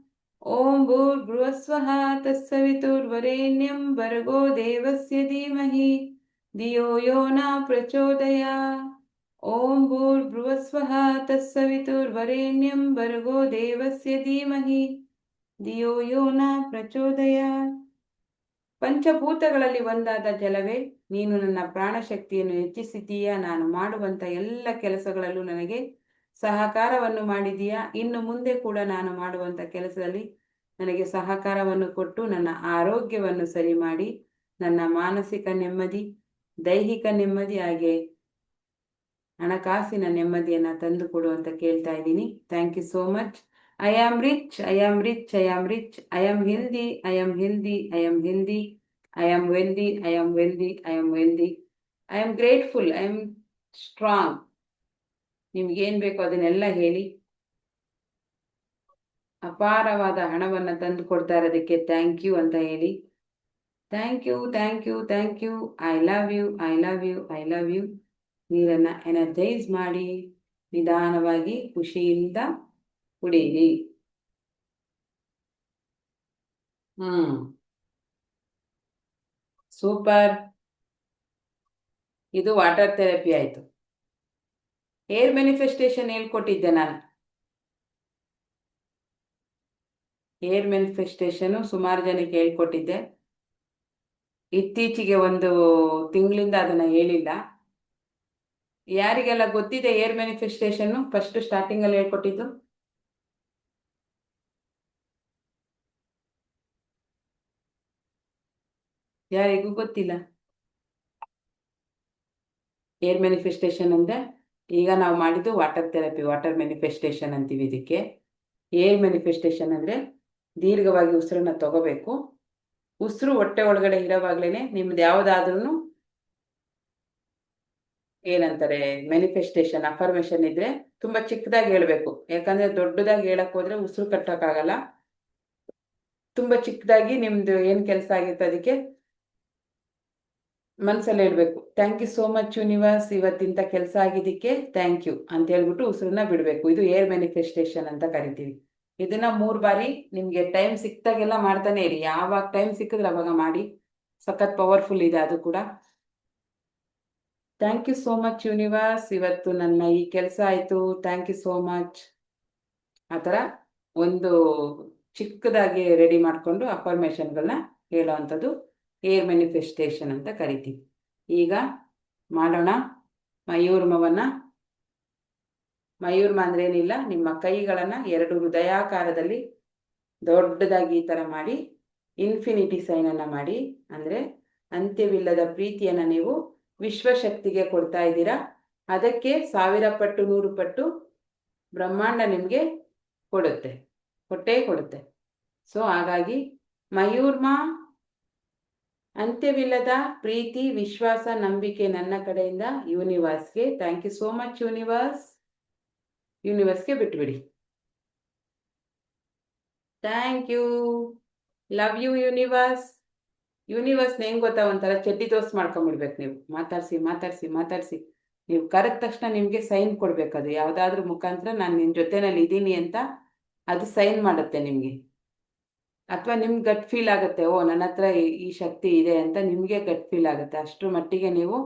ಓಂ ಭೂರ್ಭುವಸ್ವಃ ತತ್ಸವಿತುರ್ವರೆಣ್ಯಂ ಭರ್ಗೋ ದೇವಸ್ಯ ಧೀಮಹಿ ಧಿಯೋ ಯೋ ನ ಪ್ರಚೋದಯಾತ್. ಓಂ ಭೂರ್ಭುವಸ್ವಃ ತತ್ಸವಿತುರ್ವರೆಣ್ಯಂ ಭರ್ಗೋ ದೇವಸ್ಯ ಧೀಮಹಿ ಧಿಯೋ ಯೋ ನ ಪ್ರಚೋದಯಾತ್. ಪಂಚಭೂತಗಳಲ್ಲಿ ಒಂದಾದ ಜಲವೇ, ನೀನು ನನ್ನ ಪ್ರಾಣಶಕ್ತಿಯನ್ನು ಹೆಚ್ಚಿಸಿದ್ದೀಯಾ. ನಾನು ಮಾಡುವಂಥ ಎಲ್ಲ ಕೆಲಸಗಳಲ್ಲೂ ನನಗೆ ಸಹಕಾರವನ್ನು ಮಾಡಿದೀಯಾ. ಇನ್ನು ಮುಂದೆ ಕೂಡ ನಾನು ಮಾಡುವಂಥ ಕೆಲಸದಲ್ಲಿ ನನಗೆ ಸಹಕಾರವನ್ನು ಕೊಟ್ಟು ನನ್ನ ಆರೋಗ್ಯವನ್ನು ಸರಿ ಮಾಡಿ, ನನ್ನ ಮಾನಸಿಕ ನೆಮ್ಮದಿ, ದೈಹಿಕ ನೆಮ್ಮದಿ, ಹಾಗೆ ಹಣಕಾಸಿನ ನೆಮ್ಮದಿಯನ್ನು ತಂದು ಕೊಡು ಅಂತ ಕೇಳ್ತಾ ಇದ್ದೀನಿ. Thank you so much. I am rich, I am rich, I am rich, I am healthy, I am healthy, I am healthy, I am wealthy, I am wealthy, I am wealthy, I am grateful, I am strong. ನಿಮ್ಗೇನು ಬೇಕೋ ಅದನ್ನೆಲ್ಲ ಹೇಳಿ. ಅಪಾರವಾದ ಹಣವನ್ನು ತಂದು ಕೊಡ್ತಾ ಇರೋದಕ್ಕೆ thank you ಅಂತ ಹೇಳಿ. Thank you, thank you, thank you, I love you, I love you, I love you. ನೀರನ್ನ ಎನರ್ಜೈಸ್ ಮಾಡಿ ನಿಧಾನವಾಗಿ ಖುಷಿಯಿಂದ ಕುಡೀರಿ. ಸೂಪರ್. ಇದು ವಾಟರ್ ಥೆರಪಿ ಆಯ್ತು. ಏರ್ ಮ್ಯಾನಿಫೆಸ್ಟೇಷನ್ ಹೇಳ್ಕೊಟ್ಟಿದ್ದೆ ನಾನು. ಏರ್ ಮ್ಯಾನಿಫೆಸ್ಟೇಷನ್ ಸುಮಾರು ಜನಕ್ಕೆ ಹೇಳ್ಕೊಟ್ಟಿದ್ದೆ. ಇತ್ತೀಚೆಗೆ ಒಂದು ತಿಂಗಳಿಂದ ಅದನ್ನ ಹೇಳಿಲ್ಲ. ಯಾರಿಗೆಲ್ಲ ಗೊತ್ತಿದೆ ಏರ್ ಮ್ಯಾನಿಫೆಸ್ಟೇಷನ್ ಫಸ್ಟ್ ಸ್ಟಾರ್ಟಿಂಗ್ ಅಲ್ಲಿ ಹೇಳ್ಕೊಟ್ಟಿದ್ದು? ಯಾರಿಗೂ ಗೊತ್ತಿಲ್ಲ. ಏರ್ ಮ್ಯಾನಿಫೆಸ್ಟೇಷನ್ ಅಂದ್ರೆ ಈಗ ನಾವು ಮಾಡಿದ್ದು ವಾಟರ್ ಥೆರಪಿ, ವಾಟರ್ ಮ್ಯಾನಿಫೆಸ್ಟೇಷನ್ ಅಂತೀವಿ ಇದಕ್ಕೆ. ಏರ್ ಮ್ಯಾನಿಫೆಸ್ಟೇಷನ್ ಅಂದ್ರೆ ದೀರ್ಘವಾಗಿ ಉಸಿರನ್ನ ತಗೋಬೇಕು. ಉಸಿರು ಹೊಟ್ಟೆ ಒಳಗಡೆ ಇರೋವಾಗ್ಲೇನೆ ನಿಮ್ದು ಯಾವುದಾದ್ರೂ ಏನಂತಾರೆ ಮ್ಯಾನಿಫೆಸ್ಟೇಷನ್ ಅಫರ್ಮೇಷನ್ ಇದ್ರೆ ತುಂಬಾ ಚಿಕ್ಕದಾಗಿ ಹೇಳ್ಬೇಕು. ಯಾಕಂದ್ರೆ ದೊಡ್ಡದಾಗಿ ಹೇಳಕ್ ಹೋದ್ರೆ ಉಸಿರು ಕಟ್ಟಕ್ಕಾಗಲ್ಲ. ತುಂಬಾ ಚಿಕ್ಕದಾಗಿ ನಿಮ್ದು ಏನ್ ಕೆಲಸ ಆಗಿರುತ್ತೆ ಅದಕ್ಕೆ ಮನ್ಸಲ್ಲಿ ಹೇಳ್ಬೇಕು. Thank you so much universe, ಇವತ್ತಿಂತ ಕೆಲಸ ಆಗಿದ್ದಕ್ಕೆ ಥ್ಯಾಂಕ್ ಯು ಅಂತ ಹೇಳ್ಬಿಟ್ಟು ಉಸಿರನ್ನ ಬಿಡಬೇಕು. ಇದು ಏರ್ ಮ್ಯಾನಿಫೆಸ್ಟೇಷನ್ ಅಂತ ಕರಿತೀವಿ. ಇದನ್ನ 3 ಬಾರಿ ನಿಮ್ಗೆ ಟೈಮ್ ಸಿಕ್ತಾಗೆಲ್ಲ ಮಾಡ್ತಾನೆ ಇರಿ. ಯಾವಾಗ ಟೈಮ್ ಸಿಕ್ಕಿದ್ರೆ ಅವಾಗ ಮಾಡಿ. ಸಖತ್ ಪವರ್ಫುಲ್ ಇದೆ ಅದು ಕೂಡ. Thank you so much universe, ಇವತ್ತು ನನ್ನ ಈ ಕೆಲಸ ಆಯ್ತು, ಥ್ಯಾಂಕ್ ಯು ಸೋ ಮಚ್. ಆ ಥರ ಒಂದು ಚಿಕ್ಕದಾಗಿ ರೆಡಿ ಮಾಡಿಕೊಂಡು ಅಫರ್ಮೇಷನ್ಗಳನ್ನ ಹೇಳೋ ಅಂಥದ್ದು ಏರ್ ಮ್ಯಾನಿಫೆಸ್ಟೇಷನ್ ಅಂತ ಕರಿತೀವಿ. ಈಗ ಮಾಡೋಣ ಮಯೂರ್ಮವನ್ನ. ಮಯೂರ್ಮ ಅಂದ್ರೆ ಏನಿಲ್ಲ, ನಿಮ್ಮ ಕೈಗಳನ್ನ 2 ಹೃದಯಾಕಾರದಲ್ಲಿ ದೊಡ್ಡದಾಗಿ ಈ ಥರ ಮಾಡಿ ಇನ್ಫಿನಿಟಿ ಸೈನ್ ಅನ್ನ ಮಾಡಿ. ಅಂದ್ರೆ ಅಂತ್ಯವಿಲ್ಲದ ಪ್ರೀತಿಯನ್ನ ನೀವು ವಿಶ್ವಶಕ್ತಿಗೆ ಕೊಡ್ತಾ ಇದ್ದೀರಾ. ಅದಕ್ಕೆ 1000 ಪಟ್ಟು 100 ಪಟ್ಟು ಬ್ರಹ್ಮಾಂಡ ನಿಮಗೆ ಕೊಟ್ಟೇ ಕೊಡುತ್ತೆ. ಸೊ ಹಾಗಾಗಿ ಮಯೂರ್ಮ, ಅಂತ್ಯವಿಲ್ಲದ ಪ್ರೀತಿ, ವಿಶ್ವಾಸ, ನಂಬಿಕೆ ನನ್ನ ಕಡೆಯಿಂದ ಯೂನಿವರ್ಸ್ಗೆ. Thank you so much universe. ಯೂನಿವರ್ಸ್ಗೆ ಬಿಟ್ಬಿಡಿ. Thank you, love you universe. ಯೂನಿವರ್ಸ್ನ ಹೆಂಗ್ ಗೊತ್ತಾ, ಒಂಥರ ಚಡ್ಡಿ ದೋಸ್ ಮಾಡ್ಕೊಂಡ್ಬಿಡ್ಬೇಕು. ನೀವು ಮಾತಾಡ್ಸಿ ನೀವು ಕರೆದ ತಕ್ಷಣ ನಿಮ್ಗೆ ಸೈನ್ ಕೊಡ್ಬೇಕು. ಅದು ಯಾವ್ದಾದ್ರು ಮುಖಾಂತರ ನಾನು ನಿನ್ ಜೊತೆನಲ್ಲಿ ಇದ್ದೀನಿ ಅಂತ ಅದು ಸೈನ್ ಮಾಡುತ್ತೆ ನಿಮ್ಗೆ. ಅಥವಾ ನಿಮ್ಗೆ ಗಟ್ ಫೀಲ್ ಆಗುತ್ತೆ, ಓ ನನ್ನ ಹತ್ರ ಈ ಶಕ್ತಿ ಇದೆ ಅಂತ ನಿಮ್ಗೆ ಗಟ್ ಫೀಲ್ ಆಗುತ್ತೆ. ಅಷ್ಟರ ಮಟ್ಟಿಗೆ ನೀವು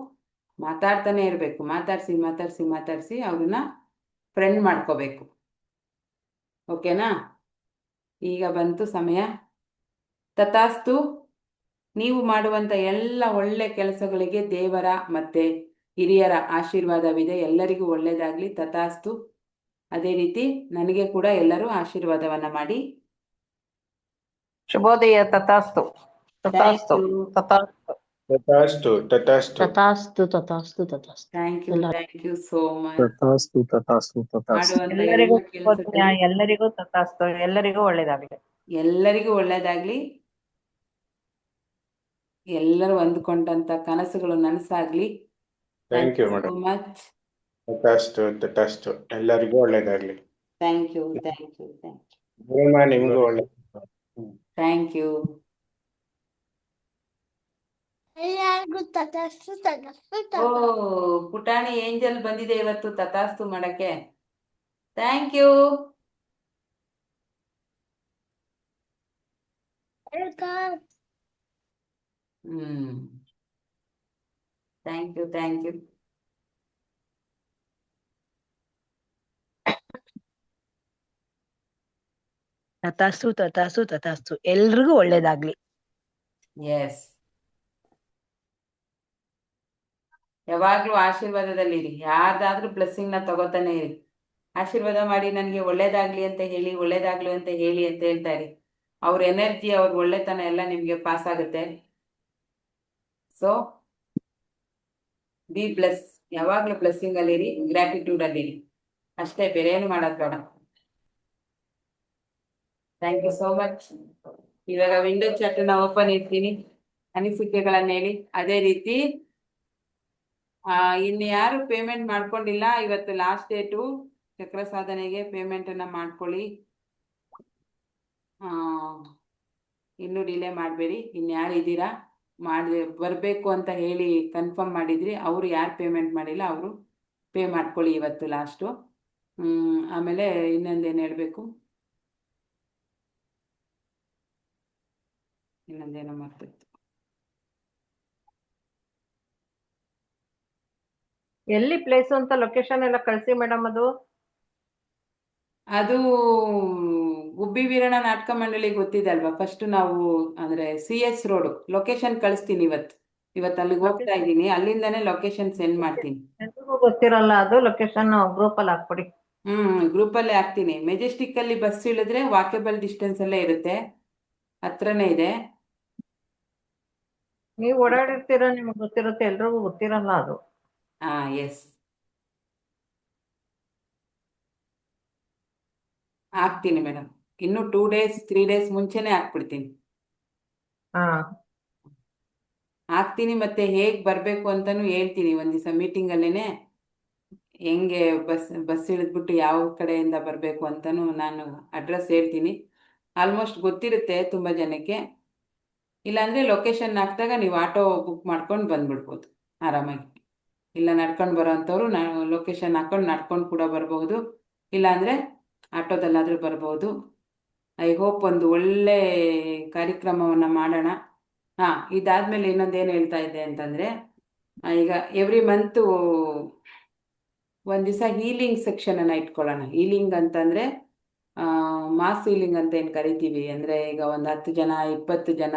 ಮಾತಾಡ್ತಾನೆ ಇರಬೇಕು. ಮಾತಾಡ್ಸಿ ಅವ್ರನ್ನ ಫ್ರೆಂಡ್ ಮಾಡ್ಕೋಬೇಕು. ಓಕೆನಾ? ಈಗ ಬಂತು ಸಮಯ. ತಥಾಸ್ತು. ನೀವು ಮಾಡುವಂಥ ಎಲ್ಲ ಒಳ್ಳೆ ಕೆಲಸಗಳಿಗೆ ದೇವರ ಮತ್ತೆ ಹಿರಿಯರ ಆಶೀರ್ವಾದವಿದೆ. ಎಲ್ಲರಿಗೂ ಒಳ್ಳೆಯದಾಗಲಿ. ತಥಾಸ್ತು. ಅದೇ ರೀತಿ ನನಗೆ ಕೂಡ ಎಲ್ಲರೂ ಆಶೀರ್ವಾದವನ್ನ ಮಾಡಿ. ಶುಭೋದಯ. ತಥಾಸ್ತು. ತಥಾಸ್ತು. ತಥಾಸ್ತು. ತಥಾಸ್ತು ತಥಾಸ್ತು ತಥಾಸ್ತು ತಥಾಸ್ತು ತಥಾಸ್ತು. Thank you so much. ತಥಾಸ್ತು ತಥಾಸ್ತು ತಥಾಸ್ತು. ಮಾಡುವಂತ ಎಲ್ಲರಿಗೂ ಎಲ್ಲ ಕೆಲಸದಲ್ಲಿ ಎಲ್ಲರಿಗೂ ತಥಾಸ್ತು. ಎಲ್ಲರಿಗೂ ಒಳ್ಳೇದಾಗಲಿ. ಎಲ್ಲರಿಗೂ ಒಳ್ಳೇದಾಗ್ಲಿ. ಎಲ್ಲರೂ ಅಂದ್ಕೊಂಡಂತ ಕನಸುಗಳು ನನಸಾಗ್ಲಿ. Thank you so madam. Much. ತಥಾಸ್ತು ಎಲ್ಲರಿಗೂ ಒಳ್ಳೇದಾಗ್ಲಿ. Thank you. ನಿಮಗೂ ಒಳ್ಳೆ. Thank you. ಓ, ಪುಟಾಣಿ ಏಂಜಲ್ ಬಂದಿದೆ ಇವತ್ತು ತಥಾಸ್ತು ಮಾಡಕ್ಕೆ. Thank you. Thank you. ತಥಾಸ್ತು. ತಥಾಸ್ತು. ತಥಾಸ್ತು. ಎಲ್ರಿಗೂ ಒಳ್ಳೇದಾಗ್ಲಿ. ಎಸ್. ಯಾವಾಗ್ಲೂ ಆಶೀರ್ವಾದದಲ್ಲಿರಿ. ಯಾರ್ದಾದ್ರೂ ಬ್ಲೆಸ್ಸಿಂಗ್ ನ ತಗೋತಾನೆ ಇರಿ. ಆಶೀರ್ವಾದ ಮಾಡಿ ನನಗೆ ಒಳ್ಳೇದಾಗ್ಲಿ ಅಂತ ಹೇಳಿ ಅಂತ ಹೇಳ್ತಾ ಇರಿ. ಅವ್ರ ಎನರ್ಜಿ, ಅವ್ರ ಒಳ್ಳೆತನ ಎಲ್ಲ ನಿಮ್ಗೆ ಪಾಸ್ ಆಗುತ್ತೆ. So be bless. ಯಾವಾಗ್ಲೂ ಬ್ಲೆಸ್ಸಿಂಗ್ ಅಲ್ಲಿರಿ, ಗ್ರಾಟಿಟ್ಯೂಡ್ ಅಲ್ಲಿರಿ. ಅಷ್ಟೇ, ಬೇರೆ ಏನು ಮಾಡೋದ್ ಬೇಡ. Thank you so much. ಇವಾಗ ವಿಂಡೋ ಚಾಟ್ ನ ಓಪನ್ ಇರ್ತೀನಿ. ಅನಿಸಿಕೆಗಳನ್ನ ಹೇಳಿ. ಅದೇ ರೀತಿ ಇನ್ನು ಯಾರು ಪೇಮೆಂಟ್ ಮಾಡ್ಕೊಂಡಿಲ್ಲ, ಇವತ್ತು ಲಾಸ್ಟ್ ಡೇಟು ಚಕ್ರ ಸಾಧನೆಗೆ ಪೇಮೆಂಟ್ ಅನ್ನ ಮಾಡ್ಕೊಳ್ಳಿ. ಇನ್ನು ಡಿಲೇ ಮಾಡಬೇಡಿ. ಇನ್ಯಾರು ಇದ್ದೀರಾ ಬರಬೇಕು ಅಂತ ಹೇಳಿ ಕನ್ಫರ್ಮ್ ಮಾಡಿದ್ರಿ, ಅವರು ಯಾರು ಪೇಮೆಂಟ್ ಮಾಡಿಲ್ಲ ಅವರು ಪೇ ಮಾಡ್ಕೊಳ್ಳಿ ಇವತ್ತು ಲಾಸ್ಟು. ಆಮೇಲೆ ಇನ್ನೊಂದೇನು ಹೇಳಬೇಕು, ಇನ್ನೊಂದೇನೋ ಮರ್ತಿತ್ತು. ಎಲ್ಲಿ ಪ್ಲೇಸ್ ಅಂತ ಲೊಕೇಶನ್ ಎಲ್ಲ ಕಳ್ಸಿ ಮೇಡಮ್. ಅದು ಗುಬ್ಬಿ ವೀರಣ್ಣ ನಾಟಕ ಮಂಡಳಿ ಗೊತ್ತಿದೆ ಅಲ್ವಾ? ಫಸ್ಟ್ ನಾವು ಅಂದ್ರೆ CS ರೋಡ್ ಲೊಕೇಶನ್ ಕಳಿಸ್ತೀನಿ ಇವತ್ತು ಅಲ್ಲಿಗೆ ಹೋಗ್ತಾ ಇದ್ದೀನಿ, ಅಲ್ಲಿಂದಾನೇ ಲೊಕೇಶನ್ ಸೆಂಡ್ ಮಾಡ್ತೀನಿ. ಎಲ್ರಿಗೂ ಗೊತ್ತಿರಲ್ಲ ಅದು ಲೊಕೇಶನ್, ಗ್ರೂಪ್ ಅಲ್ಲಿ ಹಾಕ್ಬಿಡಿ. ಗ್ರೂಪಲ್ಲೇ ಹಾಕ್ತೀನಿ. ಮೆಜೆಸ್ಟಿಕ್ ಅಲ್ಲಿ ಬಸ್ ಇಳಿದ್ರೆ ವಾಕೇಬಲ್ ಡಿಸ್ಟೆನ್ಸ್ ಅಲ್ಲೇ ಇರುತ್ತೆ, ಹತ್ರನೇ ಇದೆ. ನೀವು ಓಡಾಡಿರ್ತೀರ, ನಿಮ್ಗೆ ಗೊತ್ತಿರುತ್ತೆ, ಎಲ್ರಿಗೂ ಗೊತ್ತಿರಲ್ಲ ಅದು. ಎಸ್, ಹಾಕ್ತೀನಿ ಮೇಡಮ್. ಇನ್ನು 2 days 3 days ಮುಂಚೆನೆ ಹಾಕ್ಬಿಡ್ತೀನಿ. ಹಾ ಹಾಕ್ತೀನಿ, ಮತ್ತೆ ಹೇಗೆ ಬರಬೇಕು ಅಂತಾನು ಹೇಳ್ತೀನಿ ಒಂದು ದಿವಸ ಮೀಟಿಂಗಲ್ಲೇನೆ. ಹೆಂಗೆ ಬಸ್ ಇಳಿದ್ಬಿಟ್ಟು ಯಾವ ಕಡೆಯಿಂದ ಬರಬೇಕು ಅಂತಾನು ನಾನು ಅಡ್ರೆಸ್ ಹೇಳ್ತೀನಿ. ಆಲ್ಮೋಸ್ಟ್ ಗೊತ್ತಿರುತ್ತೆ ತುಂಬ ಜನಕ್ಕೆ. ಇಲ್ಲಾಂದರೆ ಲೊಕೇಶನ್ ಹಾಕಿದಾಗ ನೀವು ಆಟೋ ಬುಕ್ ಮಾಡ್ಕೊಂಡು ಬಂದ್ಬಿಡ್ಬೋದು ಆರಾಮಾಗಿ. ಇಲ್ಲ ನಡ್ಕೊಂಡು ಬರೋ ಅಂಥವ್ರು ಲೊಕೇಶನ್ ಹಾಕ್ಕೊಂಡು ನಡ್ಕೊಂಡು ಕೂಡ ಬರ್ಬೋದು, ಇಲ್ಲಾಂದರೆ ಆಟೋದಲ್ಲಾದರೂ ಬರ್ಬೋದು. ಐ ಹೋಪ್ ಒಂದು ಒಳ್ಳೆ ಕಾರ್ಯಕ್ರಮವನ್ನು ಮಾಡೋಣ. ಇದಾದಮೇಲೆ ಇನ್ನೊಂದೇನು ಹೇಳ್ತಾ ಇದ್ದೆ ಅಂತಂದರೆ, ಈಗ ಎವ್ರಿ ಮಂತು ಒಂದು ದಿವಸ ಹೀಲಿಂಗ್ ಸೆಕ್ಷನನ್ನು ಇಟ್ಕೊಳ್ಳೋಣ. ಹೀಲಿಂಗ್ ಅಂತಂದರೆ ಮಾಸ್ ಹೀಲಿಂಗ್ ಅಂತ ಏನು ಕರಿತೀವಿ, ಅಂದರೆ ಈಗ ಒಂದು 10 ಜನ 20 ಜನ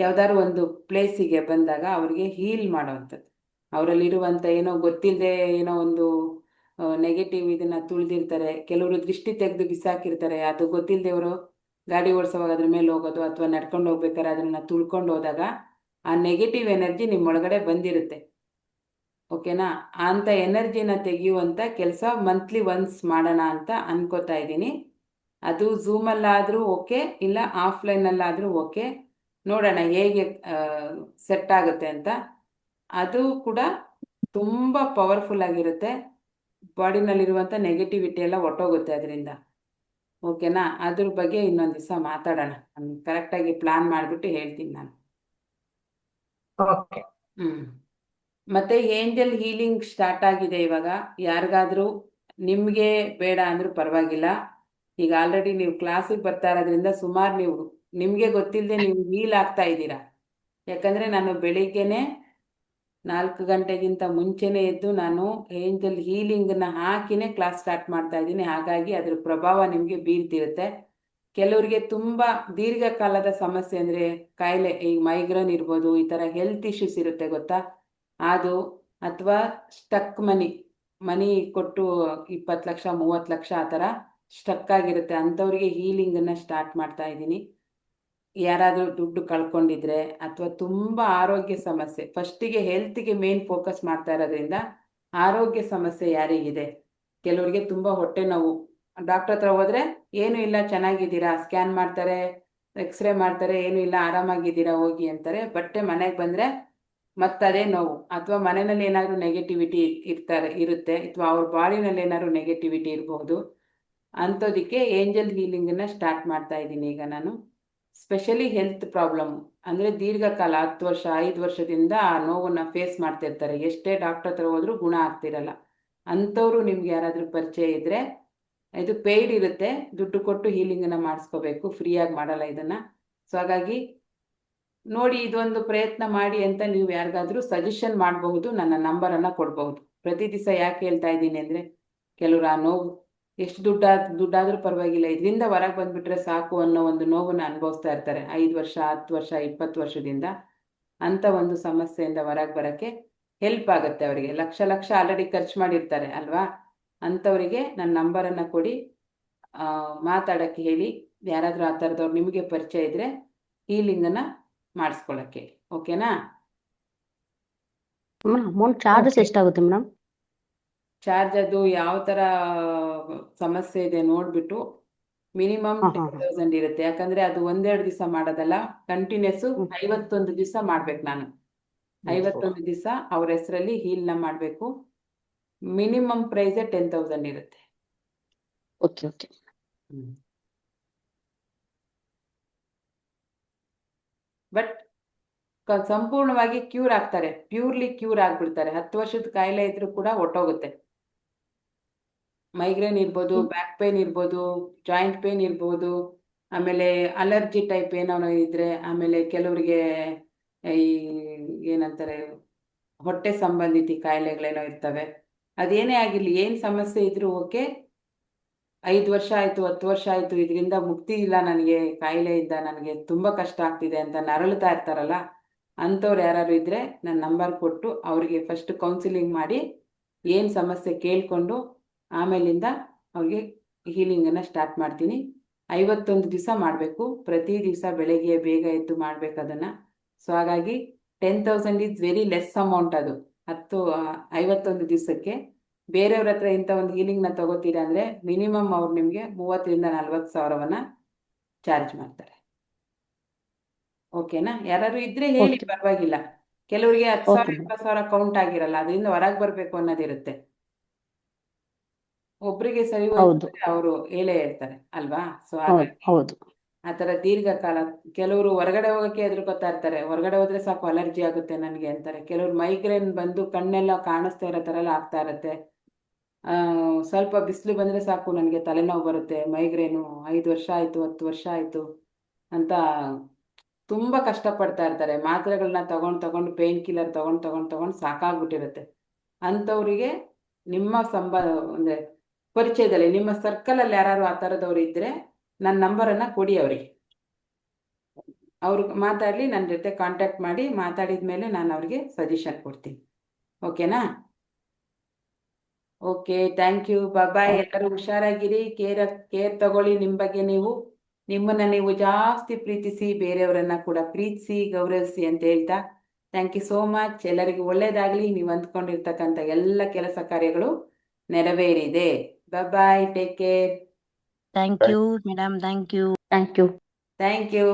ಯಾವ್ದಾದ್ರು ಒಂದು ಪ್ಲೇಸಿಗೆ ಬಂದಾಗ ಅವ್ರಿಗೆ ಹೀಲ್ ಮಾಡೋವಂಥದ್ದು. ಅವರಲ್ಲಿರುವಂಥ ಏನೋ ಗೊತ್ತಿಲ್ಲದೆ ಏನೋ ಒಂದು ನೆಗೆಟಿವ್ ಇದನ್ನು ತುಳಿದಿರ್ತಾರೆ, ಕೆಲವರು ದೃಷ್ಟಿ ತೆಗೆದು ಬಿಸಾಕಿರ್ತಾರೆ, ಅದು ಗೊತ್ತಿಲ್ಲದೆ ಅವರು ಗಾಡಿ ಓಡಿಸೋವಾಗ ಅದ್ರ ಮೇಲೆ ಹೋಗೋದು ಅಥವಾ ನಡ್ಕೊಂಡು ಹೋಗ್ಬೇಕಾದ್ರೆ ಅದನ್ನು ತುಳ್ಕೊಂಡು ಹೋದಾಗ ಆ ನೆಗೆಟಿವ್ ಎನರ್ಜಿ ನಿಮ್ಮೊಳಗಡೆ ಬಂದಿರುತ್ತೆ. ಓಕೆನಾ? ಅಂಥ ಎನರ್ಜಿನ ತೆಗೆಯುವಂಥ ಕೆಲಸ ಮಂತ್ಲಿ ಒನ್ಸ್ ಮಾಡೋಣ ಅಂತ ಅನ್ಕೋತಾ ಇದ್ದೀನಿ. ಅದು ಝೂಮಲ್ಲಾದರೂ ಓಕೆ, ಇಲ್ಲ ಆಫ್ಲೈನಲ್ಲಾದರೂ ಓಕೆ, ನೋಡೋಣ ಹೇಗೆ ಸೆಟ್ ಆಗುತ್ತೆ ಅಂತ. ಅದು ಕೂಡ ತುಂಬ ಪವರ್ಫುಲ್ ಆಗಿರುತ್ತೆ, ಬಾಡಿನಲ್ಲಿರುವಂಥ ನೆಗೆಟಿವಿಟಿ ಎಲ್ಲ ಹೊಟ್ಟೋಗುತ್ತೆ ಅದರಿಂದ. ಓಕೆನಾ? ಅದ್ರ ಬಗ್ಗೆ ಇನ್ನೊಂದು ದಿವಸ ಮಾತಾಡೋಣ. ಕರೆಕ್ಟಾಗಿ ಪ್ಲಾನ್ ಮಾಡಿಬಿಟ್ಟು ಹೇಳ್ತೀನಿ ನಾನು. ಓಕೆ. ಮತ್ತು ಏಂಜಲ್ ಹೀಲಿಂಗ್ ಸ್ಟಾರ್ಟ್ ಆಗಿದೆ ಇವಾಗ. ಯಾರಿಗಾದರೂ ನಿಮಗೆ ಬೇಡ ಅಂದರೂ ಪರವಾಗಿಲ್ಲ, ಈಗ ಆಲ್ರೆಡಿ ನೀವು ಕ್ಲಾಸಿಗೆ ಬರ್ತಾ ಇರೋದ್ರಿಂದ ಸುಮಾರು ನಿಮಗೆ ಗೊತ್ತಿಲ್ಲದೆ ನೀವು ಹೀಲ್ ಆಗ್ತಾ ಇದ್ದೀರಾ. ಯಾಕಂದರೆ ನಾನು ಬೆಳಿಗ್ಗೆನೆ 4 ಗಂಟೆಗಿಂತ ಮುಂಚೆನೇ ಎದ್ದು ನಾನು ಏಂಜಲ್ ಹೀಲಿಂಗನ್ನು ಹಾಕಿನೇ ಕ್ಲಾಸ್ ಸ್ಟಾರ್ಟ್ ಮಾಡ್ತಾ ಇದ್ದೀನಿ. ಹಾಗಾಗಿ ಅದ್ರ ಪ್ರಭಾವ ನಿಮಗೆ ಬೀಳ್ತಿರುತ್ತೆ. ಕೆಲವರಿಗೆ ತುಂಬ ದೀರ್ಘಕಾಲದ ಸಮಸ್ಯೆ ಅಂದರೆ ಕಾಯಿಲೆ, ಈಗ ಮೈಗ್ರೇನ್ ಇರ್ಬೋದು, ಈ ಥರ ಹೆಲ್ತ್ ಇಶ್ಯೂಸ್ ಇರುತ್ತೆ ಗೊತ್ತಾ, ಅದು ಅಥವಾ ಸ್ಟಕ್ ಮನಿ ಕೊಟ್ಟು 20 ಲಕ್ಷ 30 ಲಕ್ಷ ಆ ಥರ ಸ್ಟಕ್ ಆಗಿರುತ್ತೆ, ಅಂಥವ್ರಿಗೆ ಹೀಲಿಂಗನ್ನು ಸ್ಟಾರ್ಟ್ ಮಾಡ್ತಾ ಇದ್ದೀನಿ. ಯಾರಾದರೂ ದುಡ್ಡು ಕಳ್ಕೊಂಡಿದ್ರೆ ಅಥವಾ ತುಂಬ ಆರೋಗ್ಯ ಸಮಸ್ಯೆ, ಫಸ್ಟಿಗೆ ಹೆಲ್ತ್ಗೆ ಮೇನ್ ಫೋಕಸ್ ಮಾಡ್ತಾ ಇರೋದ್ರಿಂದ ಆರೋಗ್ಯ ಸಮಸ್ಯೆ ಯಾರಿಗಿದೆ, ಕೆಲವರಿಗೆ ತುಂಬ ಹೊಟ್ಟೆ ನೋವು, ಡಾಕ್ಟರ್ ಹತ್ರ ಹೋದರೆ ಏನೂ ಇಲ್ಲ ಚೆನ್ನಾಗಿದ್ದೀರಾ, ಸ್ಕ್ಯಾನ್ ಮಾಡ್ತಾರೆ, ಎಕ್ಸ್ರೇ ಮಾಡ್ತಾರೆ, ಏನೂ ಇಲ್ಲ ಆರಾಮಾಗಿದ್ದೀರಾ ಹೋಗಿ ಅಂತಾರೆ. ಬಟ್ಟೆ ಮನೆಗೆ ಬಂದರೆ ಮತ್ತದೇ ನೋವು, ಅಥವಾ ಮನೆಯಲ್ಲಿ ಏನಾದರೂ ನೆಗೆಟಿವಿಟಿ ಇರುತ್ತೆ, ಅಥವಾ ಅವ್ರ ಬಾಡಿನಲ್ಲಿ ಏನಾದರೂ ನೆಗೆಟಿವಿಟಿ ಇರಬಹುದು. ಅಂಥದಕ್ಕೆ ಏಂಜಲ್ ಹೀಲಿಂಗನ್ನು ಸ್ಟಾರ್ಟ್ ಮಾಡ್ತಾ ಇದ್ದೀನಿ ಈಗ ನಾನು. ಸ್ಪೆಷಲಿ ಹೆಲ್ತ್ ಪ್ರಾಬ್ಲಮ್ ಅಂದರೆ ದೀರ್ಘಕಾಲ 10 ವರ್ಷ 5 ವರ್ಷದಿಂದ ಆ ನೋವನ್ನು ಫೇಸ್ ಮಾಡ್ತಿರ್ತಾರೆ, ಎಷ್ಟೇ ಡಾಕ್ಟರ್ ಹತ್ರ ಹೋದ್ರೂ ಗುಣ ಆಗ್ತಿರಲ್ಲ. ಅಂಥವ್ರು ನಿಮ್ಗೆ ಯಾರಾದರೂ ಪರಿಚಯ ಇದ್ದರೆ, ಇದು ಪೇಯ್ಡ್ ಇರುತ್ತೆ, ದುಡ್ಡು ಕೊಟ್ಟು ಹೀಲಿಂಗನ್ನು ಮಾಡಿಸ್ಕೋಬೇಕು, ಫ್ರೀಯಾಗಿ ಮಾಡಲ್ಲ ಇದನ್ನು. ಸೊ ಹಾಗಾಗಿ ನೋಡಿ, ಇದೊಂದು ಪ್ರಯತ್ನ ಮಾಡಿ ಅಂತ ನೀವು ಯಾರಿಗಾದರೂ ಸಜೆಷನ್ ಮಾಡಬಹುದು, ನನ್ನ ನಂಬರನ್ನು ಕೊಡ್ಬಹುದು. ಪ್ರತಿ ದಿವಸ ಯಾಕೆ ಹೇಳ್ತಾ ಇದ್ದೀನಿ ಅಂದರೆ, ಕೆಲವರು ಆ ನೋವು ಎಷ್ಟು ದುಡ್ಡಾದರೂ ಪರವಾಗಿಲ್ಲ, ಇದರಿಂದ ಹೊರಗೆ ಬಂದುಬಿಟ್ರೆ ಸಾಕು ಅನ್ನೋ ಒಂದು ನೋವನ್ನು ಅನುಭವಿಸ್ತಾ ಇರ್ತಾರೆ 5 ವರ್ಷ 10 ವರ್ಷ 20 ವರ್ಷದಿಂದ. ಅಂಥ ಒಂದು ಸಮಸ್ಯೆಯಿಂದ ಹೊರಗೆ ಬರೋಕ್ಕೆ ಹೆಲ್ಪ್ ಆಗುತ್ತೆ ಅವರಿಗೆ. ಲಕ್ಷ ಆಲ್ರೆಡಿ ಖರ್ಚು ಮಾಡಿರ್ತಾರೆ ಅಲ್ವಾ, ಅಂಥವರಿಗೆ ನನ್ನ ನಂಬರನ್ನು ಕೊಡಿ, ಮಾತಾಡೋಕ್ಕೆ ಹೇಳಿ. ಯಾರಾದರೂ ಆ ಥರದವ್ರು ನಿಮಗೆ ಪರಿಚಯ ಇದ್ದರೆ ಹೀಲಿಂಗನ್ನು ಮಾಡಿಸ್ಕೊಳ್ಳೋಕ್ಕೆ. ಓಕೆನಾ? ಅಮೌಂಟ್ ಚಾರ್ಜಸ್ ಎಷ್ಟಾಗುತ್ತೆ ಮೇಡಮ್? ಚಾರ್ಜ್ ಅದು ಯಾವ ಥರ ಸಮಸ್ಯೆ ಇದೆ ನೋಡಿಬಿಟ್ಟು ಮಿನಿಮಮ್ 10,000 ಇರುತ್ತೆ. ಯಾಕಂದರೆ ಅದು 1-2 ದಿವಸ ಮಾಡೋದಲ್ಲ, ಕಂಟಿನ್ಯೂಸು 51 ದಿವಸ ಮಾಡ್ಬೇಕು ನಾನು. 51 ದಿವಸ ಅವ್ರ ಹೆಸರಲ್ಲಿ ಹೀಲ್ನ ಮಾಡಬೇಕು. ಮಿನಿಮಮ್ ಪ್ರೈಸೇ 10,000 ಇರುತ್ತೆ. Okay okay. ಬಟ್ ಸಂಪೂರ್ಣವಾಗಿ ಕ್ಯೂರ್ ಆಗ್ತಾರೆ, ಪ್ಯೂರ್ಲಿ ಕ್ಯೂರ್ ಆಗ್ಬಿಡ್ತಾರೆ. 10 ವರ್ಷದ ಕಾಯಿಲೆ ಇದ್ರೂ ಕೂಡ ಹೊಟ್ಟೋಗುತ್ತೆ. ಮೈಗ್ರೇನ್ ಇರ್ಬೋದು, ಬ್ಯಾಕ್ ಪೇನ್ ಇರ್ಬೋದು, ಜಾಯಿಂಟ್ ಪೇನ್ ಇರ್ಬೋದು, ಆಮೇಲೆ ಅಲರ್ಜಿ ಟೈಪ್ ಏನೋ ಇದ್ರೆ, ಆಮೇಲೆ ಕೆಲವರಿಗೆ ಈ ಏನಂತಾರೆ ಹೊಟ್ಟೆ ಸಂಬಂಧಿತ ಕಾಯಿಲೆಗಳೇನೋ ಇರ್ತವೆ. ಅದೇನೇ ಆಗಿರ್ಲಿ, ಏನು ಸಮಸ್ಯೆ ಇದ್ರೂ ಓಕೆ, 5 ವರ್ಷ ಆಯಿತು, 10 ವರ್ಷ ಆಯಿತು, ಇದರಿಂದ ಮುಕ್ತಿ ಇಲ್ಲ ನನಗೆ, ಕಾಯಿಲೆಯಿಂದ ನನಗೆ ತುಂಬ ಕಷ್ಟ ಆಗ್ತಿದೆ ಅಂತ ನರಳುತ್ತಾ ಇರ್ತಾರಲ್ಲ, ಅಂಥವ್ರು ಯಾರು ಇದ್ದರೆ ನನ್ನ ನಂಬರ್ ಕೊಟ್ಟು ಅವರಿಗೆ ಫಸ್ಟ್ ಕೌನ್ಸಿಲಿಂಗ್ ಮಾಡಿ ಏನು ಸಮಸ್ಯೆ ಕೇಳಿಕೊಂಡು ಆಮೇಲಿಂದ ಅವ್ರಿಗೆ ಹೀಲಿಂಗನ್ನು ಸ್ಟಾರ್ಟ್ ಮಾಡ್ತೀನಿ. 51 ದಿವಸ ಮಾಡಬೇಕು, ಪ್ರತಿ ದಿವಸ ಬೆಳಗ್ಗೆ ಬೇಗ ಎದ್ದು ಮಾಡಬೇಕು ಅದನ್ನು. ಸೊ ಹಾಗಾಗಿ 10,000 ಈಸ್ ವೆರಿ ಲೆಸ್ ಅಮೌಂಟ್ ಅದು. 51 ದಿವಸಕ್ಕೆ ಬೇರೆಯವ್ರ ಹತ್ರ ಇಂಥ ಒಂದು ಹೀಲಿಂಗ್ನ ತಗೋತೀರಾ ಅಂದರೆ ಮಿನಿಮಮ್ ಅವ್ರು ನಿಮಗೆ 30,000 ರಿಂದ 40,000 ಚಾರ್ಜ್ ಮಾಡ್ತಾರೆ. ಓಕೆನಾ? ಯಾರು ಇದ್ರೆ ಹೇಳಿ, Okay. ಪರವಾಗಿಲ್ಲ. ಕೆಲವರಿಗೆ 10,000 Okay. 20,000 ಕೌಂಟ್ ಆಗಿರಲ್ಲ, ಅದರಿಂದ ಹೊರಗೆ ಬರಬೇಕು ಅನ್ನೋದಿರುತ್ತೆ. ಒಬ್ರಿಗೆ ಸರಿ ಹೌದು. ಅವರು ಹೇಳೇ ಹೇಳ್ತಾರೆ ಅಲ್ವಾ? ಸೊ ಹೌದು ಹಾಗಾಗಿ ಹೌದು ಆ ಥರ ದೀರ್ಘಕಾಲ ಕೆಲವರು ಹೊರಗಡೆ ಹೋಗೋಕ್ಕೆ ಹೆದರ್ಕೊತಾ ಇರ್ತಾರೆ. ಹೊರಗಡೆ ಹೋದ್ರೆ ಸಾಕು ಅಲರ್ಜಿ ಆಗುತ್ತೆ ನನಗೆ ಅಂತಾರೆ. ಕೆಲವರು ಮೈಗ್ರೇನ್ ಬಂದು ಕಣ್ಣೆಲ್ಲ ಕಾಣಿಸ್ತಾ ಇರೋ ಥರ ಎಲ್ಲ ಆಗ್ತಾ ಇರುತ್ತೆ. ಸ್ವಲ್ಪ ಬಿಸಿಲು ಬಂದರೆ ಸಾಕು ನನಗೆ ತಲೆನೋವು ಬರುತ್ತೆ, ಮೈಗ್ರೇನು 5 ವರ್ಷ ಆಯಿತು, 10 ವರ್ಷ ಆಯಿತು ಅಂತ ತುಂಬ ಕಷ್ಟಪಡ್ತಾ ಇರ್ತಾರೆ. ಮಾತ್ರೆಗಳನ್ನ ತಗೊಂಡು ಪೇನ್ ಕಿಲ್ಲರ್ ತಗೊಂಡು ಸಾಕಾಗ್ಬಿಟ್ಟಿರುತ್ತೆ. ಅಂಥವರಿಗೆ ನಿಮ್ಮ ಅಂದರೆ ಪರಿಚಯದಲ್ಲಿ ನಿಮ್ಮ ಸರ್ಕಲಲ್ಲಿ ಯಾರು ಆ ಥರದವ್ರು ಇದ್ದರೆ ನನ್ನ ನಂಬರನ್ನು ಕೊಡಿ ಅವರಿಗೆ. ಅವ್ರಿಗೆ ಮಾತಾಡಲಿ, ನನ್ನ ಜೊತೆ ಕಾಂಟ್ಯಾಕ್ಟ್ ಮಾಡಿ, ಮಾತಾಡಿದ ಮೇಲೆ ನಾನು ಅವ್ರಿಗೆ ಸಜೆಷನ್ ಕೊಡ್ತೀನಿ. ಓಕೆನಾ? ಓಕೆ, ಥ್ಯಾಂಕ್ ಯು, ಬಾಯ್. ಎಲ್ಲರೂ ಹುಷಾರಾಗಿರಿ, ಕೇರ್ ತಗೊಳ್ಳಿ ನಿಮ್ಮ ಬಗ್ಗೆ ನೀವು. ನಿಮ್ಮನ್ನು ನೀವು ಜಾಸ್ತಿ ಪ್ರೀತಿಸಿ, ಬೇರೆಯವರನ್ನ ಕೂಡ ಪ್ರೀತಿಸಿ, ಗೌರವಿಸಿ ಅಂತ ಹೇಳ್ತಾ ಥ್ಯಾಂಕ್ ಯು ಸೋ ಮಚ್. ಎಲ್ಲರಿಗೂ ಒಳ್ಳೇದಾಗಲಿ. ನೀವು ಅಂದ್ಕೊಂಡಿರ್ತಕ್ಕಂಥ ಎಲ್ಲ ಕೆಲಸ ಕಾರ್ಯಗಳು ನೆರವೇರಿದೆ. Bye, take care. Thank you madam, thank you. Thank you. Thank you.